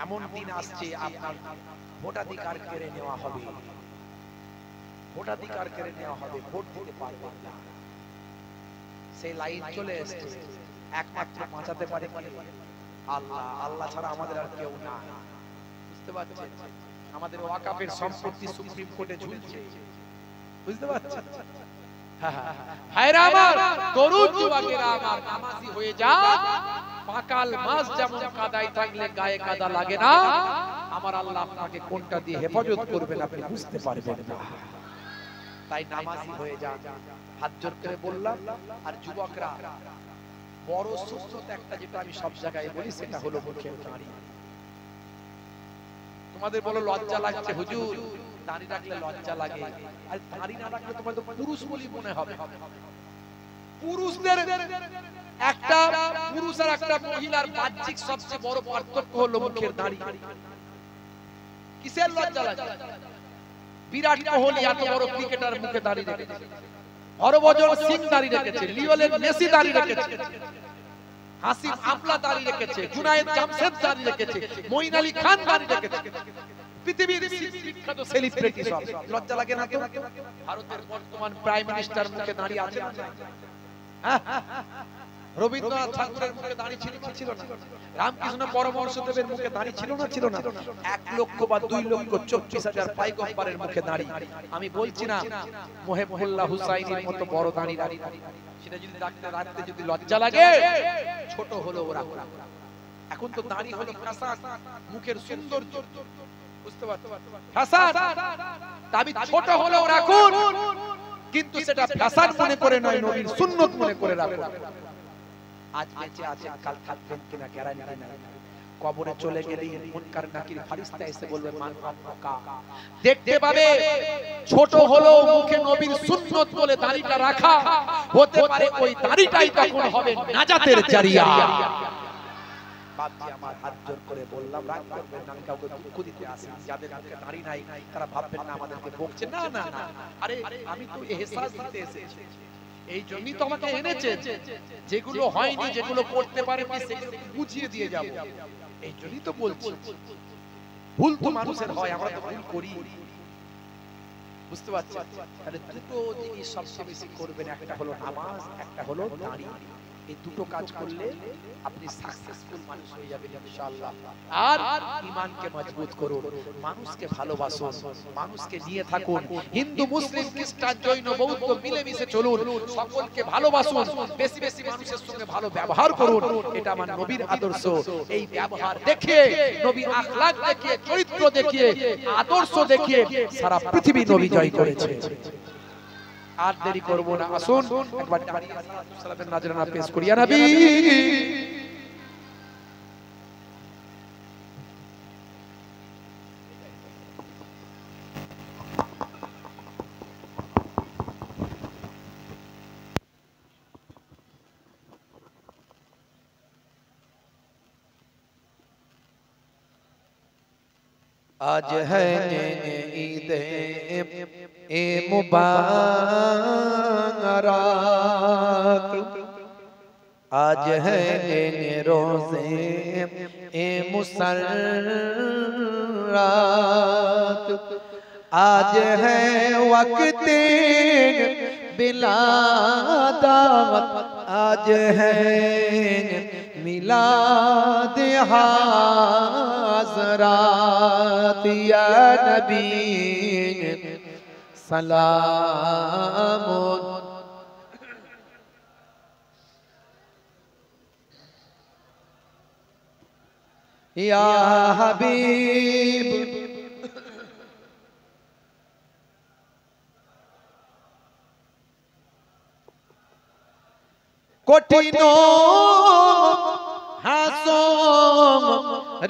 এমন দিন আসছে আপনার ভোটাধিকার কেড়ে নেওয়া হবে, ভোটাধিকার কেড়ে নেওয়া হবে, ভোট দিতে পারবেন না। সেই লাইন চলে এসেছে। একমাত্র বাঁচাতে পারে কি? আল্লাহ। আল্লাহ ছাড়া আমাদের আর কেউ না। বুঝতে পারছেন? আমাদের ওয়াকাফের সম্পত্তি সুপ্রিম কোর্টে ঝুলছে, বুঝতে পারছেন? ভাইরা আমার, তরুণ যুবকেরা আমার, নামাজি হয়ে যান। পাকাল মাছ যেমন কাদায় থাকলে গায়ে কাদা লাগে না, আমার আল্লাহ আপনাকে কোনটা দিয়ে হেফাজত করবেন আপনি বুঝতে পারবেন না। তাই নামাজি হয়ে যান, হাত জোর করে বললাম। আর যুবকরা, বড় সুন্নত একটা যেটা আমি সব জায়গায় বলি, সেটা হলো মুখের দাড়ি। তোমাদের বলো লজ্জা লাগছে হুজুর, দাড়ি রাখলে লজ্জা লাগে। আর দাড়ি না রাখলে তোমার তো পুরুষ বলি মনে হবে। পুরুষদের একটা পুরুষ আর একটা মহিলার বাহ্যিক সবচেয়ে বড় পার্থক্য হলো মুখের দাড়ি। কিসের লজ্জা লাগে? বিরাট কোহলি এত বড় ক্রিকেটার মুখে দাড়ি রেখেছে, হরভজন সিং দাড়ি রেখেছে, লিওনেল মেসি দাড়ি রেখেছে, হাসিম আমলা দাড়ি রেখেছে, জুনায়েদ জামশেদ দাড়ি রেখেছে, মঈন আলী খান দাড়ি রেখেছে। পৃথিবীর বিখ্যাত সেলিব্রিটি সব। লজ্জা লাগে না তো? ভারতের বর্তমান প্রাইম মিনিস্টার মুখে দাড়ি আছে না? রবীন্দ্রনাথ ঠাকুরের মুখে দাড়ি ছিল কি ছিল না? রামকৃষ্ণ পরমহংসদেবের মুখে দাড়ি ছিল না ছিল না? 1 লক্ষ বা 2 লক্ষ 24,000 পয়গম্বরের মুখে দাড়ি। আমি বলছি না মুহিবুল্লাহ হুসাইনির মতো বড় দাড়ি রাখতে, সেটা যদি রাখতে যদি লজ্জা লাগে, ছোট হলো ওরা। এখন তো দাড়ি হলো ফ্যাশন, মুখের সৌন্দর্য, বুঝতে পারছো? ফ্যাশন। দাবি ছোট হলেও রাখুন, কিন্তু সেটা ফ্যাশন মনে করে নয়, নবীর সুন্নাত মনে করে রাখুন। আজ বেঁচে আছেন, কাল থাকবেন কিনা গ্যারান্টি নাই। কবরে চলে গেলেই মুনকার নাকির ফেরেশতা এসে বলবে মান রাব্বুকা, দেখতে পাবে ছোট হলো মুখে নবীর সুন্নাত বলে দাড়িটা রাখা, হতে পারে ওই দাড়িটাই তখন হবে নাজাতের জারিয়া। বাপজি আমার, হাত জোর করে বললাম, রাগ করবেন না, আমি কাউকে দুঃখ দিতে আসি। যাদের মুখে দাড়ি নাই তারা ভাববেন না আমাদেরকে বকছে, না না না। আরে আমি তো ইহসাস দিতে এসেছি। এই জন্যই তো আমাকে এনেছে, যেগুলো হয়নি, যেগুলো করতে পারেনি সেগুলো বুঝিয়ে দিয়ে যাব। এই জন্যই তো বলছি, ভুল তো মানুষের হয়, আমরা তো ভুল করি, বুঝতে পারছেন? তাহলে দুটো জিনিস সবচেয়ে বেশি করবেন, একটা হলো নামাজ, একটা হলো দাড়ি। এই দুটো কাজ করলে আপনি সাকসেসফুল মানুষ হয়ে যাবেন ইনশাআল্লাহ। আর ঈমানকে মজবুত করুন, মানুষকে ভালোবাসুন, মানুষকে নিয়ে থাকুন। হিন্দু, মুসলিম, খ্রিস্টান, জৈন, বৌদ্ধ মিলেমিশে চলুন, সকলকে ভালোবাসুন, বেশি বেশি মানুষের সঙ্গে ভালো ব্যবহার করুন। এটা আমার নবীর আদর্শ। এই ব্যবহার দেখিয়ে, নবীর আখলাক দেখিয়ে, চরিত্র দেখিয়ে, আদর্শ দেখিয়ে সারা পৃথিবী নবী জয় করেছে। আর দেরি করব না, আসুন একবার সালাতের নাজরানা পেশ করি। ইয়া নবী आज है ईद ए मुबारक, आज है रोज़े ए मुसर्रत, आज है वक्त बिलादत, आज है मिलाद हाज़रात। या नबी सलाम, या हबीब কঠিনো হাসো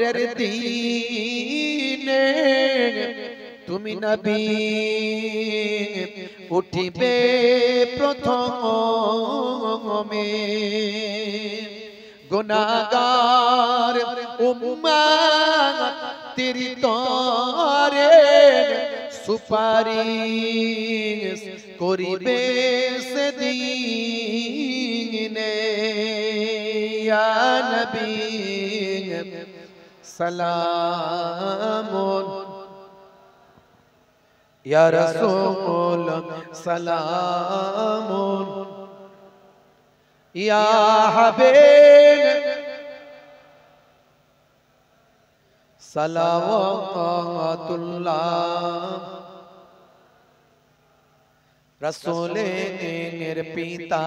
রের দিনে তুমি নবী উঠিবে প্রথমে, গুনাহগার উম্মত তেরি তরে সুপারিশ করিবে সেদিনে। ইয়া নবী সালামুন, ইয়া রাসূল সালামুন, ইয়া হাবিব সালাওয়াতুল্লাহ। রাসূলের পিতা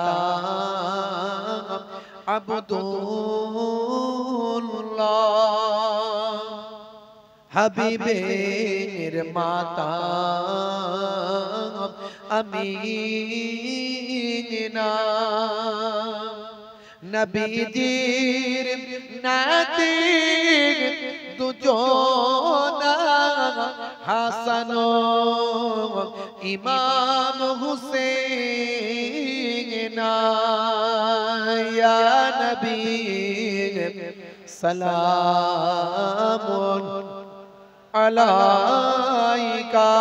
আব্দুল্লাহ, হাবিবের মাতা আমিনা, নবীজির নাতি দুজনা হাসান ইমাম হুসেন। ইয়া নবী সালামুন আলাইকা,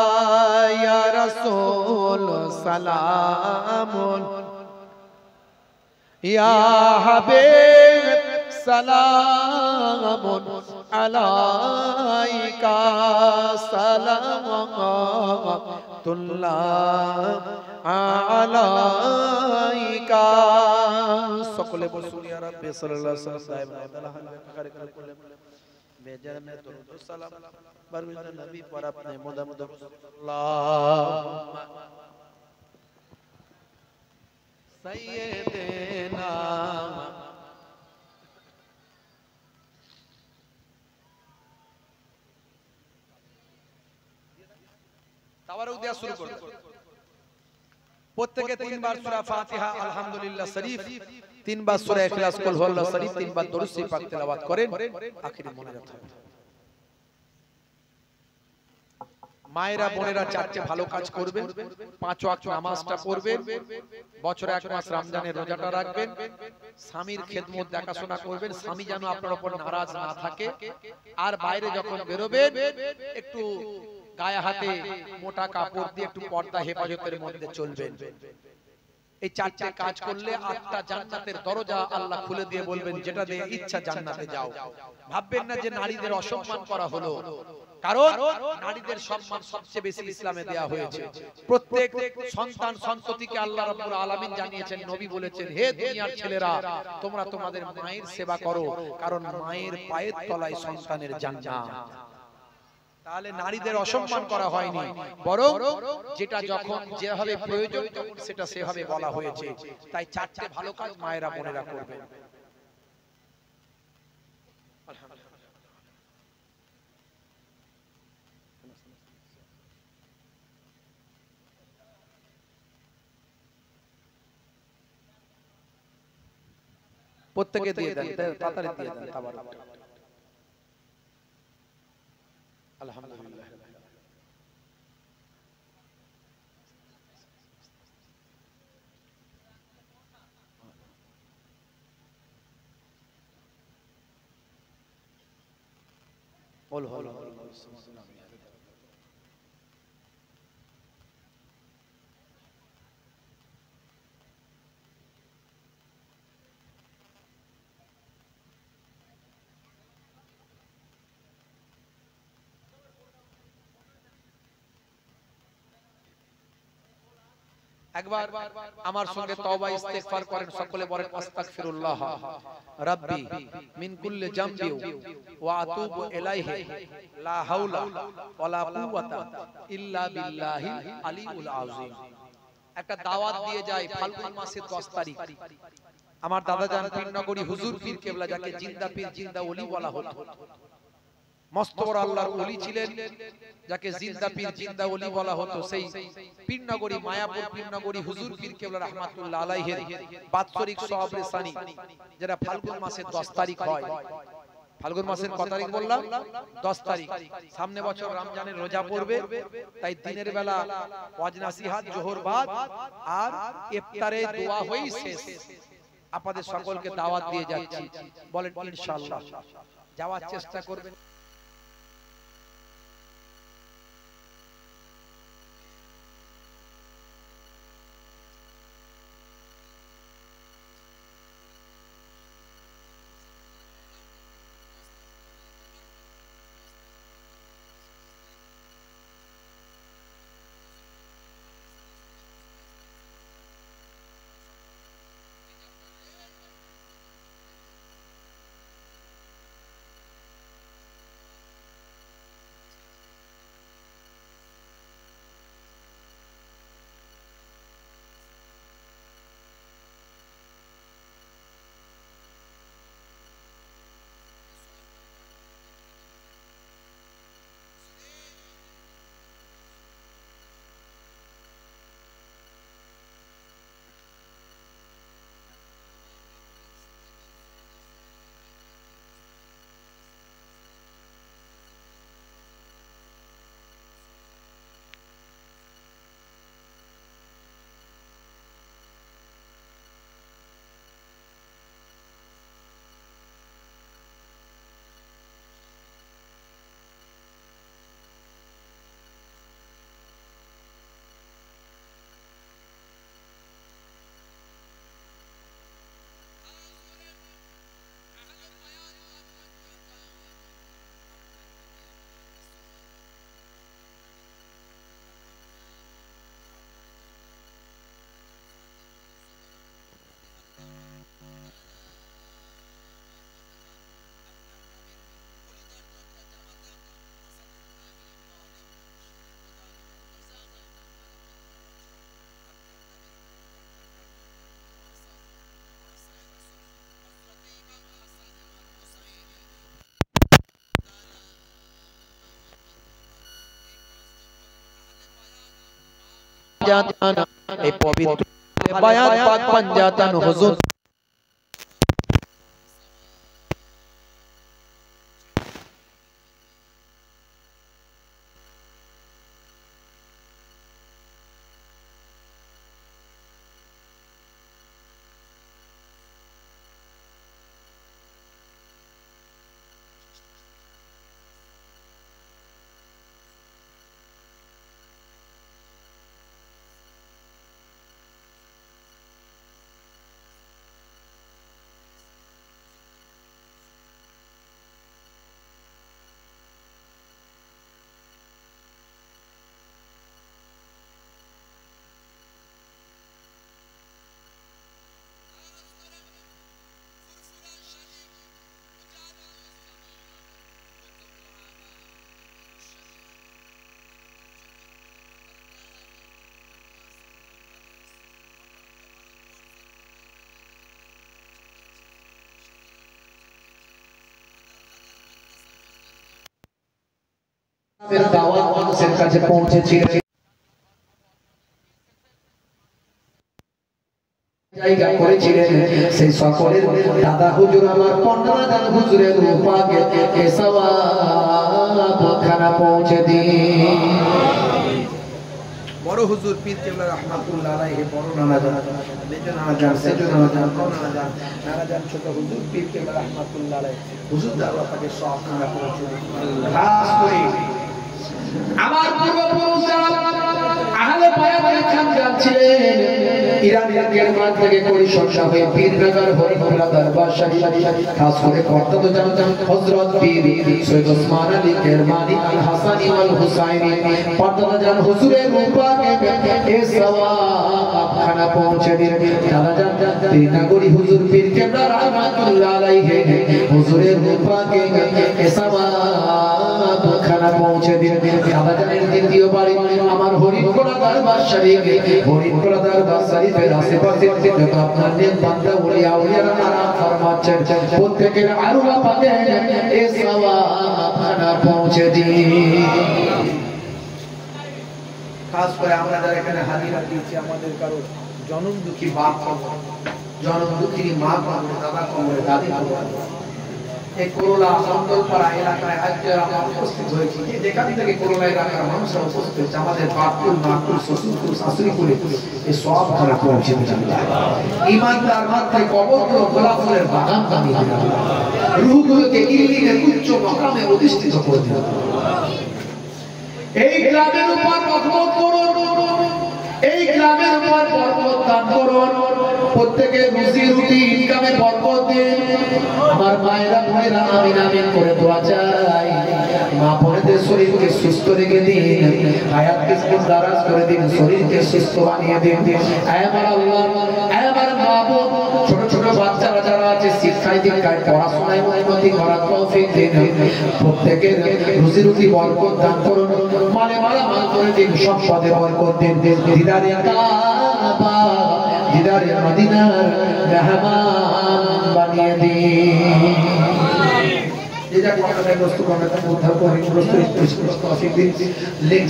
ইয়া রাসূল সালামুন, ইয়া হাবিব সালামুন আলাইকা, সালামুল্লাহ আলাইকা। সকলে বলুন ইয়া রাব্বি সাল্লাল্লাহু আলাইহি ওয়াসাল্লাম बेजर में दुरूद और सलाम बरमिन नबी पर अपने मुदमद अल्लाहुम्मा सय्यिदना। তাওয়ারুক দেয়া শুরু করুন। প্রত্যেকে তিনবার সূরা ফাতিহা আলহামদুলিল্লাহ শরীফ, তিনবার সূরা ইখলাস কুল হুয়াল্লাহু শরীফ, তিনবার দরুদ শরীফ পাক তেলাওয়াত করেন। আখিরি মোনাজাত হবে। মায়েরা বোনেরা চারটে ভালো কাজ করবেন, 5 ওয়াক্ত নামাজটা পড়বেন, বছরে 1 মাস রমজানের রোজাটা রাখবেন, স্বামীর খেদমত দেখাশোনা করবেন, স্বামী যেন আপনার উপর নারাজ না থাকে। আর বাইরে যখন বেরোবেন একটু গায়ে হাতে মোটা কাপড় দিয়ে একটু পর্দা হেফাজতের মধ্যে চলবেন। এই চারটে কাজ করলে আটটা জান্নাতের দরজা আল্লাহ খুলে দিয়ে বলবেন যেটা দিয়ে ইচ্ছা জান্নাতে যাও। ভাববেন না যে নারীদের অসম্মান করা হলো, কারণ নারীদের সম্মান সবচেয়ে বেশি ইসলামে দেয়া হয়েছে। প্রত্যেক সন্তান সন্ততিকে আল্লাহ রাব্বুল আলামিন জানিয়েছেন, নবী বলেছেন, হে দুনিয়ার ছেলেরা তোমরা তোমাদের মায়ের সেবা করো, কারণ মায়ের পায়ের তলায় সন্তানের জান্নাত। তাহলে নারীদের অসম্মান করা হয়নি, বরং যেটা যখন যেভাবে প্রয়োজন তখন সেটা সেভাবে বলা হয়েছে। তাই চারটে ভালো কাজ মায়েরা বোনেরা করবেন। প্রত্যেকে দিয়ে দেন, তাড়াতাড়ি দিয়ে দেন তাবারক। আলহামদুলিল্লাহ। বল হল একবার আমার সঙ্গে তওবা ইস্তেগফার করেন, সকলে বলেন আস্তাগফিরুল্লাহ রাব্বি মিন কুল্লি জামবি ওয়া আতুবু ইলাইহি লা হাওলা ওয়ালা কুওয়াতা ইল্লা বিল্লাহিল আলিউল আযীম। একটা দাওয়াত দিয়ে যায় ফাল্গুন মাসের 10 তারিখ। আমার দাদাজান পীরনগরী হুজুর পীর কেবলা, যাকে জিন্দা পীর জিন্দা ওলি বলা হতো, মস্ত বড় আল্লাহর ওলি ছিলেন, যাকে জিন্দা পীর জিন্দা ওলি বলা হতো, সেই পীরনগরী মায়াপুর পীরনগরী হুজুর পীর কেবলা রাহমাতুল্লাহ আলাইহির বাৎসরিক সওয়াবে সানি, যেটা ফাল্গুন মাসের 10 তারিখ হয়। ফাল্গুন মাসের কত তারিখ বললাম? 10 তারিখ। সামনে বছর রমজানের রোজা পড়বে, তাই দিনের বেলা ওয়াজ নাসিহাত জোহর বাদ আর ইফতারে দোয়া হয়েই শেষ। আপনাদের সকলকে দাওয়াত দিয়ে যাচ্ছি, বলেন ইনশাআল্লাহ যাওয়ার চেষ্টা করবেন। এই পবিত্র বায়াত পাক পাঞ্জাতান হুজুর দাওয়াত মানুষের কাছে পৌঁছেছিলেন জায়গা করেছিলেন সেই সকলের দাদা হুজুর আমার পন্ডাদান হুজুরের রূপাকে এ সওয়াব খানা পৌঁছে দিন। বড় হুজুর পীর কেবলা রাহমাতুল্লাহ আলাইহি বড় নানা জান সেজো নানা জান ছোট হুজুর পীর কেবলা রাহমাতুল্লাহ আলাইহি হুজুর আল্লাহ পাকে সওয়াব খানা পৌঁছে দিন। খাস করে আমার পূর্বপুরুষরা আহলে বায়াতের খানদান ছিলেন ইরানের কেরমান থেকে পরিসংখ্যা হয়ে পীরনগর হরিপুরা দরবার শরীফ খাস করে কর্তব্য জানতেন হযরত পীর সৈয়দ ওসমান আলী কেরমানি আল হাসানি ওয়াল হুসাইনি পর্দা জান হুজুরের রূপাকে এ সওয়াব খানা পৌঁছে দিন। তারা জান পীরনগরী হুজুর পীর কেবলা রাহমাতুল্লাহ আলাইহি হুজুরের রূপাকে এ সওয়াব খানা পৌঁছে দিন। তারা জানেন দ্বিতীয় বাড়ি আমার হরিপুরা দরবার শরীফ হরিপুরা দরবার শরীফের আশেপাশে যত আপনার নেক বান্দা ওলিয়া ওলিয়ারা আরাম ফরমাচ্ছেন প্রত্যেকের আরওয়া পাকে এ সওয়াব খানা পৌঁছে দিন। খাস করে আমরা যারা এখানে হাজিরা দিয়েছি আমাদের কারো জনম দুঃখী বাপ জনম দুঃখী মা দাদা কবরে দাদি কবরে এই করোলা সন্তলপাড়া এলাকায় আজকে আমরা উপস্থিত হয়েছি যে যেখান থেকে করোলা এলাকার মানুষরা উপস্থিত হয়েছে আমাদের বাপকুল মাকুল শ্বশুরকুল শাশুড়িকুলে এই সব খানা পৌঁছে দিন। ইমানদার মাথায় কবরগুলো গোলাপ ফুলের বাগান বানিয়ে দিন। রূহগুলোকে ইল্লিনের উচ্চ মাকামে অধিষ্ঠিত করে দিন। এই গ্রামের উপর রহমত করুন, এই গ্রামের উপর বরকত দান করুন, প্রত্যেকের রুজি রুটি ইনকামে বরকত দিন। আমার মায়েরা বোনেরা আমিন আমিন করে দোয়া চাই। মা বোনেদের শরীরকে সুস্থ রেখে দিন, হায়াতকে দারাজ করে দিন, শরীরকে সুস্থ বানিয়ে দিন। আয় আমার আল্লাহ, আয় আমার মাবুদ, ছোট ছোট বাচ্চারা যারা আছে শিক্ষায় দীক্ষায় পড়াশোনায় উন্নতি করার তৌফিক দিন। প্রত্যেকের রুজি রুটি বরকত দান করুন, মালে মালামাল করে দিন, সম্পদে বরকত দিন। দিদারে কাবা দিদারে মদিনার মেহমান বানিয়ে দিন। যেটা কথাটা বস্তু বানাতে উদ্ধার করে বস্তু তৌফিক দিন। লিঙ্ক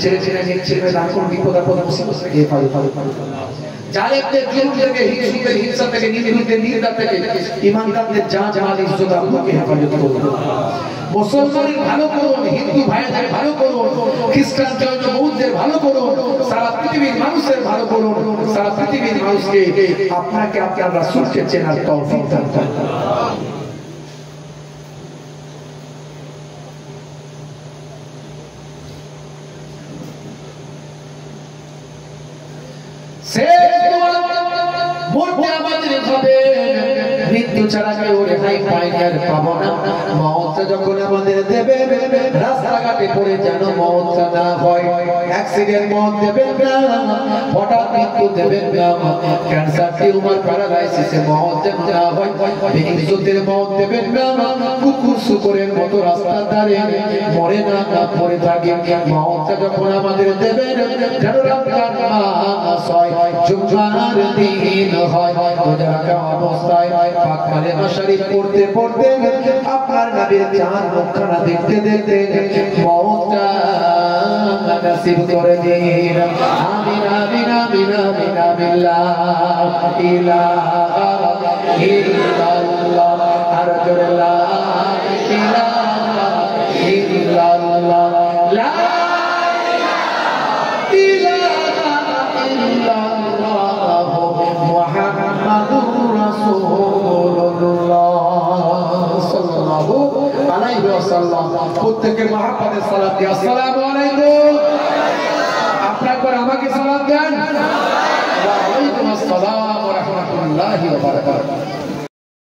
ছেড়ে দান করুন, বিপদ আপদ মুসিবত থেকে হেফাজত করুন। জালেমদের জুলুম থেকে হিংসুকের হিংসা থেকে নির্বিঘ্নে নির্দা থেকে ঈমানদারদের জান মাল ইজ্জত আব্রুকে হেফাজত করুন। মুসলমানের ভালো করুন, হিন্দু ভাইদের ভালো করুন, খ্রিস্টান জৈন বৌদ্ধদের ভালো করুন, সারা পৃথিবীর মানুষের ভালো করুন। সারা পৃথিবীর মানুষকে আপনাকে আপনার রাসূলকে চেনার তৌফিক দান করুন। মৃত্যু ছাড়া কেউ রেহাই পায় আর পাবো না। মওতটা যখন আমাদের দেবে রাস্তাঘাটে পড়ে যেন মওতটা না হয়। অ্যাক্সিডেন্ট মওত দেবেন না, হঠাৎ মৃত্যু দেবেন না, ক্যান্সার টিউমার প্যারালাইসিসে মওত যেন না হয়, বেইজ্জতের মওত দেবেন না, কুকুর শুকরের মতো রাস্তার ধারে মরে না পড়ে থাকে। মওতটা যখন আমাদের দেবেন যেন রমজান মাস হয়, জুমার দিন হয়, রোজা রাখা অবস্থায় পাক কালেমা শরীফ পড়তে পড়তে আপনার নবীর চাঁদ মুখখানা দেখতে দেখতে মওতটা নসিব করে দিন। আমিন আমিন আমিন আমিন আমিন লা ইলাহা ইল্লাল্লাহ আর জোরে লা ইলাহা ইল্লাল্লাহ লা ইলাহা ইল্লাল্লাহ মুহাম্মাদুর রাসূলুল্লাহ সাল্লাল্লাহু আলাইহি ওয়াসাল্লাম। প্রত্যেকের মহব্বতে সালাত দিই। আসসালামু আলাইকুম। আপনারা করে আমাকে সালাত দেন। ওয়া আলাইকুম আসসালাম ওয়া রাহমাতুল্লাহি ওয়া বারাকাতুহু।